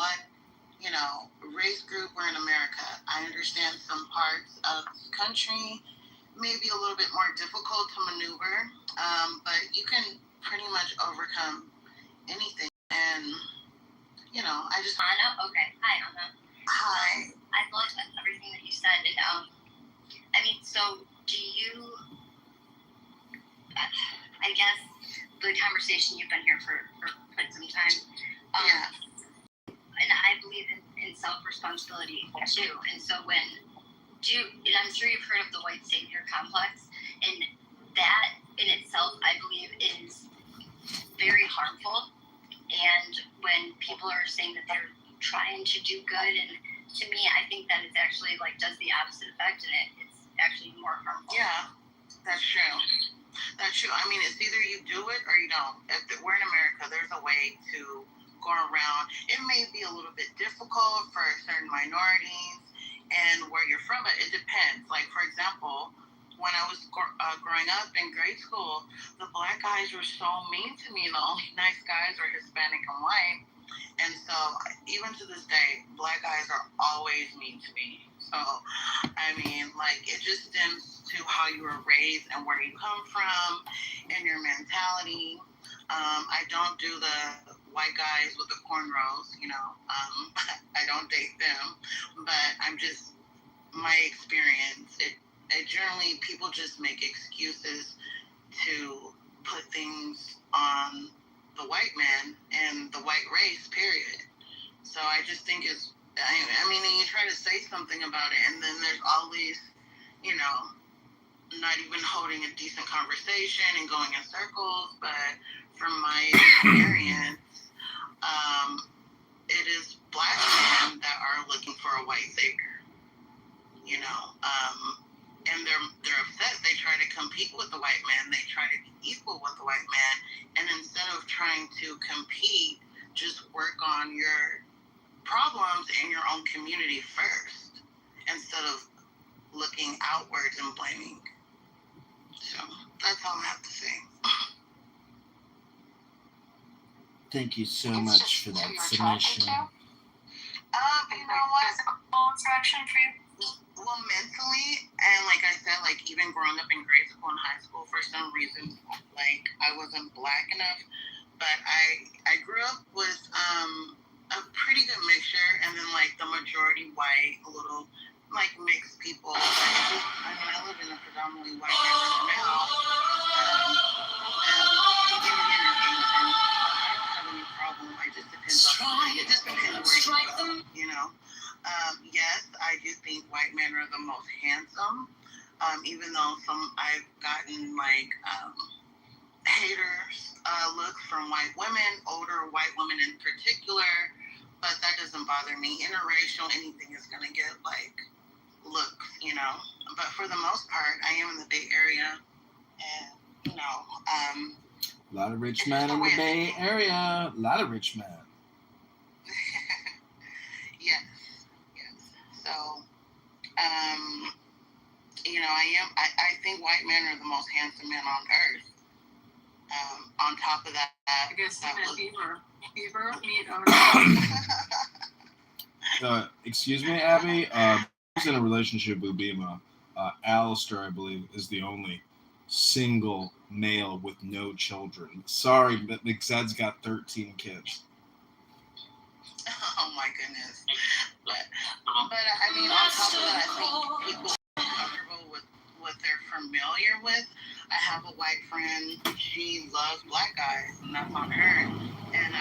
race group. We're in America. I understand some parts of the country may be a little bit more difficult to maneuver, but you can pretty much overcome anything. And, I just... Anna? Okay. Hi, Anna. Hi. I loved everything that you said. And, so do you... I guess the conversation, you've been here for quite some time. Yeah. And I believe in self-responsibility, too. And so and I'm sure you've heard of the white savior complex, and that in itself, I believe, is very harmful. And when people are saying that they're trying to do good, and to me, I think that it's actually does the opposite effect, and it's actually more harmful. Yeah, that's true. That's true. I mean, it's either you do it or you we're in America, there's a way to go around. It may be a little bit difficult for certain minorities and where you're from, but it depends. Like, for example, when I was growing up in grade school, the black guys were so mean to me. The only nice guys are Hispanic and white. And so, even to this day, black guys are always mean to me. So, I mean, like, it just stems to how you were raised and where you come from and your mentality. I don't do the white guys with the cornrows, I don't date them, but I'm just, my experience, it generally, people just make excuses to put things on the white man and the white race, period. So I just think it's, I mean, and you try to say something about it, and then there's all these, not even holding a decent conversation and going in circles. But from my experience, it is black men that are looking for a white savior, and they're upset. They try to compete with the white man. They try to be equal with the white man, and instead of trying to compete, just work on your problems in your own community first, instead of looking outwards and blaming. So that's all I have to say. Thank you so much for that submission. You know what? Interaction for you? Well, mentally, and like I said, like even growing up in grade school and high school, for some reason, like I wasn't black enough, but I grew up with a pretty good mixture, and then like the majority white, a little like mixed people. Like, I mean, I live in a predominantly white neighborhood now, and even in an Asian, I don't have any problem. It just depends where you go, Yes, I do think white men are the most handsome, even though I've gotten like haters looks from white women, older white women in particular, but that doesn't bother me. Interracial, anything is gonna get like looks, But for the most part, I am in the Bay Area, and a lot of rich men in the Bay Area. A lot of rich men. Yes. So, I think white men are the most handsome men on earth. On top of that, I guess Beaver, excuse me, Abby. He's in a relationship with Bima. Alistair, I believe, is the only single male with no children. Sorry, but McZed's got 13 kids. Oh my goodness. But I mean, on top of that, I think people are comfortable with what they're familiar with. I have a white friend, she loves black guys, and that's on her. And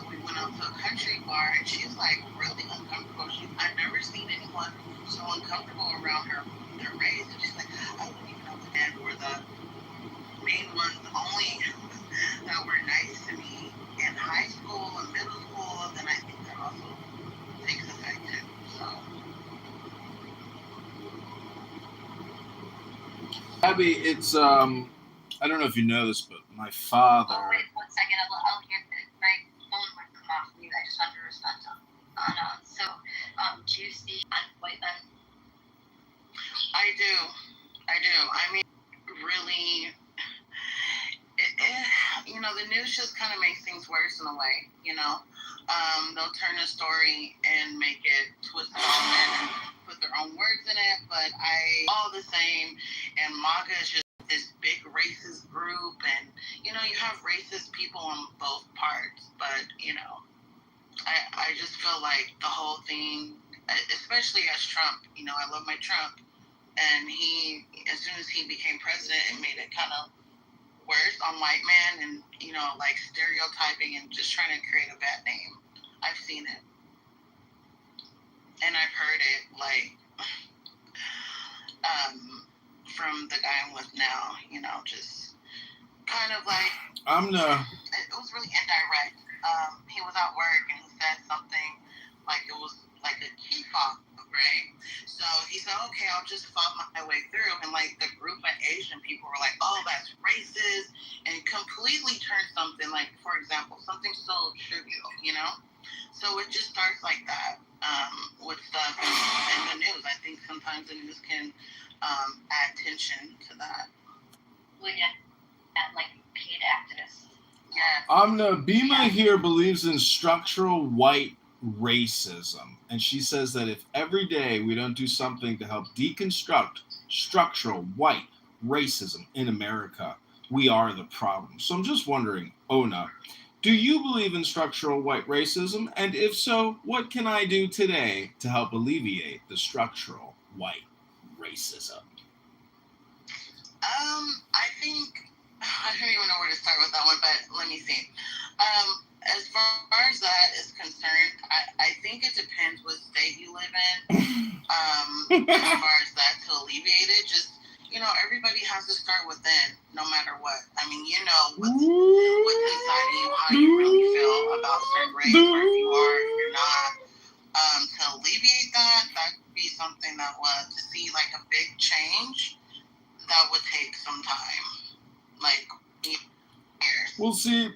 we went out to a country bar, and she's like really uncomfortable. I've never seen anyone so uncomfortable around their race. And she's like, I wouldn't even know the men were the main ones only that were nice to me in high school and middle school. Then I think that also takes effect too. So. Abby, it's I don't know if you know this, but my father. Oh, wait 1 second. I'll hear my phone would come off mute. I just wanted to respond on so do you see white men? I do. I mean, really, the news just kind of makes things worse in a way. They'll turn a story and make it twisted on men and put their own words in it. But all the same, and MAGA is just this big racist group, and you have racist people on both parts. But I just feel like the whole thing, especially as Trump, I love my Trump, and he, as soon as he became president, it made it kind of worse on white men, and like stereotyping and just trying to create a bad name. I've seen it, and I've heard it like from the guy I'm with now. Just kind of like it was really indirect. He was at work and he said something like it was like a key fob right? So he said, okay, I'll just fight my way through. And like the group of Asian people were like, oh, that's racist, and completely turned something like, for example, something so trivial, you know? So it just starts like that with stuff in the news. I think sometimes the news can add tension to that. Well, yeah, and like paid activists. Yeah. Bima here believes in structural white racism, and she says that if every day we don't do something to help deconstruct structural white racism in America, we are the problem. So I'm just wondering, Ona, do you believe in structural white racism? And if so, what can I do today to help alleviate the structural white racism? I think I don't even know where to start with that one, but let me see. As far as that is concerned, I think it depends what state you live in. As far as that to alleviate it, just everybody has to start within, no matter what. I mean, what's inside of you, how you really feel about certain race, or if you are, if you're not. To alleviate that would be something that would, to see like a big change, that would take some time, like years. Well, see,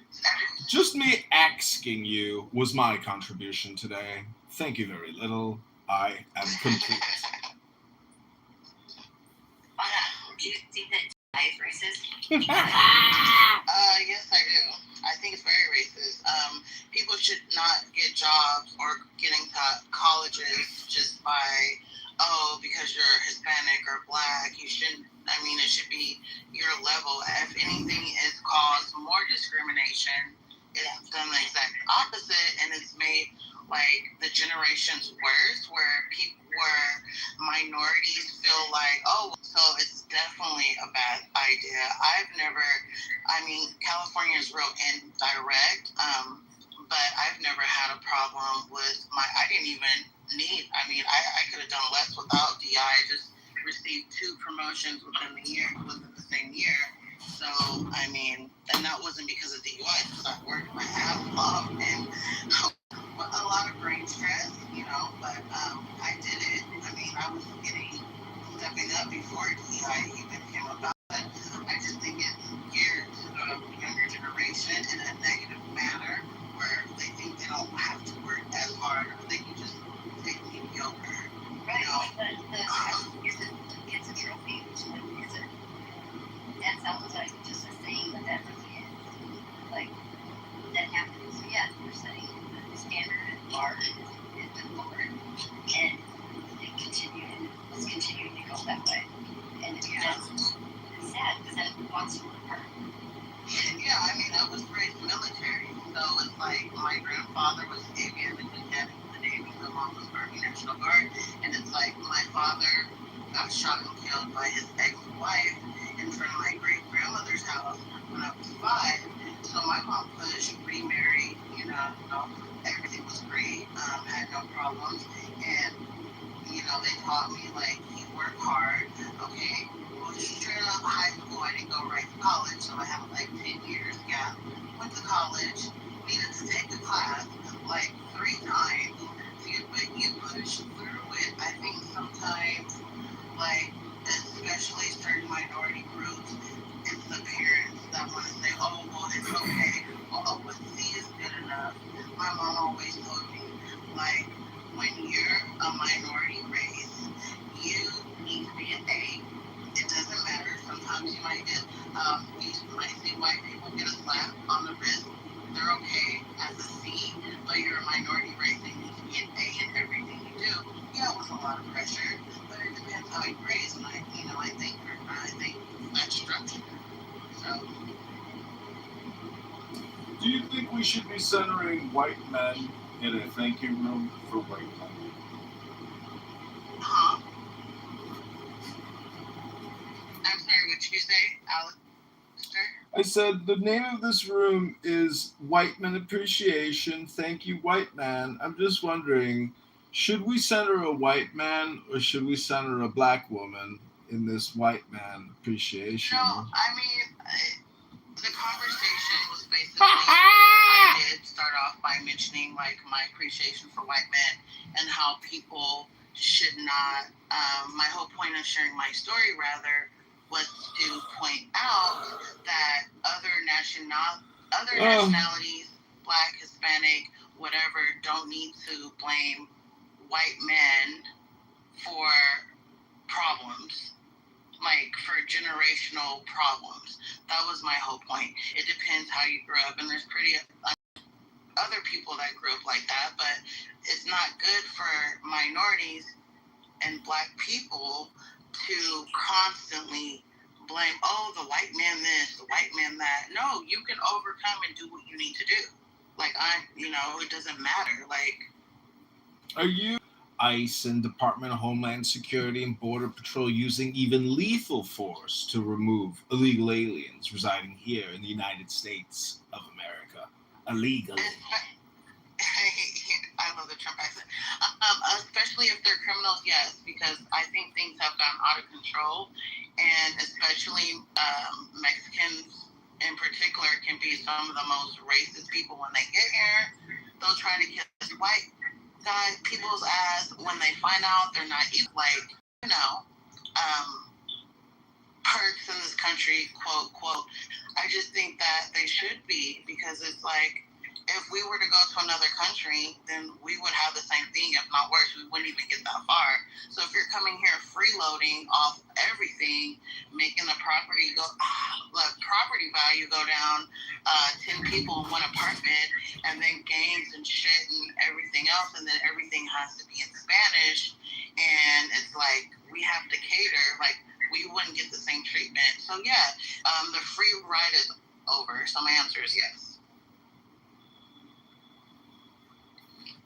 just me asking you was my contribution today. Thank you very little. I am complete. Do you think that is racist? Yes, I do. I think it's very racist. People should not get jobs or get into colleges just by, because you're Hispanic or Black. You shouldn't. I mean, it should be your level. If anything is caused more discrimination, it's done the exact opposite, and it's made like the generations worse, where minorities feel like, so it's definitely a bad idea. California is real indirect, but I've never had a problem with I didn't even need, I could have done less without DI. I just received 2 promotions within the same year. So, and that wasn't because of DUI, because I worked my ass off and a lot of brain stress, but I did it. I was stepping up before DI even came about. I just think it's geared to the younger generation in a negative manner, where they think they don't have to work as hard, or they can just take mediocre. Right, it's a trophy. That sounds like just a saying, but that really is. Like, that happens. So yeah, we're saying the standard and bar is lowered, and it's continuing to go that way. And that's sad, because that wants to work hard. Yeah, I was raised military, so it's like my grandfather was avian mechanic in the Navy, my mom was Army National Guard, and it's like my father got shot and killed by his ex-wife in front of my great-grandmother's house when I was 5. So my mom pushed, remarried, everything was great, had no problems, and they taught me, like, you work hard, okay, well, straight out of high school, I didn't go right to college, so I had, like, 10 years gap, went to college, needed to take a class, like, 3 times, but you push through it. I think sometimes, like, especially certain minority groups, it's the parents that want to say, oh, well, it's okay, well, what C is good enough. My mom always told me, like, when you're a minority race, you need to be an A. It doesn't matter. Sometimes you might see white people get a slap on the wrist. They're okay as a C, but you're a minority race and you need to be an A in everything you do. Yeah, it was a lot of pressure, but it depends how you're raised. And I think that's structure. So. Do you think we should be centering white men in a thank you room for white men? Huh? I'm sorry, what did you say, Alex? I said the name of this room is White Men Appreciation. Thank you, white man. I'm just wondering, should we center a white man or should we center a black woman in this white man appreciation? No, the conversation was basically, I did start off by mentioning, like, my appreciation for white men and how people should not. My whole point of sharing my story, rather, was to point out that other nationalities, Black, Hispanic, whatever, don't need to blame white men for problems, like for generational problems. That was my whole point. It depends how you grew up, and there's pretty other people that grew up like that, but it's not good for minorities and Black people to constantly blame, oh, the white man this, the white man that. No, you can overcome and do what you need to do. Like, it doesn't matter. Like, are you ICE and Department of Homeland Security and Border Patrol using even lethal force to remove illegal aliens residing here in the United States of America illegally? I love the Trump accent. Especially if they're criminals, yes, because I think things have gotten out of control, and especially Mexicans in particular can be some of the most racist people when they get here. They'll try to kiss white people's ass when they find out they're not perks in this country, quote, quote. I just think that they should be, because it's like, if we were to go to another country, then we would have the same thing, if not worse. We wouldn't even get that far. So if you're coming here freeloading off everything, making the property value go down, 10 people in one apartment, and then gangs and shit and everything else, and then everything has to be in Spanish, and it's like, we have to cater, like, we wouldn't get the same treatment. So yeah, the free ride is over. So my answer is yes.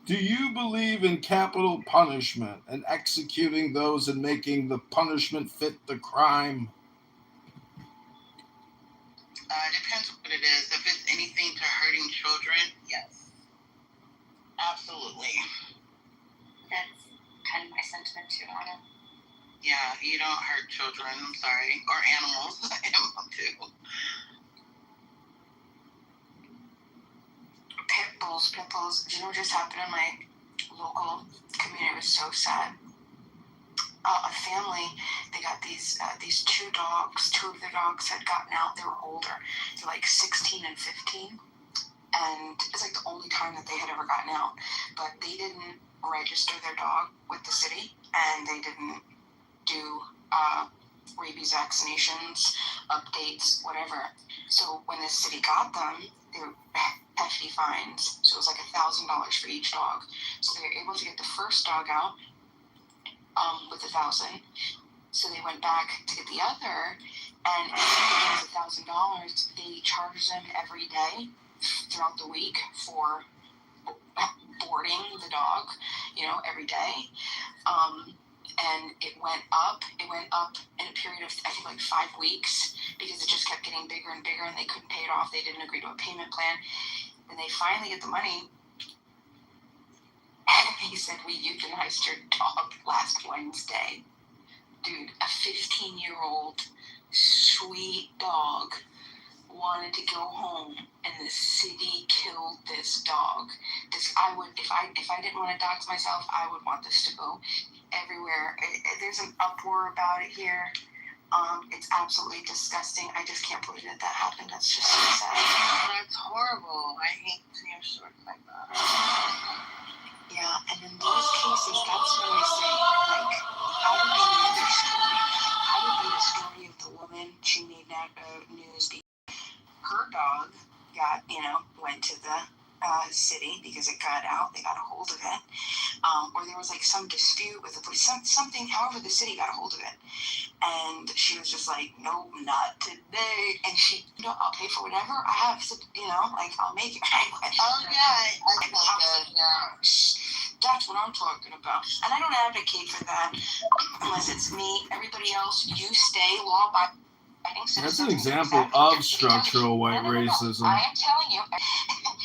Do you believe in capital punishment and executing those and making the punishment fit the crime? Depends what it is. If it's anything to hurting children, yes. Absolutely. That's kind of my sentiment too on it. Yeah, you don't hurt children, I'm sorry. Or animals. Animals too. Pit bulls. Do you know what just happened in my local community? It was so sad. A family, they got these two dogs. Two of their dogs had gotten out. They were older. They're like 16 and 15. And it's like the only time that they had ever gotten out. But they didn't register their dog with the city, and they didn't do rabies vaccinations, updates, whatever. So when the city got them, they were hefty fines. So it was like $1,000 for each dog. So they were able to get the first dog out with $1,000. So they went back to get the other, and instead of $1,000, they charged them every day throughout the week for boarding the dog, every day. And it went up in a period of, I think, like 5 weeks, because it just kept getting bigger and bigger, and they couldn't pay it off. They didn't agree to a payment plan. And they finally get the money. And he said, we euthanized your dog last Wednesday. Dude, a 15-year-old sweet dog wanted to go home, and the city killed this dog. If I didn't want to dox myself, I would want this to go everywhere. There's an uproar about it here. It's absolutely disgusting. I just can't believe that happened. That's just so sad. That's horrible. I hate to hear stories like that. Yeah, and in those cases, that's when I say, like, I would be another story. I would be the story of the woman. She made news because her dog went to the city because it got out. They got a hold of it. Or there was like some dispute with the police, something, however the city got a hold of it. And she was just like, no, not today. And she, I'll pay for whatever I have to, I'll make it. Oh, yeah. I know that, yeah. That's what I'm talking about. And I don't advocate for that unless it's me. Everybody else, you stay law-abiding. That's an example of structural white racism. I am telling you, I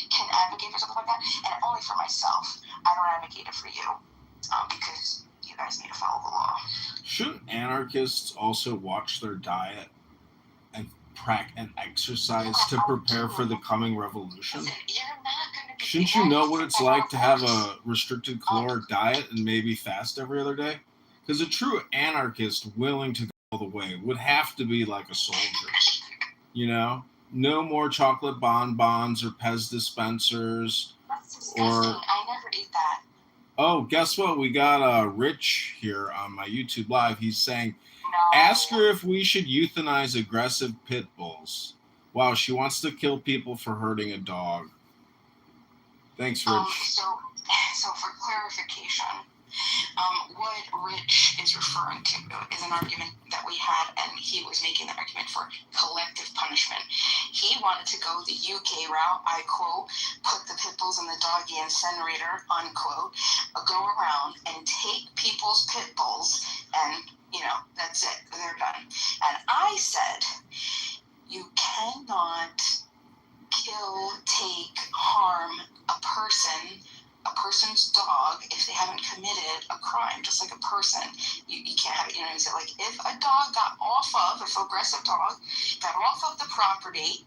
can advocate for something like that, and only for myself. I don't advocate it for you, because you guys need to follow the law. Shouldn't anarchists also watch their diet and exercise to prepare for the coming revolution? Listen, you're not going to be Shouldn't you know what it's like to have a restricted caloric diet and maybe fast every other day? Because a true anarchist willing to go all the way would have to be like a soldier. You know? No more chocolate bonbons or Pez dispensers. That's disgusting. I never eat that. Oh, guess what? We got Rich here on my YouTube Live. He's saying, No. ask her if we should euthanize aggressive pit bulls. Wow, she wants to kill people for hurting a dog. Thanks, Rich. So for clarification, what Rich is referring to is an argument that we had, and he was making the argument for collective punishment. He wanted to go the UK route, I quote, put the pit bulls in the doggy incinerator, unquote, go around and take people's pit bulls, and, that's it, they're done. And I said, you cannot kill, take, harm a person's dog if they haven't committed a crime, just like a person. You can't have it, so like if a dog got if aggressive dog got off of their property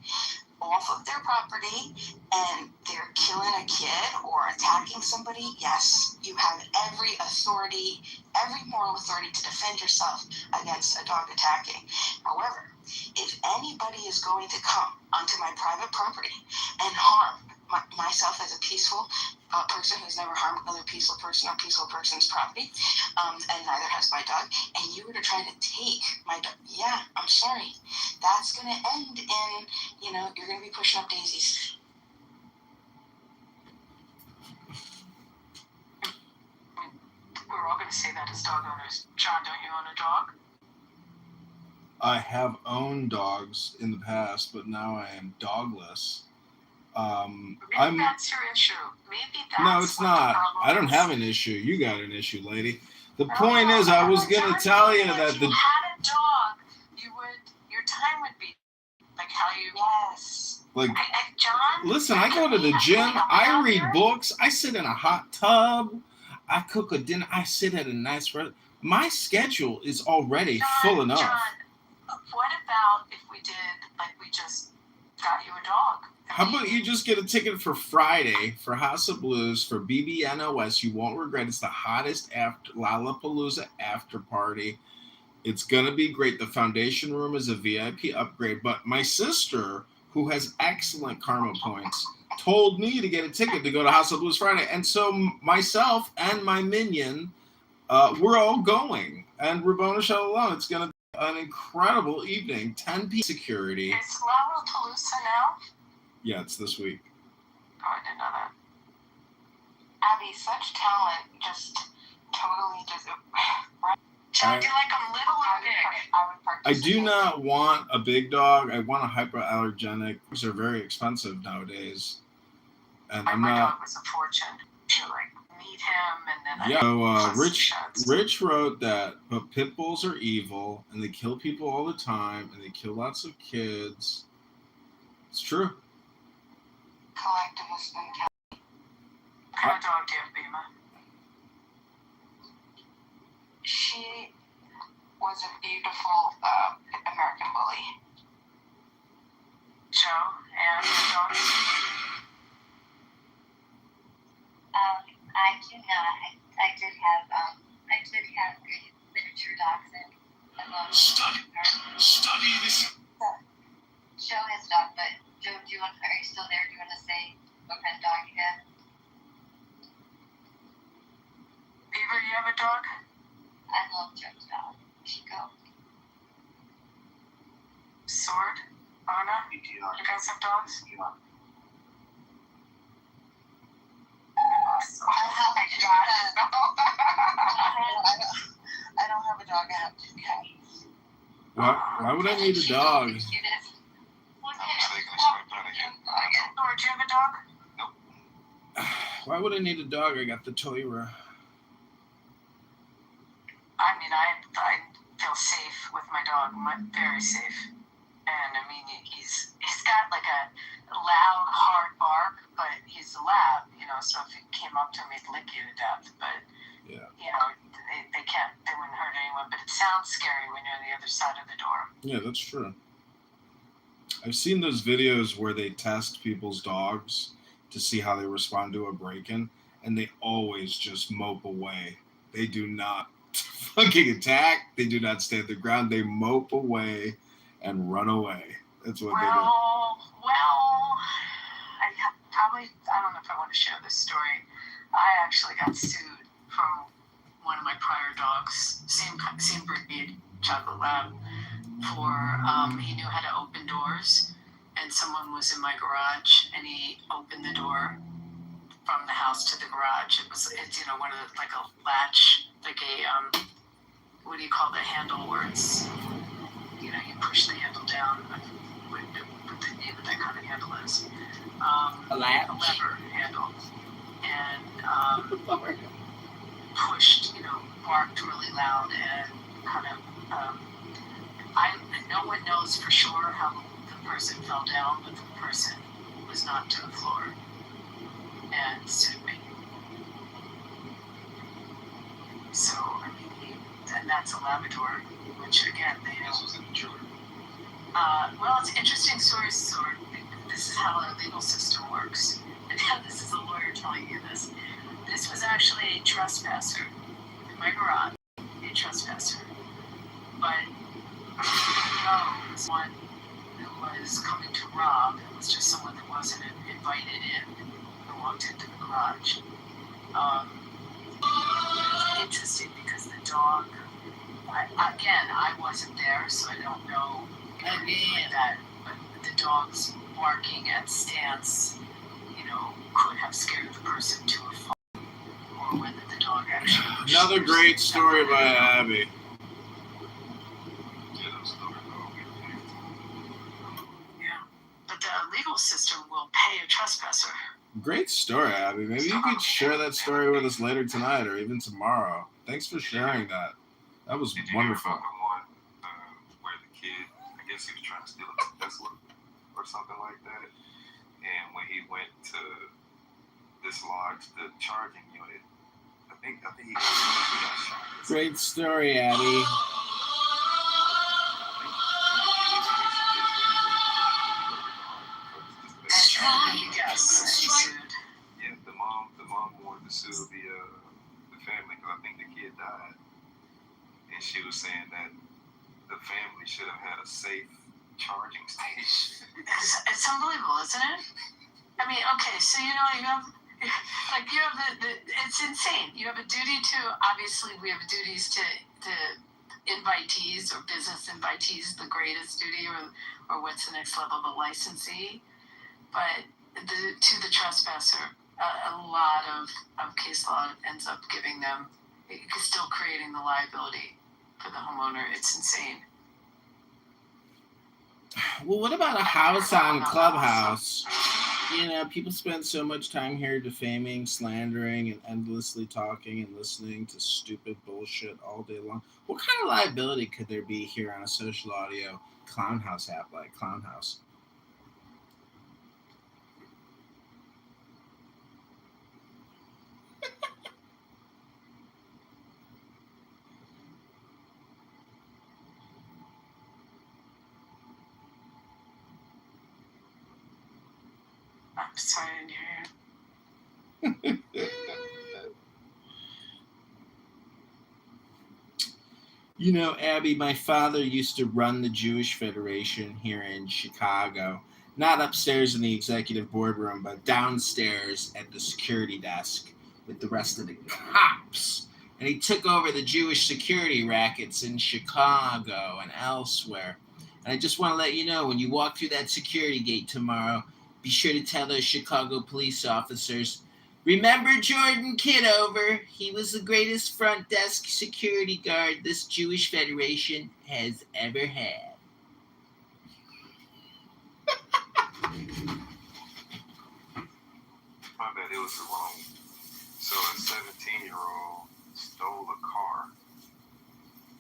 and they're killing a kid or attacking somebody, yes, you have every moral authority to defend yourself against a dog attacking. However, if anybody is going to come onto my private property and harm myself as a peaceful person who's never harmed another peaceful person or peaceful person's property, and neither has my dog, and you were to try to take my dog, yeah, I'm sorry. That's going to end in, you're going to be pushing up daisies. We're all going to say that as dog owners. John, don't you own a dog? I have owned dogs in the past, but now I am dogless. Maybe that's your issue. Maybe that's No, it's not. I don't have an issue. You got an issue, lady. The point is, I was going to tell you that if you had a dog, your time would be like how you. Yes. Like, John. Listen, I go to the gym. I read books. I sit in a hot tub. I cook a dinner. I sit at a nice restaurant. My schedule is already full enough. John, what about if we did like we just got you a dog? How about you just get a ticket for Friday for House of Blues for BBNOS? You won't regret. It's the hottest Lollapalooza after party. It's going to be great. The foundation room is a VIP upgrade. But my sister, who has excellent karma points, told me to get a ticket to go to House of Blues Friday. And so myself and my minion, we're all going. And Rabona Shalom, it's going to be an incredible evening. 10 p.m. security. It's Lollapalooza now? Yeah, it's this week. Oh, I didn't know that. Abby, such talent, just totally just. John, you're like a little or big. I do not want a big dog. I want a hypoallergenic. Dogs are very expensive nowadays, and I'm my not. dog was a fortune. You meet him, and then So Rich wrote that, but pit bulls are evil, and they kill people all the time, and they kill lots of kids. It's true. Collectivist mentality. What kind of dog do you have, Bima? She was a beautiful American bully. Joe, and the dog? I do not. I did have miniature dachshund. Study this. Joe has a dog, but Joe, are you still there? Do you want to say what kind of dog you got? Beaver, you have a dog? I love Joe's dog. Chico. Sword? Anna? You guys have dogs? I don't have a dog. I have 2 cats. Why would I need a dog? Or do you have a dog? Nope. Why would I need a dog? I got the Toyra. I mean, I feel safe with my dog. Very safe. And I mean, he's got like a loud, hard bark, but he's a lab, so if he came up to him, he'd lick you to death. But, yeah. They wouldn't hurt anyone. But it sounds scary when you're on the other side of the door. Yeah, that's true. I've seen those videos where they test people's dogs to see how they respond to a break-in, and they always just mope away. They do not fucking attack. They do not stand their ground. They mope away and run away. That's what they do. I don't know if I want to share this story. I actually got sued from one of my prior dogs, same breed, chocolate lab, for he knew how to open doors, and someone was in my garage, and he opened the door from the house to the garage. It's one of the, like a latch, like a what do you call the handle where it's, you push the handle down. What the name of that kind of handle is? A latch? A lever handle. And pushed, barked really loud and kind of, no one knows for sure how the person fell down, but the person was knocked to the floor and sued me. So, and that's a Labrador, which again, they know. This was an intruder. Well, it's an interesting story. This is how our legal system works. And this is a lawyer telling you this. This was actually a trespasser in my garage, a trespasser. But it was one who was coming to rob. It was just someone that wasn't invited in and walked into the garage. It was interesting because the dog, I wasn't there, so I don't know anything like that. But the dog's barking at stance, could have scared the person to a fall, or whether the dog actually. Another great story by Abby. Yeah, but the legal system will pay a trespasser. Great story, Abby. Maybe you could share that story with us later tonight or even tomorrow. Thanks for sharing that. That was wonderful. Where the kid, I guess he was trying to steal a Tesla or something like that. And when he went to dislodge the charging unit, I think he got shot. Great story, Abby. Yeah, the mom wanted to sue the family because I think the kid died, and she was saying that the family should have had a safe charging station. It's unbelievable, isn't it? I mean, okay, so you have it's insane. You have a duty to, obviously we have duties to invitees or business invitees, the greatest duty, or what's the next level, the licensee. But to the trespasser, a lot of case law ends up giving them, still creating the liability for the homeowner. It's insane. Well, what about a house on Clubhouse? People spend so much time here defaming, slandering, and endlessly talking and listening to stupid bullshit all day long. What kind of liability could there be here on a social audio clown house app like Clown House? I'm sorry, I didn't hear you. Abby, my father used to run the Jewish Federation here in Chicago. Not upstairs in the executive boardroom, but downstairs at the security desk with the rest of the cops. And he took over the Jewish security rackets in Chicago and elsewhere. And I just want to let you know, when you walk through that security gate tomorrow, be sure to tell those Chicago police officers, remember Jordan Kitover? He was the greatest front desk security guard this Jewish Federation has ever had. My bad, it was wrong. So a 17-year-old stole a car,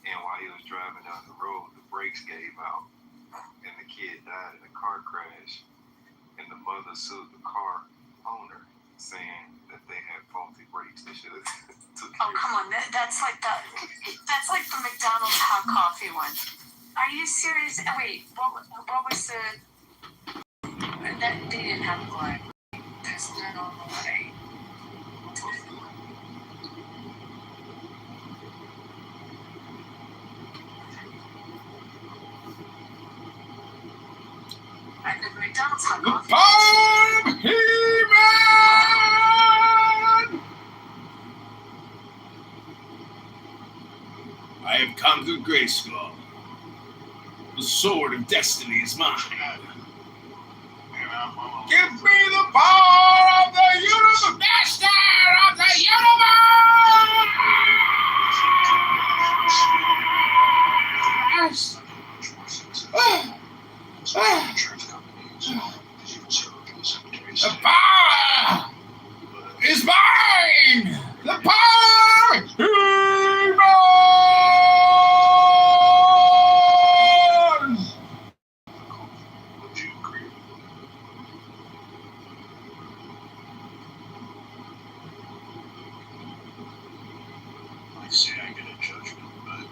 and while he was driving down the road, the brakes gave out, and the kid died in a car crash. And the mother sued the car owner, saying that they had faulty brakes. They should have took care. Oh, come on! That's like the McDonald's hot coffee one. Are you serious? Wait, what was the? That they didn't have a line. accident on the way. At the McDonald's hot coffee. Farm He-Man! I have conquered Grayskull. The sword of destiny is mine. Give me the power of the universe, master of the universe! The power is mine! The power is mine! Would you agree? Like, say I get a judgment, but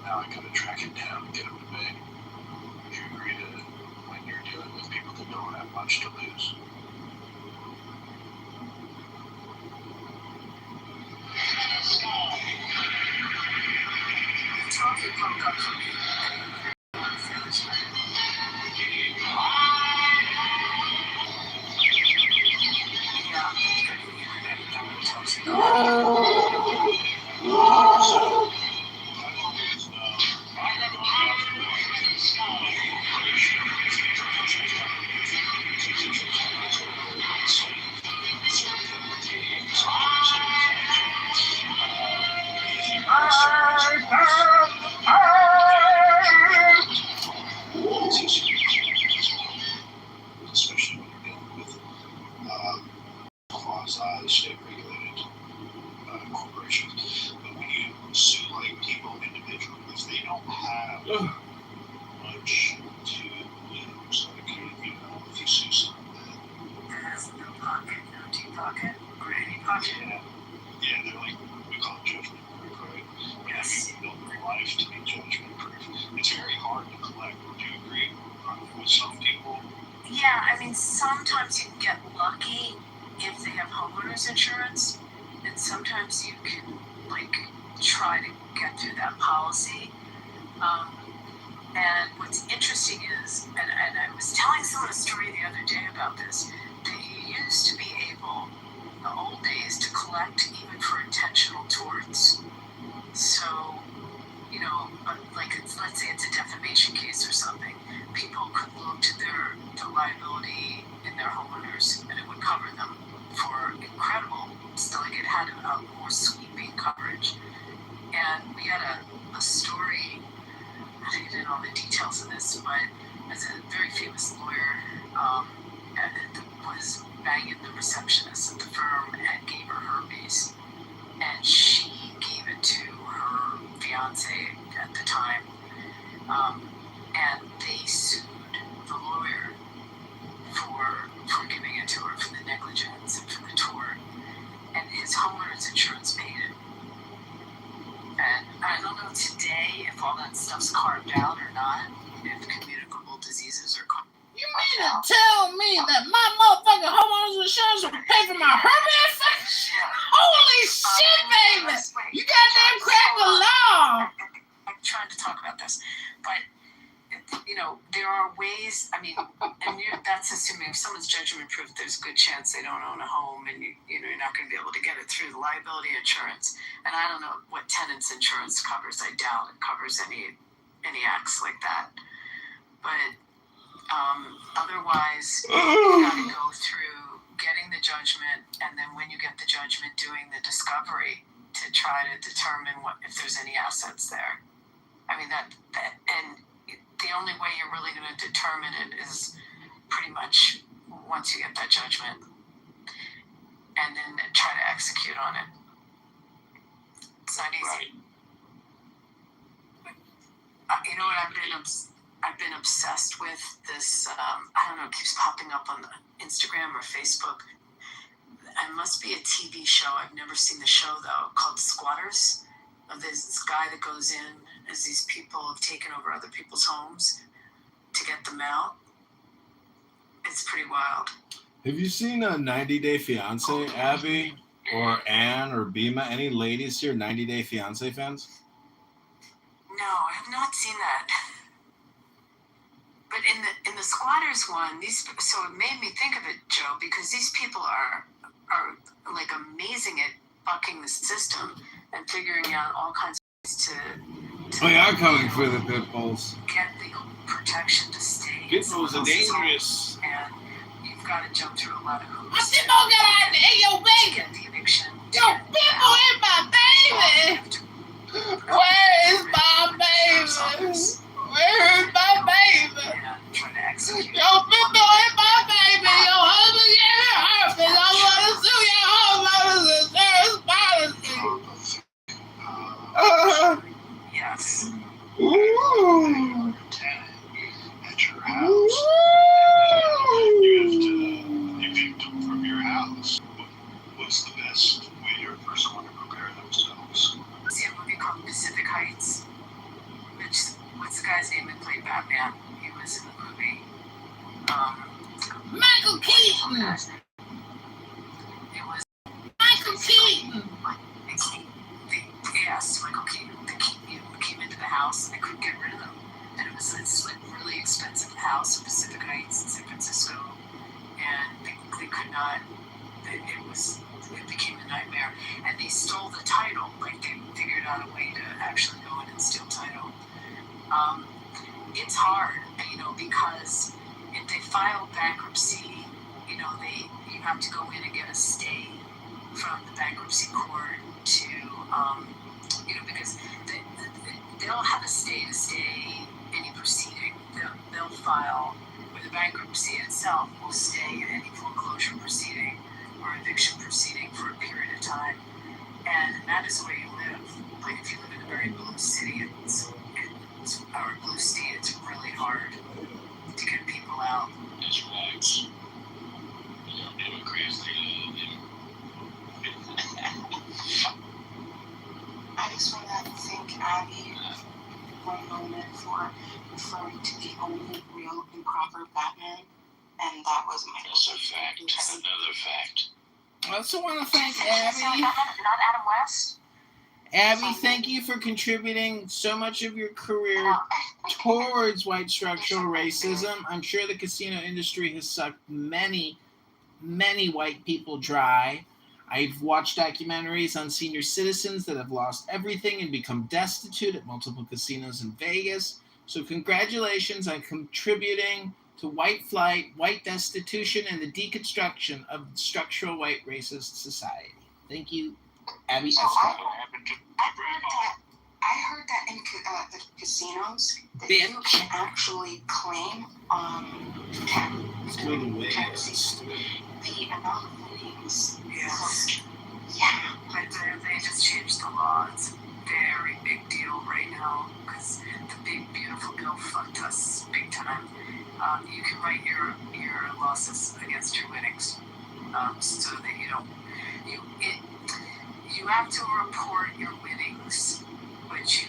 now I gotta track it down and get him to pay. Would you agree to when you're dealing with people that don't have much to lose? Toffee broke up for me. Especially when you're dealing with quasi-state-regulated corporations. But when you sue like people individually, if they don't have much to lose, like if you sue someone That has no pocket, no deep pocket, or any pocket. yeah, they're like, we call it judgment proof, right? Yes. You build your life to be judgment proof. It's very hard to collect. Would you agree with some people? Yeah, I mean, sometimes you can get lucky if they have homeowners insurance, and sometimes you can, like, try to get through that policy. And what's interesting is, and I was telling someone a story the other day about this, that you used to be able, in the old days, to collect even for intentional torts. So, you know, like, let's say it's a defamation case or something, people could look to the liability in their homeowners, and it would cover them for incredible, still, like, it had a more sweeping coverage. And we had a story, I didn't get into all the details of this, but as a very famous lawyer was banging the receptionist at the firm and gave her herpes, and she gave it to her fiance at the time, and they sued the lawyer for giving it to her for the negligence and for the tort, and his homeowner's insurance paid it. And I don't know today if all that stuff's carved out or not, if communicable diseases are carved out. You mean to tell me that my motherfucking homeowner's insurance will pay for my herpes? Holy shit, baby! You goddamn crack the law! I'm trying to talk about this, but, you know, there are ways, I mean, and that's assuming if someone's judgment proof, there's a good chance they don't own a home, and you know, you're not going to be able to get it through the liability insurance. And I don't know what tenants insurance covers. I doubt it covers any acts like that. But otherwise, you got to go through getting the judgment, and then when you get the judgment, doing the discovery to try to determine if there's any assets there. I mean, that and the only way you're really going to determine it is pretty much once you get that judgment, and then try to execute on it. It's not easy. You know what I've been obsessed with this. I don't know. It keeps popping up on Instagram or Facebook. It must be a TV show. I've never seen the show though. Called Squatters. There's this guy that goes in as these people have taken over other people's homes to get them out. It's pretty wild. Have you seen a 90 Day Fiance, Abby, or Anne, or Bima? Any ladies here 90 Day Fiance fans? No, I have not seen that. But in the squatters one, so it made me think of it, Joe, because these people are like amazing at bucking the system and figuring out all kinds of ways to They are coming for the pit bulls. get legal protection to stay. Pit bulls are dangerous. And you've got to jump through a lot of hoops. I still don't get out there, yo, To baby. get the eviction. Yo, people in my baby. Where is my baby? Where is my baby? And try to execute. Yo, people in my baby. Your husband get it hurt. I want to sue your husband's insurance policy. Yes. Ooh. At your house. You have to evict them from your house. What's the best way your person want to prepare themselves? See a movie called Pacific Heights, which, what's the guy's name that played Batman? He was in the movie. Michael Keaton. It was Michael Keaton. yes, Michael Keaton. Came into the house and they couldn't get rid of them. And it was this like really expensive house in Pacific Heights in San Francisco, and they could not. It became a nightmare, and they stole the title. Like they figured out a way to actually go in and steal title. It's hard, because if they file bankruptcy, you have to go in and get a stay from the bankruptcy court to, because they'll have a stay to stay any proceeding. They'll file, or the bankruptcy itself will stay in any foreclosure proceeding or eviction proceeding for a period of time. And that is where you live. Like if you live in a very blue city, or a blue state, it's really hard to get people out. That's right. Immigrants, I just want to thank Abby for a moment for referring to the only real and proper Batman, and that was my That's a fact. Another fact. I also want to thank Not Abby. Adam West. Abby, thank you for contributing so much of your career towards white structural racism. I'm sure the casino industry has sucked many, many white people dry. I've watched documentaries on senior citizens that have lost everything and become destitute at multiple casinos in Vegas. So congratulations on contributing to white flight, white destitution, and the deconstruction of structural white racist society. Thank you, Abby Escott. I heard that in the casinos that you can actually claim Let's go to Vegas. the amount of winnings. Yes. Yeah. But they just changed the law. It's a very big deal right now because the big beautiful bill fucked us big time. You can write your losses against your winnings, so that you have to report your winnings, which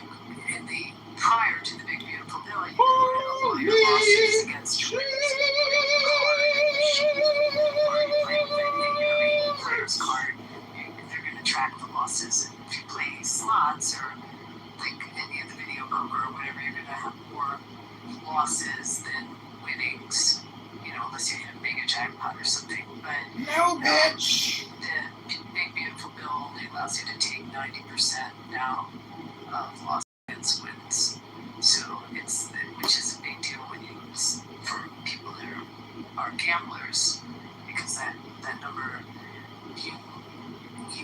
prior to the big beautiful bill, you can report your losses against your winnings. Or you play with a player's card, they're going to track the losses. And if you play slots or like any of the video poker or whatever, you're going to have more losses than winnings, unless you hit a mega jackpot or something. But No, bitch. the big beautiful bill only allows you to take 90% now of losses against wins. So which is a big deal for people that are gamblers, because that number, you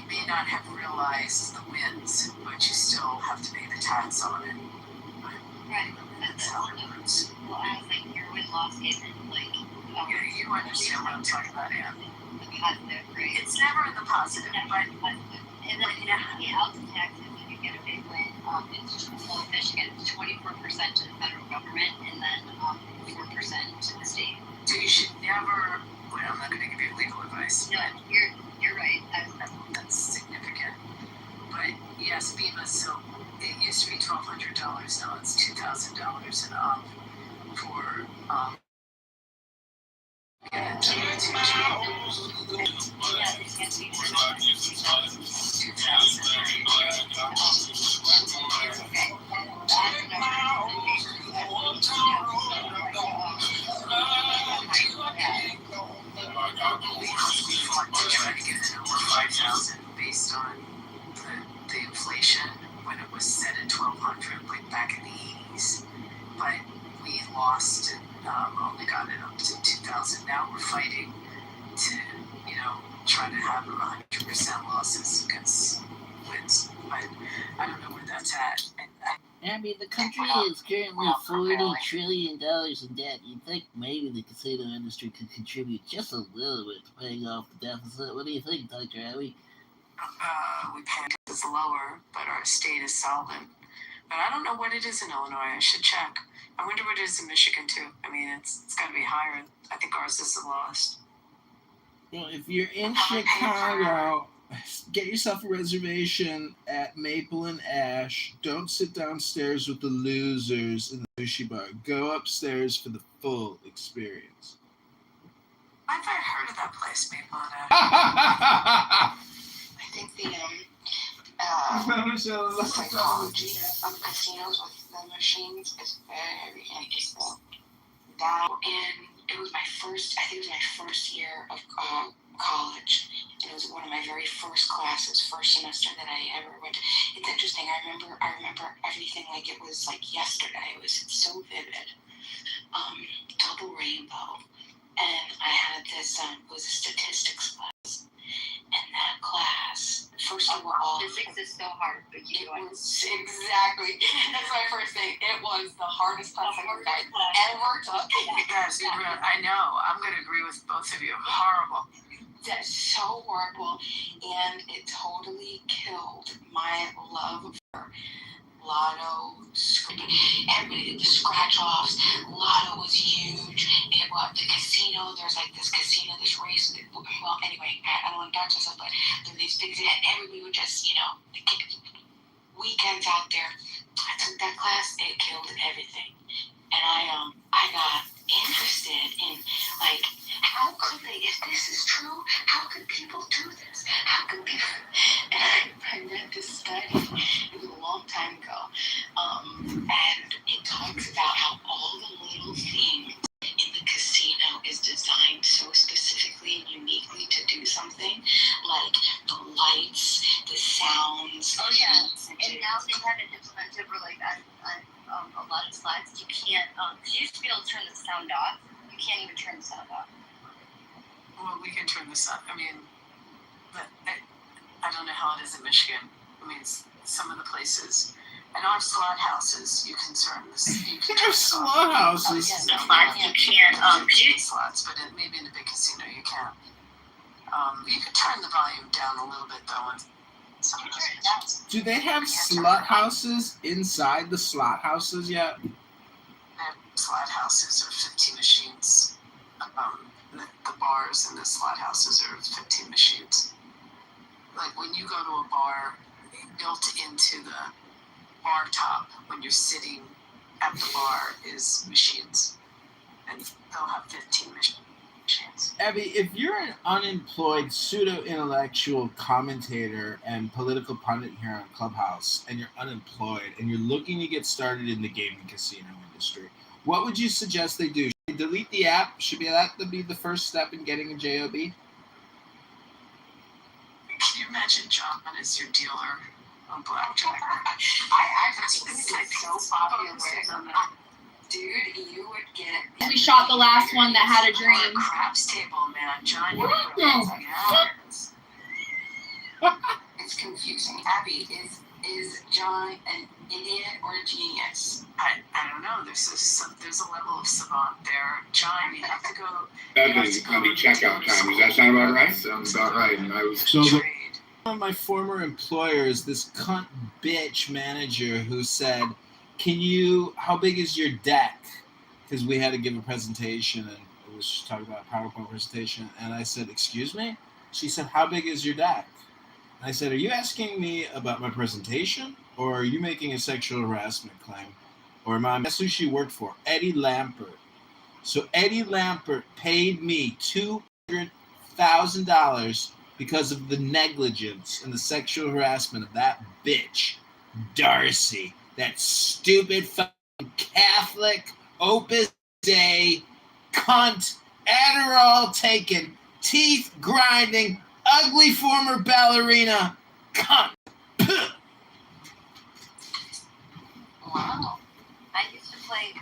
may not have realized the wins, but you still have to pay the tax on it. Right. That's how it works. Well, I was like your win-loss statement, Yeah, you understand what I'm talking about, Anne. the positive, right? It's never in the positive, but And then the outside taxes, if you get a big win, in Michigan, it's 24% to the federal government, and then 4% to the state. so you should never. Well, I'm not going to give you legal advice. No, you're right. That's significant. But yes, BEMA. So it used to be $1,200. Now it's $2,000 and up for. To to try to get it to over 5,000 based on the inflation when it was set at 1,200, like back in the 80s. But we lost and only got it up to 2,000. Now we're fighting to, try to have 100% losses against wins. But I don't know where that's at. Abby, the country is currently $40 trillion in debt. You'd think maybe the casino industry could contribute just a little bit to paying off the deficit. What do you think, Dr. Abby? We pay is lower, but our state is solvent. But I don't know what it is in Illinois. I should check. I wonder what it is in Michigan too. I mean, it's got to be higher. I think ours is the lowest. Well, if you're in Chicago, get yourself a reservation at Maple and Ash. Don't sit downstairs with the losers in the sushi bar. Go upstairs for the full experience. I've heard of that place, Maple and Ash. I think the psychology of casinos with the machines is very interesting. It was my first year of college, and it was one of my very first classes, first semester that I ever went to. It's interesting. I remember everything like it was like yesterday. It was so vivid. Double rainbow, and I had this. It was a statistics class, and that class. First of all, physics is so hard, but it was exactly. That's my first thing. It was the hardest class I ever took. Guys, I know. I'm going to agree with both of you. Horrible. That's so horrible, and it totally killed my love for lotto. Everybody did the scratch offs. Lotto was huge. It was the casino. There's like this casino, this race. Well, anyway, I don't want to dox myself, but there were these things, and everybody would just, weekends out there. I took that class. It killed everything, and I got interested in like how could they, if this is true, how could people do this? How could people? And I read this study. It was a long time ago, and it talks about how all the little things in the casino is designed so specifically and uniquely to do something, like the lights, the sounds. Oh yeah, and now they have it implemented for like a lot of slides. You can't, you used to be able to turn the sound off. You can't even turn the sound off. Well, we can turn this up. I mean, but I don't know how it is in Michigan. I mean, some of the places. And our slot houses, you can turn this. There's slot houses. The slots you can't. Slots, but maybe in a big casino you can. You could turn the volume down a little bit though. Do they have slot houses inside the slot houses yet? Slot houses are 15 machines. The bars and the slot houses are 15 machines. Like when you go to a bar, built into the bar top when you're sitting at the bar is machines, and they'll have 15 machines. Abby, if you're an unemployed pseudo-intellectual commentator and political pundit here on Clubhouse, and you're unemployed and you're looking to get started in the gaming casino industry, what would you suggest they do? Should they delete the app? Should that be the first step in getting a JOB? Can you imagine John as your dealer on blackjack? It's like so popular. Dude, you would get. We shot the last one that had a dream. Craps table, man. John, What it's confusing. Abby, is John an idiot or a genius? I don't know. There's a level of savant there. John, you have to go. That means checkout time. Does that sound about right? Sounds about right. And I was one of my former employers, this cunt bitch manager who said, how big is your deck? Because we had to give a presentation and it was talking about a PowerPoint presentation. And I said, excuse me? She said, how big is your deck? And I said, are you asking me about my presentation? Or are you making a sexual harassment claim? Or guess who she worked for? Eddie Lampert. So Eddie Lampert paid me $200,000 because of the negligence and the sexual harassment of that bitch, Darcy. That stupid fucking Catholic Opus Dei cunt, Adderall taken, teeth-grinding, ugly former ballerina cunt. Wow. I used to play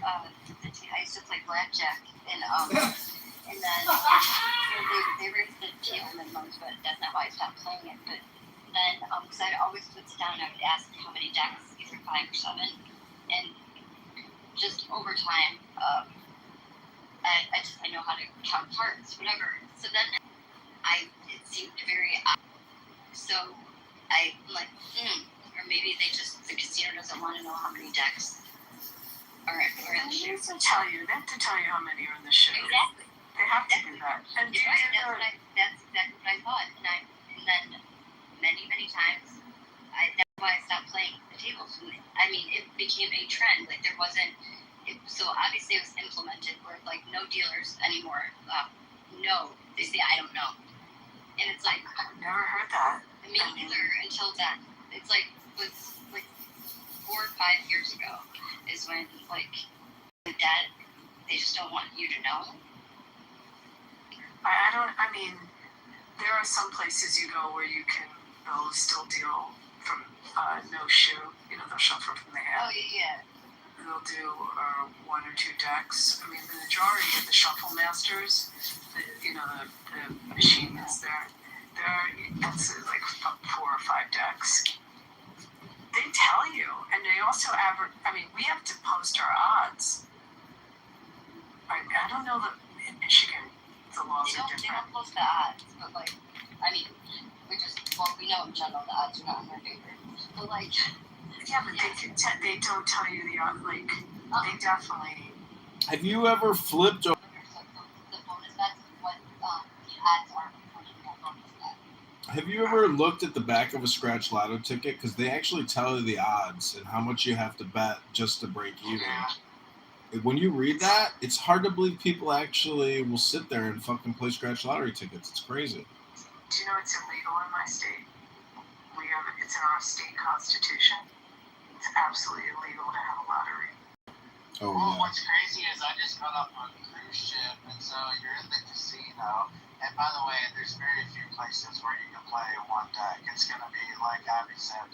blackjack and then they raised the table minimums, but that's not why I stopped playing it. But then because I'd always put down, I would ask how many decks, either 5 or 7, and just over time, I know how to count cards, whatever. So then it seemed very so I'm like, or maybe the casino doesn't want to know how many decks are in the shoe. They have to tell you how many are in the shoe. Exactly. They have to do that. And You're right. That's exactly what I thought. And then many times, that's why I stopped playing the tables. I mean, it became a trend. Like there wasn't. So obviously it was implemented where like no dealers anymore. No, they say I don't know, and it's like I've never heard that. Me neither until then. It's like was like 4 or 5 years ago is when like that they just don't want you to know. I mean, there are some places you go where they'll still deal from no shoe. You know, they'll shuffle from the hand. Oh yeah. They'll do 1 or 2 decks. I mean, the majority of the shuffle masters, the machine is there. It's like 4 or 5 decks. They tell you, and they also we have to post our odds. I don't know that in Michigan the laws are different. They don't post the odds, but like, I mean, we know in general the odds are not in our favor. But like. Yeah, but they don't tell you the odds. Like, they definitely. Have you ever flipped? The bonus bets, what the odds are. Have you ever looked at the back of a scratch lotto ticket? Because they actually tell you the odds and how much you have to bet just to break even. When you read that, it's hard to believe people actually will sit there and fucking play scratch lottery tickets. It's crazy. Do you know it's illegal in my state? It's in our state constitution. It's absolutely illegal to have a lottery. Oh, well, yeah. What's crazy is I just got off on a cruise ship, and so you're in the casino. And by the way, there's very few places where you can play one deck. It's going to be, like Abby said,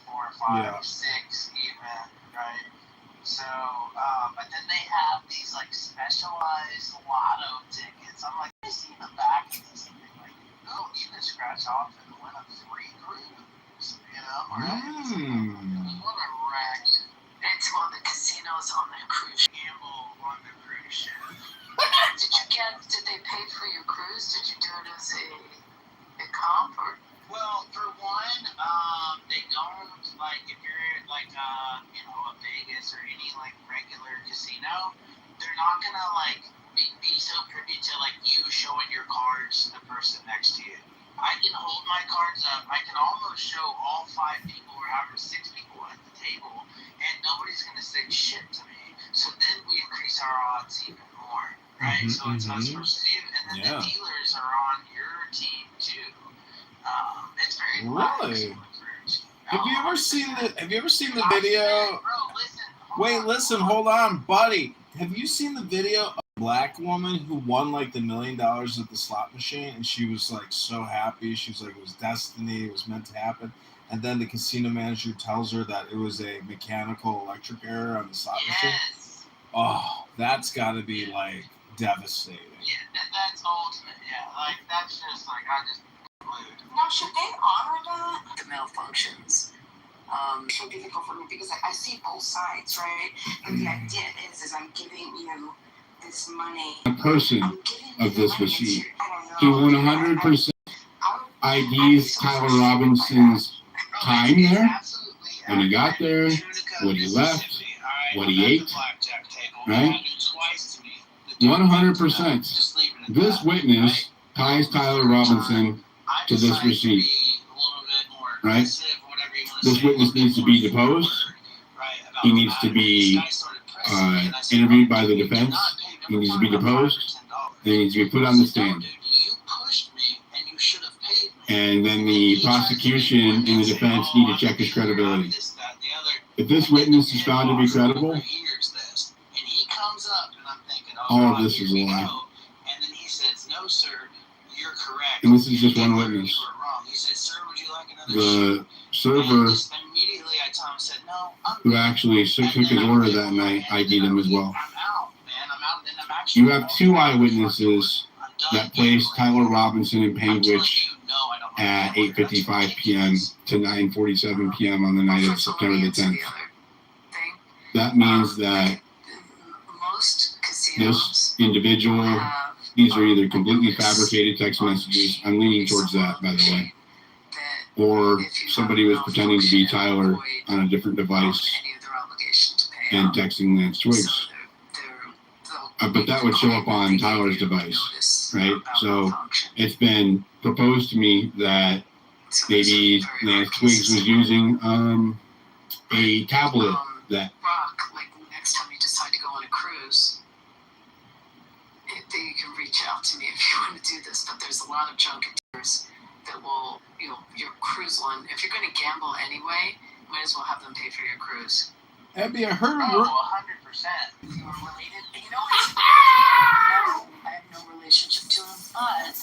4 or 5, 6 even, right? So, but then they have these, like, specialized lotto tickets. I'm like, I see the back of this thing. Like, oh, you can scratch off and win a free cruise, you know? Right? What a wreck. It's the casinos on the cruise ship. Gamble on the cruise ship. Did they pay for your cruise? Did you do it as a comp or? Well, for one, they don't, like, if you're like, a Vegas or any, like, regular casino, they're not gonna, like, be so privy to, like, you showing your cards to the person next to you. I can hold my cards up. I can almost show all 5 people or however 6 people at the table, and nobody's gonna say shit to me. So then we increase our odds even more, right? So it's not supposed to do. And then the dealers are on your team too. It's very really. Have you ever seen the video? Wait, listen, hold on, buddy. Have you seen the video of a black woman who won like the $1 million at the slot machine, and she was like so happy? She was like, it was destiny, it was meant to happen. And then the casino manager tells her that it was a mechanical electric error on the slot machine. Oh, that's got to be like devastating. Yeah, that's ultimate. Yeah, like that's just like I just glued. Now, should they honor that? The malfunctions. It's so difficult for me because I see both sides, right? And the idea is I'm giving you this money. A person of this machine. He 100% IDs Tyler Robinson's time there, when he got there, when he left, what he ate, right? 100%. This witness ties Tyler Robinson to this machine, right? This witness needs to be deposed. He needs to be interviewed by the defense. He needs to be deposed. He needs to be put on the stand. And then the prosecution and the defense need to check his credibility. If this witness is found to be credible, all of this is a lie. And then he says, no, sir, you're and this is just one witness. You were wrong. He said, "Sir, would you like another The shot?" server And just immediately I told him, said, "No, I'm who good." actually took his order that night ID'd him as well. I'm out, man. I'm out, and I'm actually. You have two eyewitnesses I'm done that placed anyway. Tyler Robinson and I'm telling Panguitch you, no, I don't know. at 8:55 p.m. to 9:47 p.m. on the night of September the 10th. That means that Most this casinos individual, have these are either completely fabricated text messages, I'm leaning towards that, by the way, that or if you somebody have was pretending to be Tyler avoid, on a different device any of their obligation to pay and out. texting Lance So Twiggs. But that would show up on Tyler's device, right? So it's been proposed to me that maybe Lance Twiggs was using a tablet that Rock, like next time you decide to go on a cruise, you can reach out to me if you want to do this, but there's a lot of junketeers that will, your cruise line, if you're going to gamble anyway, might as well have them pay for your cruise. Abby, I heard Oh, 100%. If you are related, I have no relationship to him, but,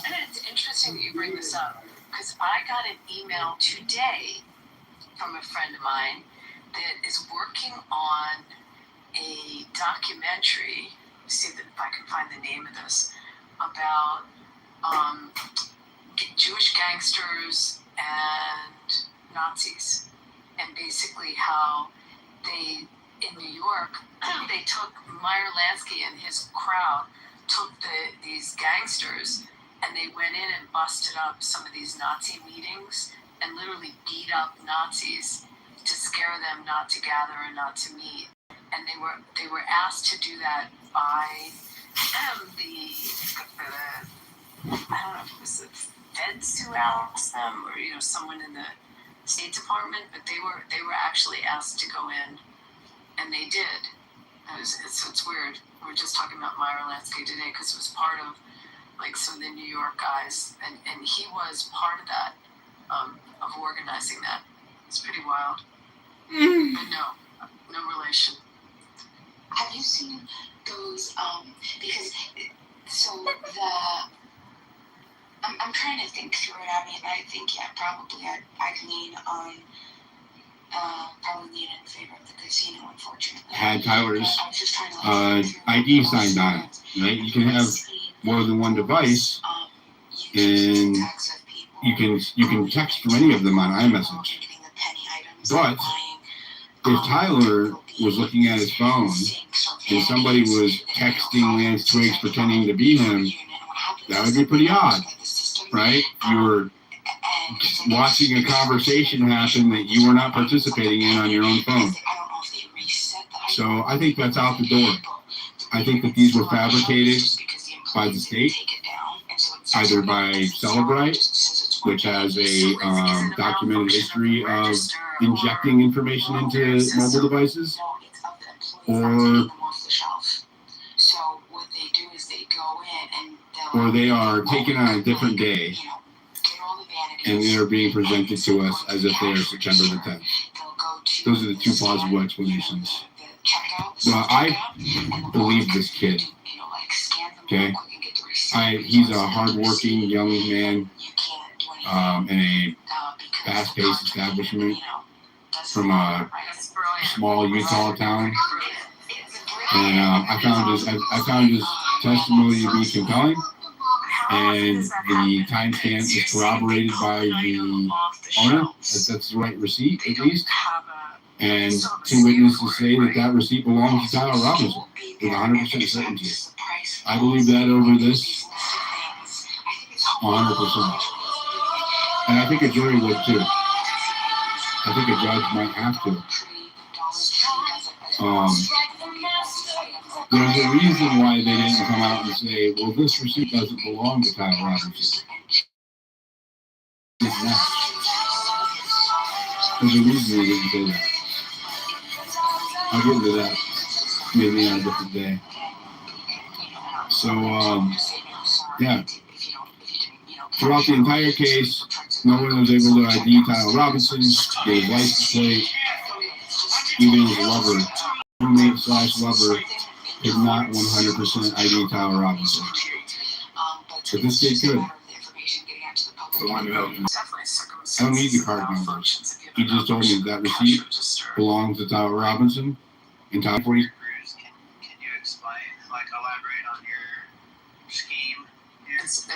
and it's interesting that you bring this up, because I got an email today from a friend of mine that is working on a documentary, see if I can find the name of this, about Jewish gangsters and Nazis, and basically how they, in New York, they took Meyer Lansky and his crowd, took these gangsters, and they went in and busted up some of these Nazi meetings and literally beat up Nazis to scare them not to gather and not to meet. And they were asked to do that by I don't know if it was the feds who asked them, or someone in the State Department, but they were actually asked to go in, and they did. It's weird. We were just talking about Meyer Lansky today because it was part of some of the New York guys, and he was part of that, of organizing that. It's pretty wild. But no relation. Have you seen those, because, so I'm trying to think through it. I mean, I think, yeah, probably I'd lean on, probably lean in favor of the casino, unfortunately. had Tyler's I was just trying to ID signed on it, right? You can have more than one device, and you can text from any of them on iMessage. But if Tyler was looking at his phone and somebody was texting Lance Twiggs pretending to be him, that would be pretty odd, right? You were watching a conversation happen that you were not participating in on your own phone. So I think that's out the door. I think that these were fabricated by the state, either by Celebrite, which has a documented history of injecting information into mobile devices, or they are taken on a different day, and they are being presented to us as if they are September the 10th. Those are the two plausible explanations. Well, I believe this kid. Okay, he's a hardworking young man in a fast-paced establishment from a small Utah town, and I found his testimony to be compelling, and the timestamp is corroborated by the owner. That's the right receipt, at least. And two witnesses say that receipt belongs to Tyler Robinson with 100% certainty. I believe that over this 100%. And I think a jury would too. I think a judge might have to. There's a reason why they didn't come out and say, well, this receipt doesn't belong to Tyler Robinson. It's not. There's a reason they didn't say that. I'll get into that maybe on a different day. So, yeah. Throughout the entire case, no one was able to ID Tyler Robinson, get his license plate, even his lover, roommate/lover, could not 100% ID Tyler Robinson. But this kid could. out to the public. The one who helped me. Definitely I don't need the card number. He just told me that receipt belongs to Tyler Robinson in time for you. Can you explain, like, elaborate on your scheme here? It's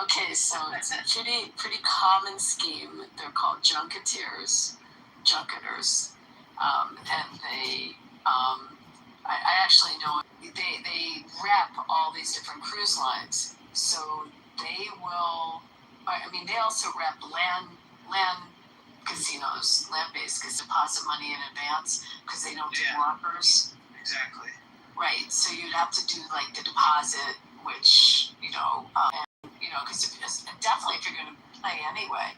okay, so it's a pretty common scheme. They're called junketers, and they I actually know they rep all these different cruise lines. So they will. I mean, they also rep land casinos, land-based, because deposit money in advance because they don't do lockers. Exactly. Right. So you'd have to do like the deposit, which because definitely if you're going to play anyway.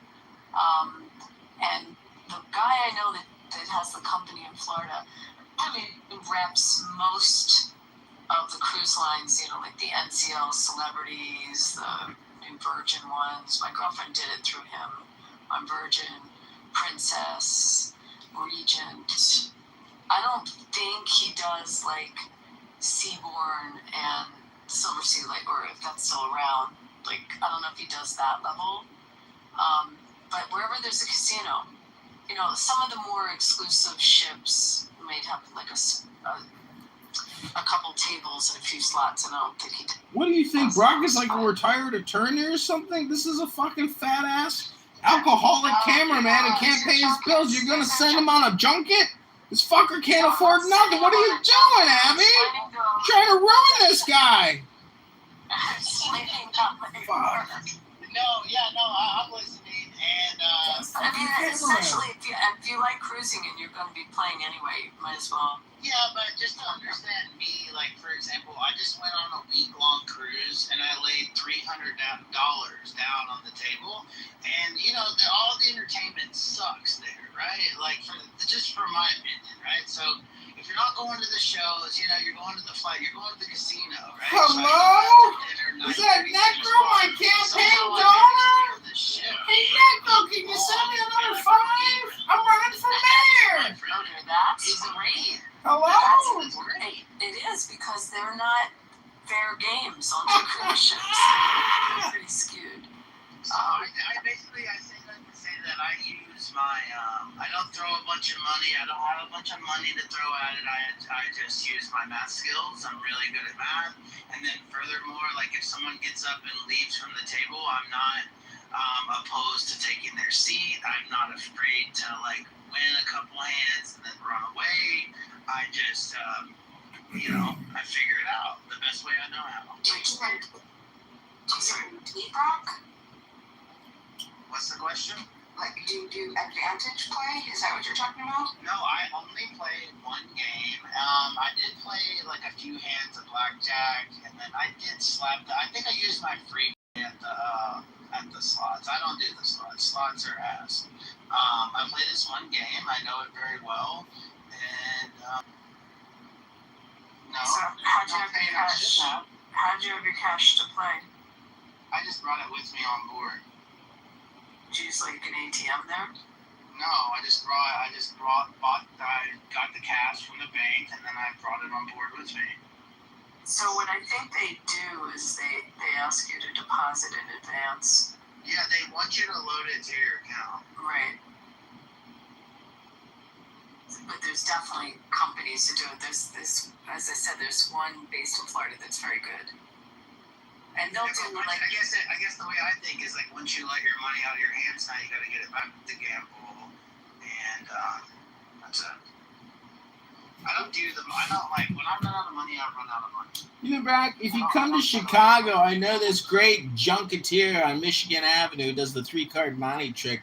And the guy I know that has the company in Florida, reps most of the cruise lines, like the NCL Celebrities, the New Virgin ones. My girlfriend did it through him on Virgin, Princess, Regent. I don't think he does like Seabourn and Silver Sea, or if that's still around. Like, I don't know if he does that level. But wherever there's a casino, some of the more exclusive ships might have like a couple tables and a few slots, and I don't think he did. What do you think? Brock is like a retired attorney or something? This is a fucking fat ass alcoholic cameraman who can't pay his bills. You're gonna send him on a junket? This fucker can't afford nothing. What are you doing, Abby? Trying to ruin this guy. Fuck. I'm listening. And essentially, if you like cruising and you're going to be playing anyway, you might as well. Yeah, but just to understand me, like, for example, I just went on a week-long cruise, and I laid $300 down on the table, and, all the entertainment sucks there, right? Like, just for my opinion, right? So, if you're not going to the shows, you're going to the flight, you're going to the casino, right? Hello? Is that Necro, my campaign donor? Hey, Necro, can you send me another 5? I'm running for mayor. Okay, that's great. Hello? That's great. It is, because they're not fair games on the cruise ships. They're pretty skewed. I say that I use my, I don't throw a bunch of money. I don't have a bunch of money to throw at it. I just use my math skills. I'm really good at math. And then furthermore, like, if someone gets up and leaves from the table, I'm not opposed to taking their seat. I'm not afraid to, like, win a couple hands and then run away. I just, I figure it out the best way I know how. Do you beat Brock? What's the question? Like, do you do advantage play? Is that what you're talking about? No, I only played one game. I did play like a few hands of blackjack, and then I did slap. I think I used my free at the slots. I don't do the slots. Slots are ass. I played this one game. I know it very well, and no. So how'd you have your cash? How'd you have your cash to play? I just brought it with me on board. Did you use like an ATM there? No, I got the cash from the bank, and then I brought it on board with me. So what I think they do is they ask you to deposit in advance. Yeah, they want you to load it to your account. Right. But there's definitely companies to do it. There's this, as I said, there's one based in Florida that's very good. And they'll do like. I guess the way I think is like, once you let your money out of your hands, now you got to get it back to gamble, and that's it. I don't like when I run out of money, I run out of money. Brock, if you come to Chicago, I know this great junketeer on Michigan Avenue does the 3-card money trick.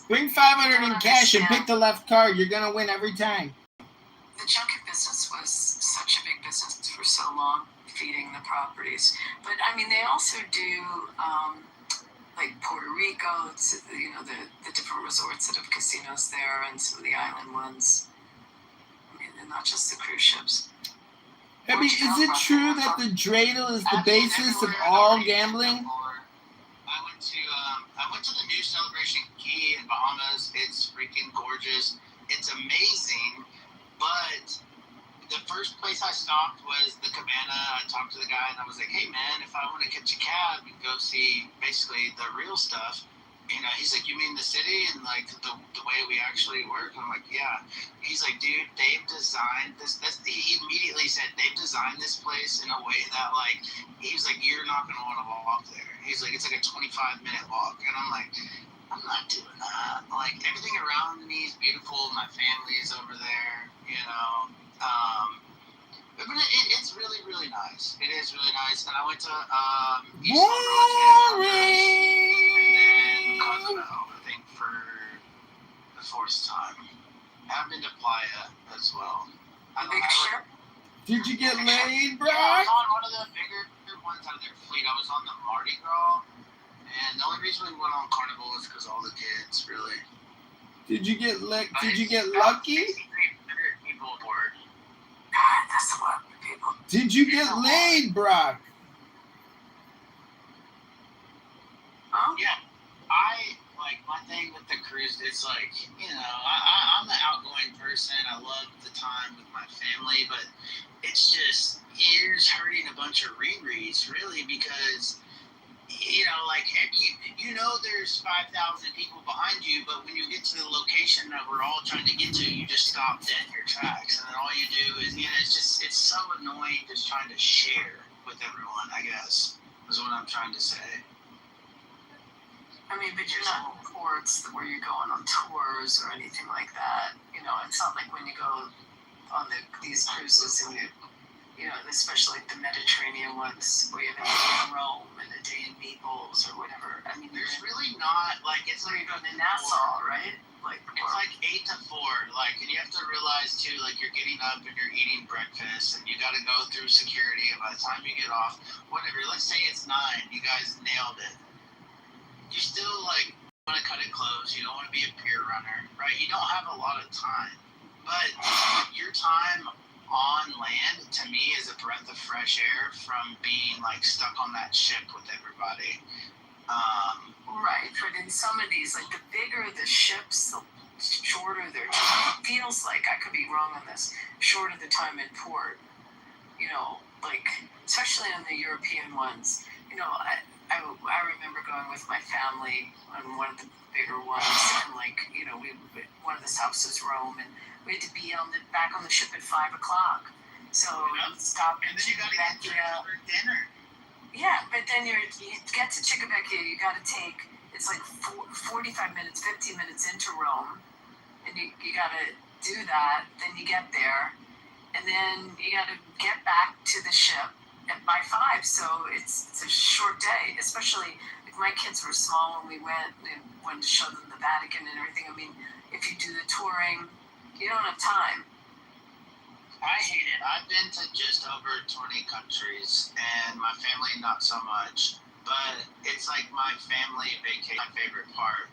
Bring $500 in cash and pick the left card. You're gonna win every time. The junket business was such a big business for so long, feeding the properties. But I mean, they also do like Puerto Rico, the different resorts that have casinos there, and some of the island ones. I mean, and not just the cruise ships. I mean, is it true that the dreidel is the basis of all gambling? I went to the new Celebration Key in Bahamas. It's freaking gorgeous. It's amazing, but the first place I stopped was the Cabana. I talked to the guy and I was like, hey man, if I want to catch a cab and go see basically the real stuff, he's like, you mean the city and like the way we actually work? And I'm like, yeah. He's like, dude, they've designed this. He immediately said they've designed this place in a way that like, he's like, you're not going to want to walk there. He's like, it's like a 25-minute walk. And I'm like, I'm not doing that. Like, everything around me is beautiful. My family is over there, But it's really, really nice. It is really nice. And I went to East Road, and then Cozumel, I think, for the fourth time. I have been to Playa as well. Big ship? Did you get laid, bro? Yeah, I was on one of the bigger ones out of their fleet. I was on the Mardi Gras. And the only reason we went on Carnival is because all the kids, really. Did you get lucky? 63 people aboard. God, that's a lot of people. Did you get laid, Brock? Huh? Yeah. My thing with the cruise is like, I'm an outgoing person. I love the time with my family, but it's just ears hurting a bunch of rereads, really, because there's 5,000 people behind you, but when you get to the location that we're all trying to get to, you just stop dead in your tracks, and then all you do is, it's so annoying just trying to share with everyone, I guess, is what I'm trying to say. I mean, but you're not in ports where you're going on tours or anything like that. It's not like when you go on these cruises and especially the Mediterranean ones where you have a day in Rome and a day in Naples or whatever. I mean, there's really not, it's like you're going to Nassau, right? It's like 8 to 4, and you have to realize too, you're getting up and you're eating breakfast and you got to go through security, and by the time you get off, whatever, let's say it's 9, you guys nailed it. You still want to cut it close. You don't want to be a pier runner, right? You don't have a lot of time, but your time on land to me is a breath of fresh air from being stuck on that ship with everybody. Right, but in some of these, the bigger the ships, the shorter their time. It feels like, I could be wrong on this, shorter the time in port. Especially on the European ones. I remember going with my family on one of the bigger ones, and one of the stops was Rome, and we had to be back on the ship at 5 o'clock. So we stopped. And then you got to get there for dinner. Yeah, but then you get to Civitavecchia, you got to take, it's 45 minutes, 15 minutes into Rome, and you got to do that. Then you get there, and then you got to get back to the ship by 5, so it's a short day, especially if my kids were small when we went and wanted to show them the Vatican and everything. I mean, if you do the touring, you don't have time. I hate it. I've been to just over 20 countries, and my family not so much, but it's my family vacation, my favorite part.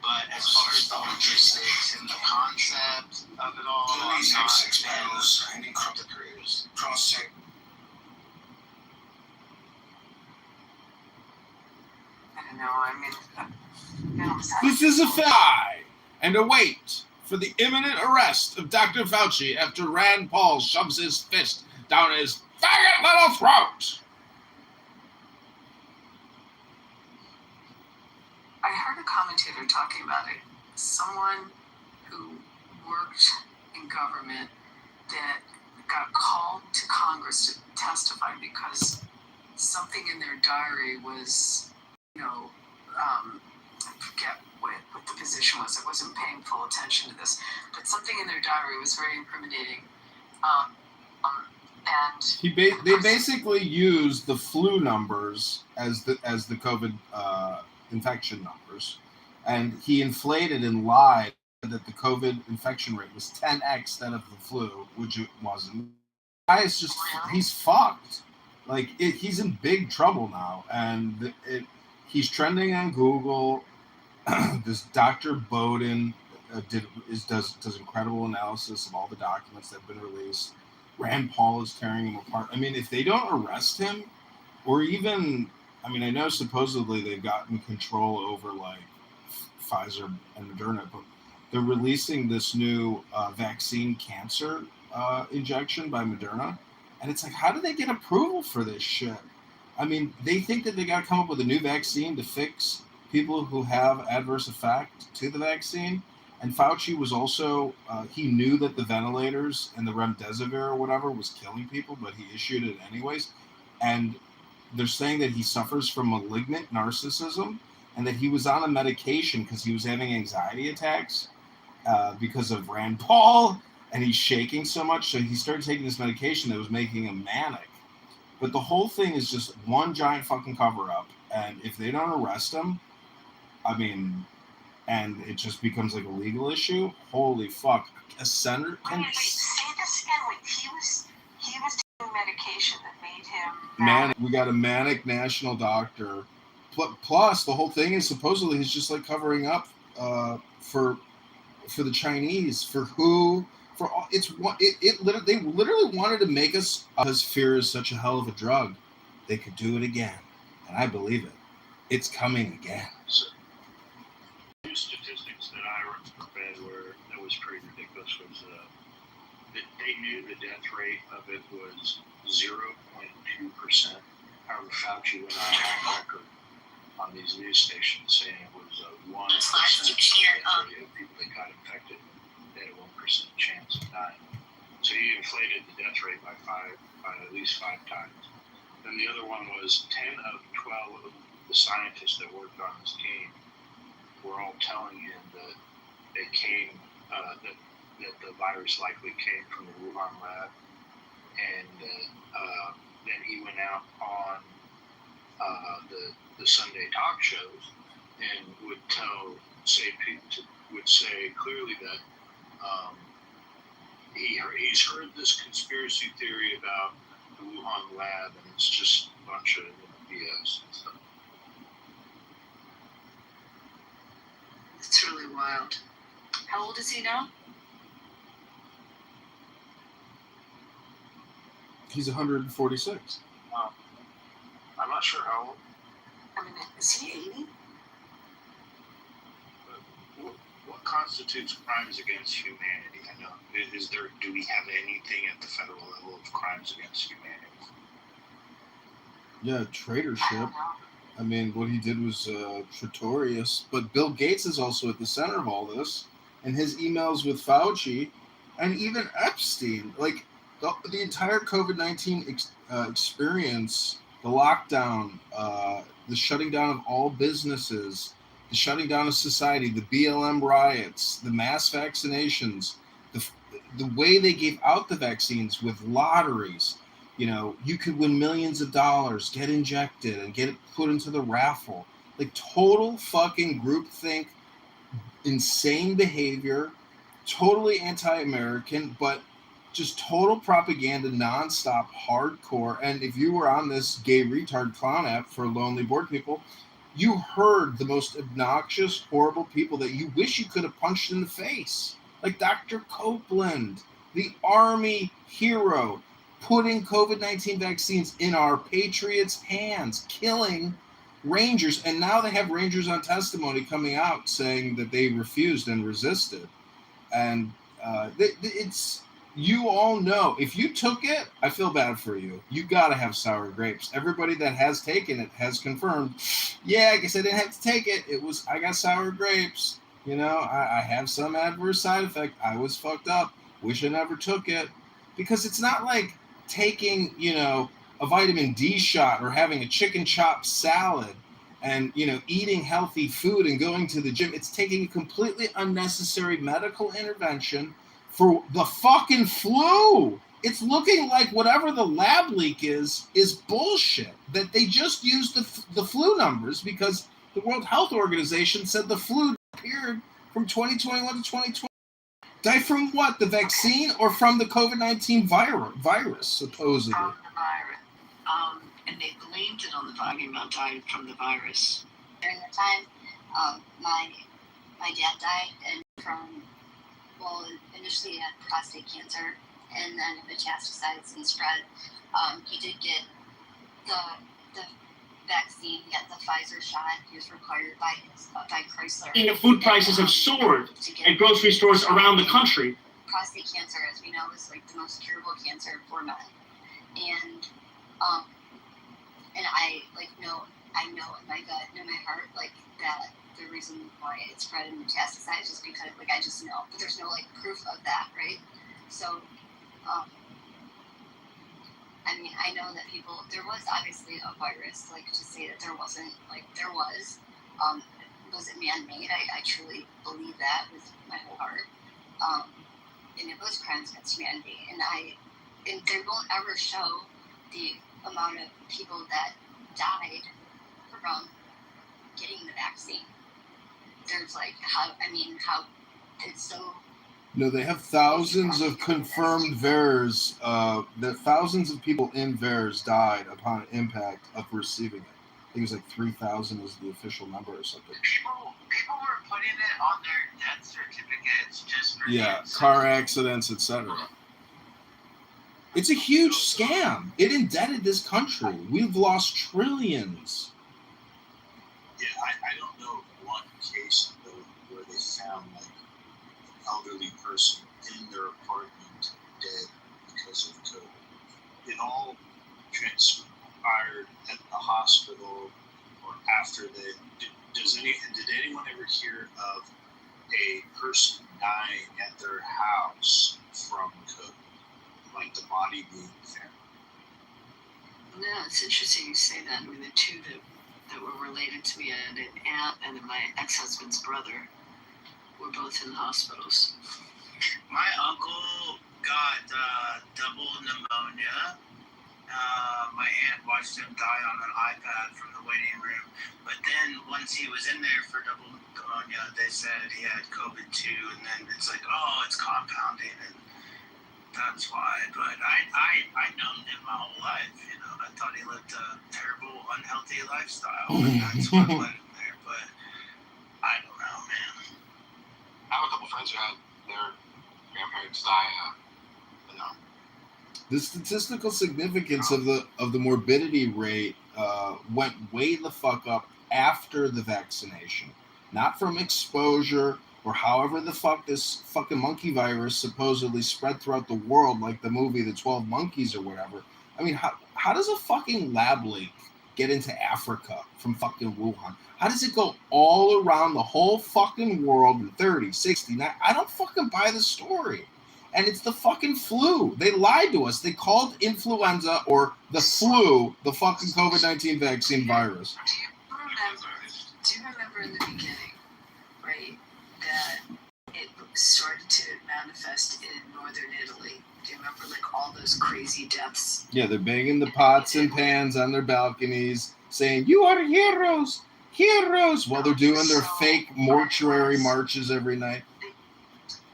But as far as the logistics and the concept of it all, I'm not a fan of the cruise. Cross-check. This is a fly and await for the imminent arrest of Dr. Fauci after Rand Paul shoves his fist down his faggot little throat. I heard a commentator talking about it. Someone who worked in government that got called to Congress to testify because something in their diary was, I forget what the position was. I wasn't paying full attention to this, but something in their diary was very incriminating. And they basically used the flu numbers as the COVID infection numbers, and he inflated and lied that the COVID infection rate was 10x that of the flu, which it wasn't. The guy is just, he's fucked. He's in big trouble now, and he's trending on Google. This Dr. Bowden does incredible analysis of all the documents that have been released. Rand Paul is tearing him apart. I mean, if they don't arrest him, or even, I know supposedly they've gotten control over Pfizer and Moderna, but they're releasing this new vaccine cancer injection by Moderna. And it's like, how do they get approval for this shit? I mean, they think that they got to come up with a new vaccine to fix people who have adverse effect to the vaccine. And Fauci was also, he knew that the ventilators and the remdesivir or whatever was killing people, but he issued it anyways. And they're saying that he suffers from malignant narcissism and that he was on a medication because he was having anxiety attacks because of Rand Paul, and he's shaking so much. So he started taking this medication that was making him manic. But the whole thing is just one giant fucking cover-up. And if they don't arrest him, I mean, and it just becomes like a legal issue, holy fuck. A senator can... Wait, say this again. Wait, he was taking medication that made him manic. We got a manic national doctor. Plus, the whole thing is supposedly he's just like covering up for the Chinese, for who... For all, they literally wanted to make us, because fear is such a hell of a drug, they could do it again, and I believe it. It's coming again. So, two statistics that I read that was pretty ridiculous was that they knew the death rate of it was 0.2%. However, Fauci went on record on these news stations saying it was 1% death rate of people that got infected. They had a 1% chance of dying. So he inflated the death rate by at least 5 times. Then the other one was 10 of 12 of the scientists that worked on this game were all telling him that they came, that the virus likely came from the Wuhan lab. And then he went out on the Sunday talk shows and would say clearly that he's heard this conspiracy theory about the Wuhan lab, and it's just a bunch of BS and stuff. It's really wild. How old is he now? He's 146. I'm not sure how old. I mean, is he 80? What constitutes crimes against humanity? I know. Do we have anything at the federal level of crimes against humanity? Yeah, traitorship. I mean, what he did was traitorous. But Bill Gates is also at the center of all this, and his emails with Fauci, and even Epstein. Like the entire COVID-19 experience, the lockdown, the shutting down of all businesses, the shutting down of society, the BLM riots, the mass vaccinations, the way they gave out the vaccines with lotteries. You know, you could win millions of dollars, get injected, and get it put into the raffle. Like total fucking groupthink, insane behavior, totally anti-American, but just total propaganda, nonstop, hardcore. And if you were on this gay retard clown app for lonely bored people, you heard the most obnoxious, horrible people that you wish you could have punched in the face. Like Dr. Copeland, the Army hero, putting COVID-19 vaccines in our patriots' hands, killing Rangers. And now they have Rangers on testimony coming out saying that they refused and resisted. And it's, you all know, if you took it, I feel bad for you. You got to have sour grapes. Everybody that has taken it has confirmed, yeah, I guess I didn't have to take it. I got sour grapes. You know, I have some adverse side effect. I was fucked up. Wish I never took it. Because it's not like taking, you know, a vitamin D shot or having a chicken chop salad and, you know, eating healthy food and going to the gym. It's taking a completely unnecessary medical intervention for the fucking flu. It's looking like whatever the lab leak is bullshit. That they just used the flu numbers because the World Health Organization said the flu appeared from 2021 to 2020. Die from what? The vaccine or from the COVID-19 virus, supposedly? From the virus. And they blamed it on the virus. About died from the virus. During that time, my dad died and initially he had prostate cancer and then it metastasized and spread. He did get the vaccine, he got the Pfizer shot. He was required by Chrysler. Food prices have soared at grocery stores around the country. prostate cancer, as we know, is like the most curable cancer for men. And I know in my gut and in my heart, like, that the reason why it spread and metastasized is because, like, I just know, but there's no, like, proof of that, right? So, I mean, I know that there was obviously a virus, like, to say that there wasn't, like, there was. Was it man-made? I truly believe that with my whole heart. And it was crimes against humanity. And they won't ever show the amount of people that died from getting the vaccine. There's like, how it's so... No, they have thousands of confirmed VAERS. That thousands of people in VAERS died upon impact of receiving it. I think it was like 3,000 is the official number or something. People were putting it on their death certificates just for... Yeah, car accidents, etc. It's a huge scam. It indebted this country. We've lost trillions. Yeah, I don't know of one case, though, where they found, like, an elderly person in their apartment dead because of COVID. It all transpired at the hospital or after they... Did anyone ever hear of a person dying at their house from COVID? Like the body being found? No, it's interesting you say that. I mean, the two that were related to me, an aunt and my ex-husband's brother, were both in hospitals. My uncle got double pneumonia. My aunt watched him die on an iPad from the waiting room. But then once he was in there for double pneumonia, they said he had COVID too. And then it's like, oh, it's compounding. And that's why. But I'd known him my whole life. You know, I thought he lived a terrible, unhealthy lifestyle. And that's what led him there. But I don't know, man. I have a couple friends who had their grandparents die, The statistical significance of the morbidity rate went way the fuck up after the vaccination, not from exposure or however the fuck this fucking monkey virus supposedly spread throughout the world, like the movie The 12 Monkeys or whatever. I mean, how does a fucking lab leak get into Africa from fucking Wuhan? How does it go all around the whole fucking world in 30, 60? I don't fucking buy the story. And it's the fucking flu. They lied to us. They called influenza or the flu the fucking COVID-19 vaccine virus. Do you remember in the beginning, right, that it started to manifest in northern Italy? Do you remember, like, all those crazy deaths? Yeah, they're banging the pots and pans on their balconies, saying, "You are heroes, heroes," while they're doing their fake mortuary marches every night.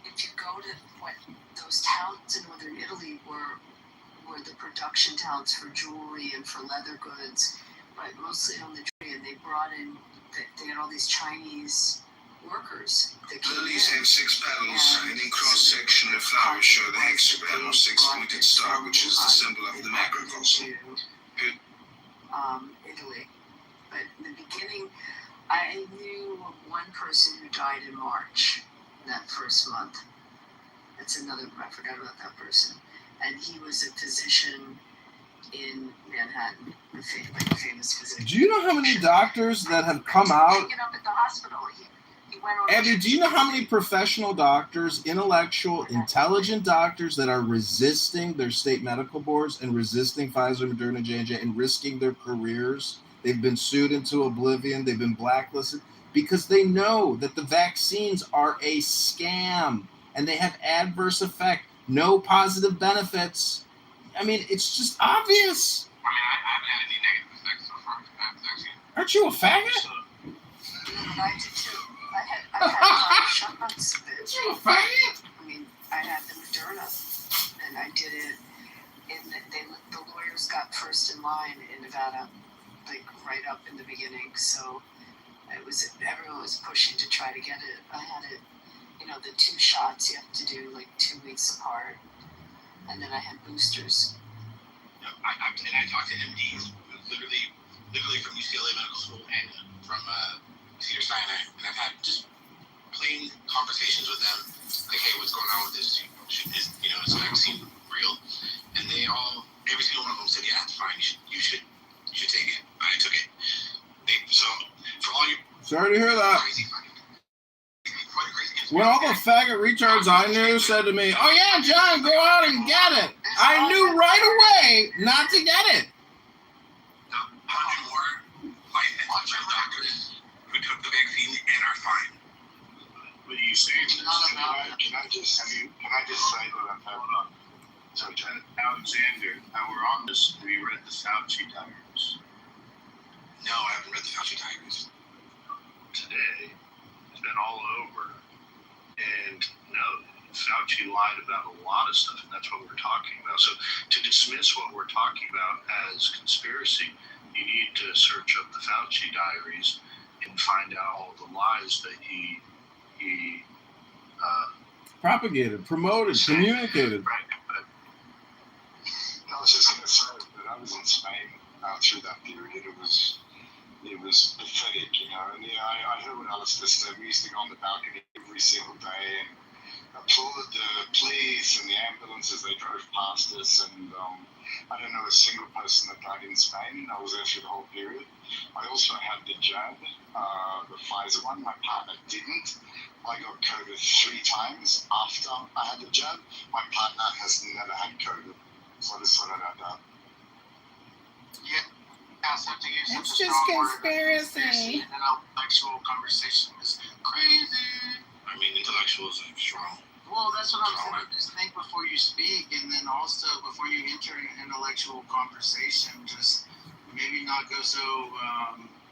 If you go to those towns in northern Italy were the production towns for jewelry and for leather goods, but mostly on the tree, and they brought in, they had all these Chinese workers that came Lilies in. have 6 petals, and in cross-section the flowers show the hexagram or 6-pointed star, which is the symbol of the macrocosm. Italy. But in the beginning, I knew one person who died in March, that first month. That's another, I forgot about that person. And he was a physician in Manhattan, a famous physician. Do you know how many doctors that have come out? Picking up at the hospital. He went on. Abby, do you know how many professional doctors, intellectual, intelligent doctors that are resisting their state medical boards and resisting Pfizer, Moderna, J&J, and risking their careers? They've been sued into oblivion. They've been blacklisted because they know that the vaccines are a scam and they have adverse effect, no positive benefits. I mean, it's just obvious. I mean, I haven't had any negative effects so far from that vaccine. Aren't you a faggot? I did too. I had shots. Aren't you a faggot? I mean, I had the Moderna, and I did it. The lawyers got first in line in Nevada, like right up in the beginning. So everyone was pushing to try to get it. I had it. You know, the 2 shots you have to do like 2 weeks apart. And then I had boosters. Yeah, I talked to MDs, literally from UCLA Medical School and from Cedar-Sinai, and I've had just plain conversations with them, like, hey, what's going on with this? Sorry to hear that. When all the faggot retards I knew said to me, "Oh yeah, John, go out and get it," I knew right away not to get it. 100 more doctors who took the vaccine and are fine. What are you saying? It's not about Can I just say that I've had so Alexander, now we're on this. Have you read the Fauci diaries? No, I haven't read the Fauci diaries. Today, it's been all over. And no, Fauci lied about a lot of stuff, and that's what we're talking about. So to dismiss what we're talking about as conspiracy, you need to search up the Fauci diaries and find out all the lies that he propagated, promoted, communicated. Right. But I was just going to say that I was in Spain through that period. It was pathetic, you know. And yeah, I heard what Alistair said. We used to go on the balcony every single day and applaud the police and the ambulances they drove past us. And I don't know a single person that died in Spain. I was there through the whole period. I also had the jab, the Pfizer one. My partner didn't. I got COVID 3 times after I had the jab. My partner has never had COVID. So I just thought I'd add that. Yeah. It's just conspiracy. And intellectual conversation is crazy. I mean, intellectuals are strong. Well, that's what I'm saying. Just think before you speak, and then also before you enter an intellectual conversation, just maybe not go so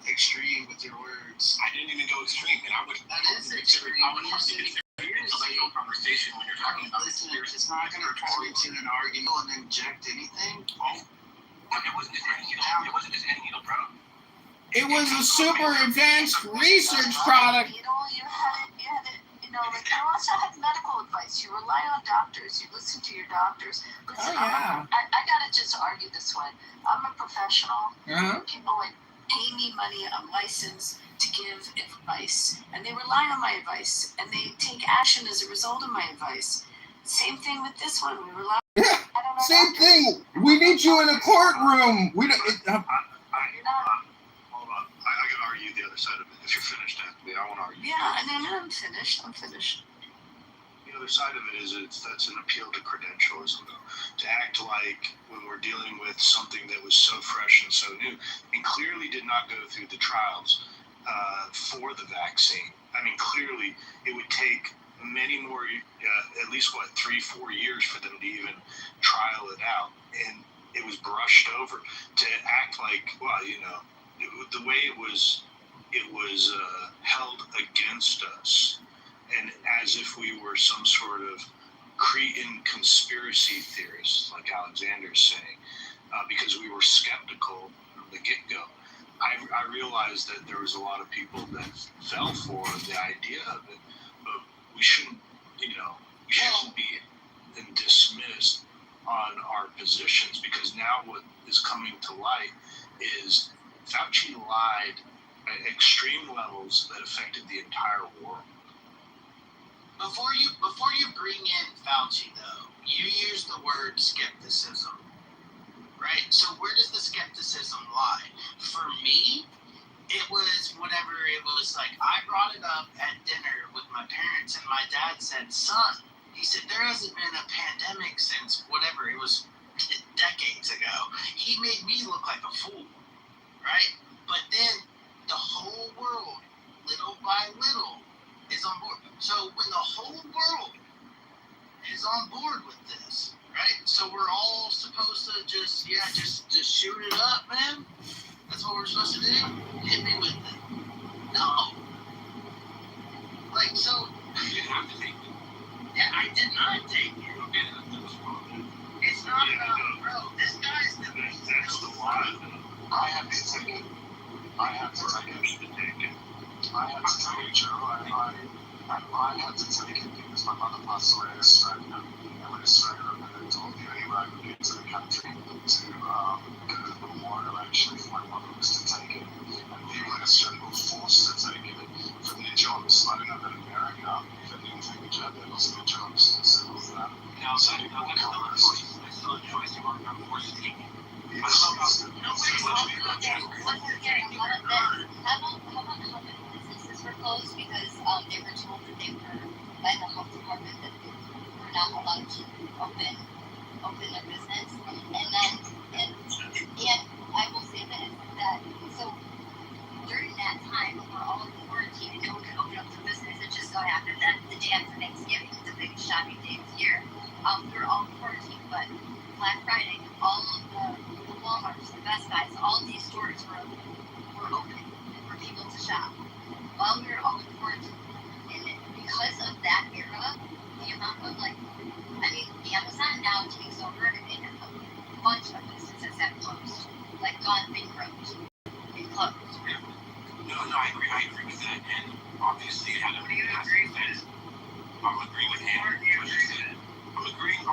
extreme with your words. I didn't even go extreme, and I would. That is extreme. I would consider intellectual conversation when you're talking about Listen, it's not going to turn into an argument and inject anything. It wasn't just any needle, bro. It was a super advanced research product. You had it, like you also have medical advice. You rely on doctors. You listen to your doctors. Listen, yeah. I gotta just argue this way. I'm a professional. Uh-huh. People pay me money. I'm licensed to give advice, and they rely on my advice, and they take action as a result of my advice. Same thing with this one. We rely. Same thing. We need you in a courtroom. We don't. hold on. I can argue the other side of it if you're finished, Anthony. I want to argue. Yeah, and then I'm finished. The other side of it is that's an appeal to credentialism, though. To act like when we're dealing with something that was so fresh and so new, and clearly did not go through the trials for the vaccine. I mean, clearly it would take many more, at least 3-4 years for them to even trial it out, and it was brushed over. To act like, well, the way it was held against us, and as if we were some sort of Cretan conspiracy theorists, like Alexander's saying, because we were skeptical from the get-go. I realized that there was a lot of people that fell for the idea of it, but we shouldn't be dismissed on our positions, because now what is coming to light is Fauci lied at extreme levels that affected the entire world. Before you bring in Fauci, though, you use the word skepticism, right? So where does the skepticism lie? For me, it was whatever it was like. I brought it up at dinner with my parents, and my dad said, "Son," he said, "there hasn't been a pandemic since whatever it was decades ago." He made me look like a fool, right? But then the whole world, little by little, is on board. So when the whole world is on board with this, right? So we're all supposed to just shoot it up, man. That's what we're supposed to do. Hit me with it. No. So you didn't have to take it. Yeah, I did not take it. It's not about, bro. This guy's that's the lie. I had to take it. I had to take it, Joe. I had to take it because my mother passed away in Australia. And when Australia opened the door, the only way I could get to the country to go to the memorial actually for my mother was to take it. And people in Australia were forced to take it for their jobs. I don't know about America. If they didn't take a job, they lost their jobs. As simple as that. Now, so that's still a choice. You weren't forced to take it. just because they were told that they were by the health department that they were not allowed to open their business. And then and I will say this, that so during that time when we're all in quarantine and no one could open up their business, it just so happened that the day after Thanksgiving, the biggest shopping day of the year, we were all in quarantine, but Black Friday, all of the Walmarts, the Best Buys, all of these stores were open for people to shop while we were all in quarantine. And because of that era, the amount of Amazon now takes over and a bunch of businesses have closed, like gone bankrupt and closed. Yeah. No, I agree with that. And obviously it had a massive effect. I'm agreeing with Hannah. I'm agreeing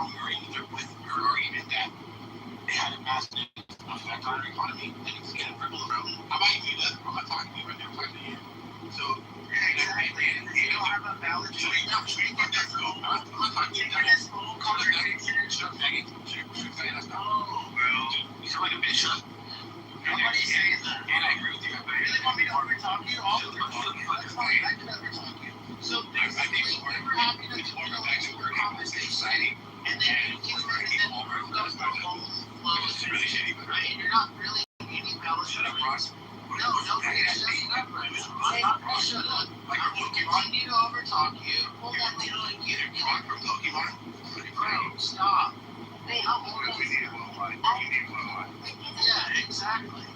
with your argument that it had a massive effect on our economy and it's going to ripple around. How about you? I'm not talking to you right now, I'm talking to you. So, you don't have a valid choice. No, should we get that through? I'm not talking to you. This whole conversation. Shut up, Maggie. Oh, well. You sound like a bitch, shut up. Nobody's saying that. And I agree with you. You really want me to overtalk you? I'll overtalk you. That's fine. I can overtalk you. So basically, we were happy to do a conversation. And then you were in the room goes the whole flow. It's really shitty, but right? You're not really getting valid. Shut up, Ross. No, nobody's shutting up right now. I'm not going to shut up. Like a Pokemon. I need to overtalk you. Hold on, wait. You're getting drunk from Pokemon. Bro, stop. Wait, we need a one-line. You need one-line. Yeah, exactly.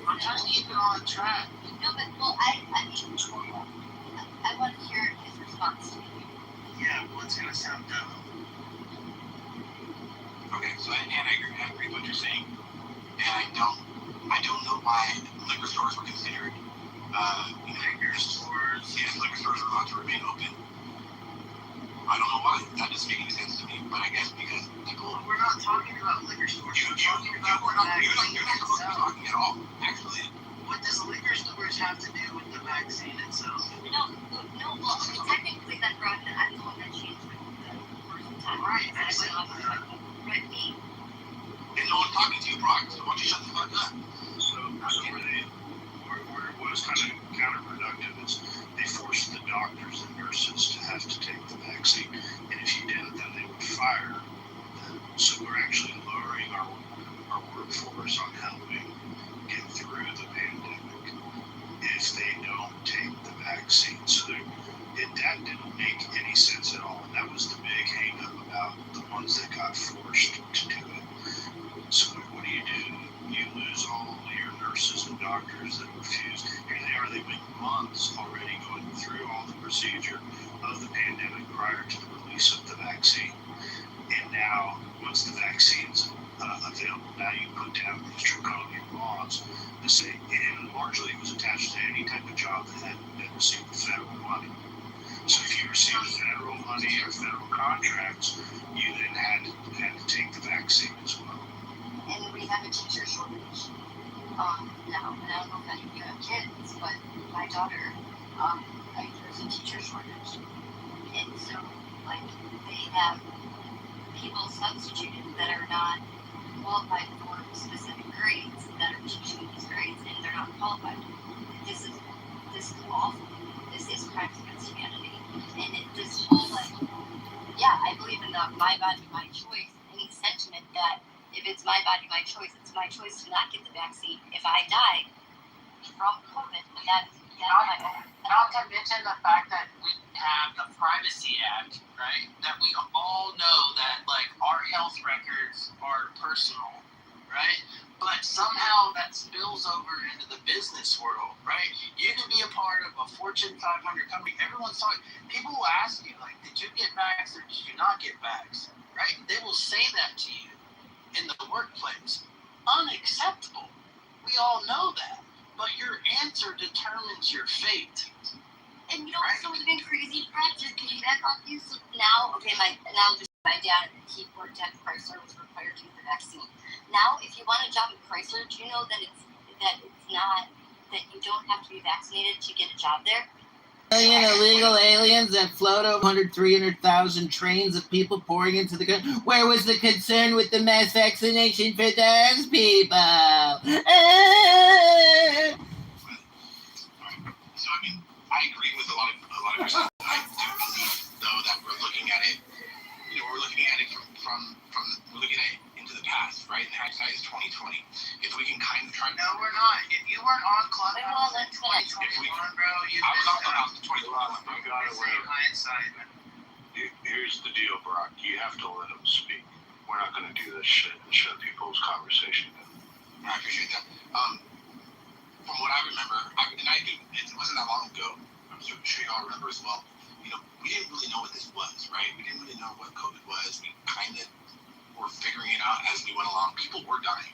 I'm trying to keep it on track. No, but, well, I want to hear his response to you. Yeah, well, it's going to sound dumb. Okay, so, and I agree with what you're saying. And I don't know why liquor stores were considered, liquor stores. Yes, liquor stores are allowed to remain open. I don't know why. That doesn't make any sense to me. But I guess because people. We're not talking about liquor stores. You're not supposed to be talking at all, actually. What does liquor stores have to do with the vaccine itself? No. Well, technically, that brought the one that changed the first time. Right. Right, me. And no one's talking to you, Brock. So why don't you shut the fuck up? So where it was kind of counterproductive is they forced the doctors and nurses to have to take the vaccine, and if you didn't, then they would fire them. So we're actually lowering our workforce on helping get through the pandemic if they don't take the vaccine. So that didn't make any sense at all, and that was the big hang-up about the ones that got forced to do it. So what do? You lose all your nurses and doctors that refuse. Here they are, they've been months already going through all the procedure of the pandemic prior to the release of the vaccine. And now, once the vaccine's available, now you put down these draconian laws to say, and largely it was attached to any type of job that received federal money. So if you received federal money or federal contracts, you then had to take the vaccine as well. And we have a teacher shortage. Now, and I don't know if any of you have kids, but my daughter, there's a teacher shortage. And so, they have people substituted that are not qualified for specific grades that are teaching these grades, and they're not qualified. This is awful. This is crimes against humanity. And this whole, I believe in the my body, my choice, any sentiment that if it's my body, my choice, it's my choice to not get the vaccine. If I die from COVID, then that's my own. Not to mention the fact that we have the Privacy Act, right? That we all know that, our health records are personal, right? But somehow that spills over into the business world, right? You can be a part of a Fortune 500 company. Everyone's talking. People will ask you, did you get vaxxed or did you not get vaxxed, right? They will say that to you in the workplace. Unacceptable. We all know that. But your answer determines your fate. And you know what's so even crazy, Brad? Just piggyback off you. So now, my dad, he worked at Chrysler, was required to get the vaccine. Now, if you want a job at Chrysler, do you know that you don't have to be vaccinated to get a job there? Illegal aliens that float over 300,000 trains of people pouring into the country. Where was the concern with the mass vaccination for those people? So, I agree with a lot of your stuff. I do believe, though, that we're looking at it. We're looking at it from we're looking at it into the past, right? And hindsight is 2020. If we can kind of try. No, we're not. If you weren't on Clubhouse in 2021, bro, you I was on missed Clubhouse in 2021. You gotta wear. hindsight. Here's the deal, Brock. You have to let them speak. We're not gonna do this shit and shut people's conversation down. I appreciate that. From what I remember, it wasn't that long ago. I'm sure y'all remember as well. We didn't really know what this was, right? We didn't really know what COVID was. We kind of were figuring it out as we went along. People were dying.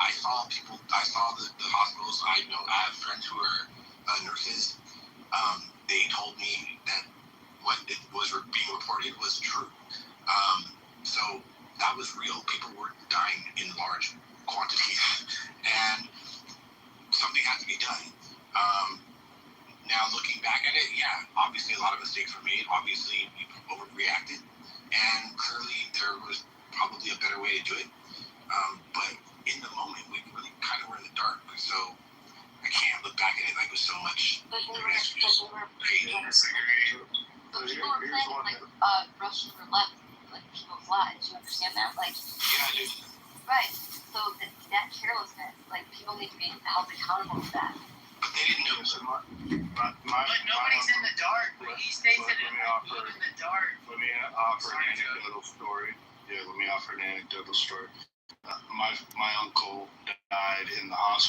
I saw the hospitals. I have friends who are nurses. They told me that what it was being reported was true. So that was real. People were dying in large quantities, and something had to be done. Now looking back at it, yeah, obviously a lot of mistakes were made. Obviously we overreacted, and clearly there was probably a better way to do it. But in the moment, we really kind of were in the dark. So I can't look back at it like it was so much. But we were planning like Russian roulette, like people's lives. You understand that? Like, Yeah, I do. right. So that carelessness, like people need to be held accountable for that. But they didn't know. But nobody's in the dark. But he states that in the dark. Let me offer an anecdotal story. Yeah, let me offer an anecdotal story. My uncle died in the hospital.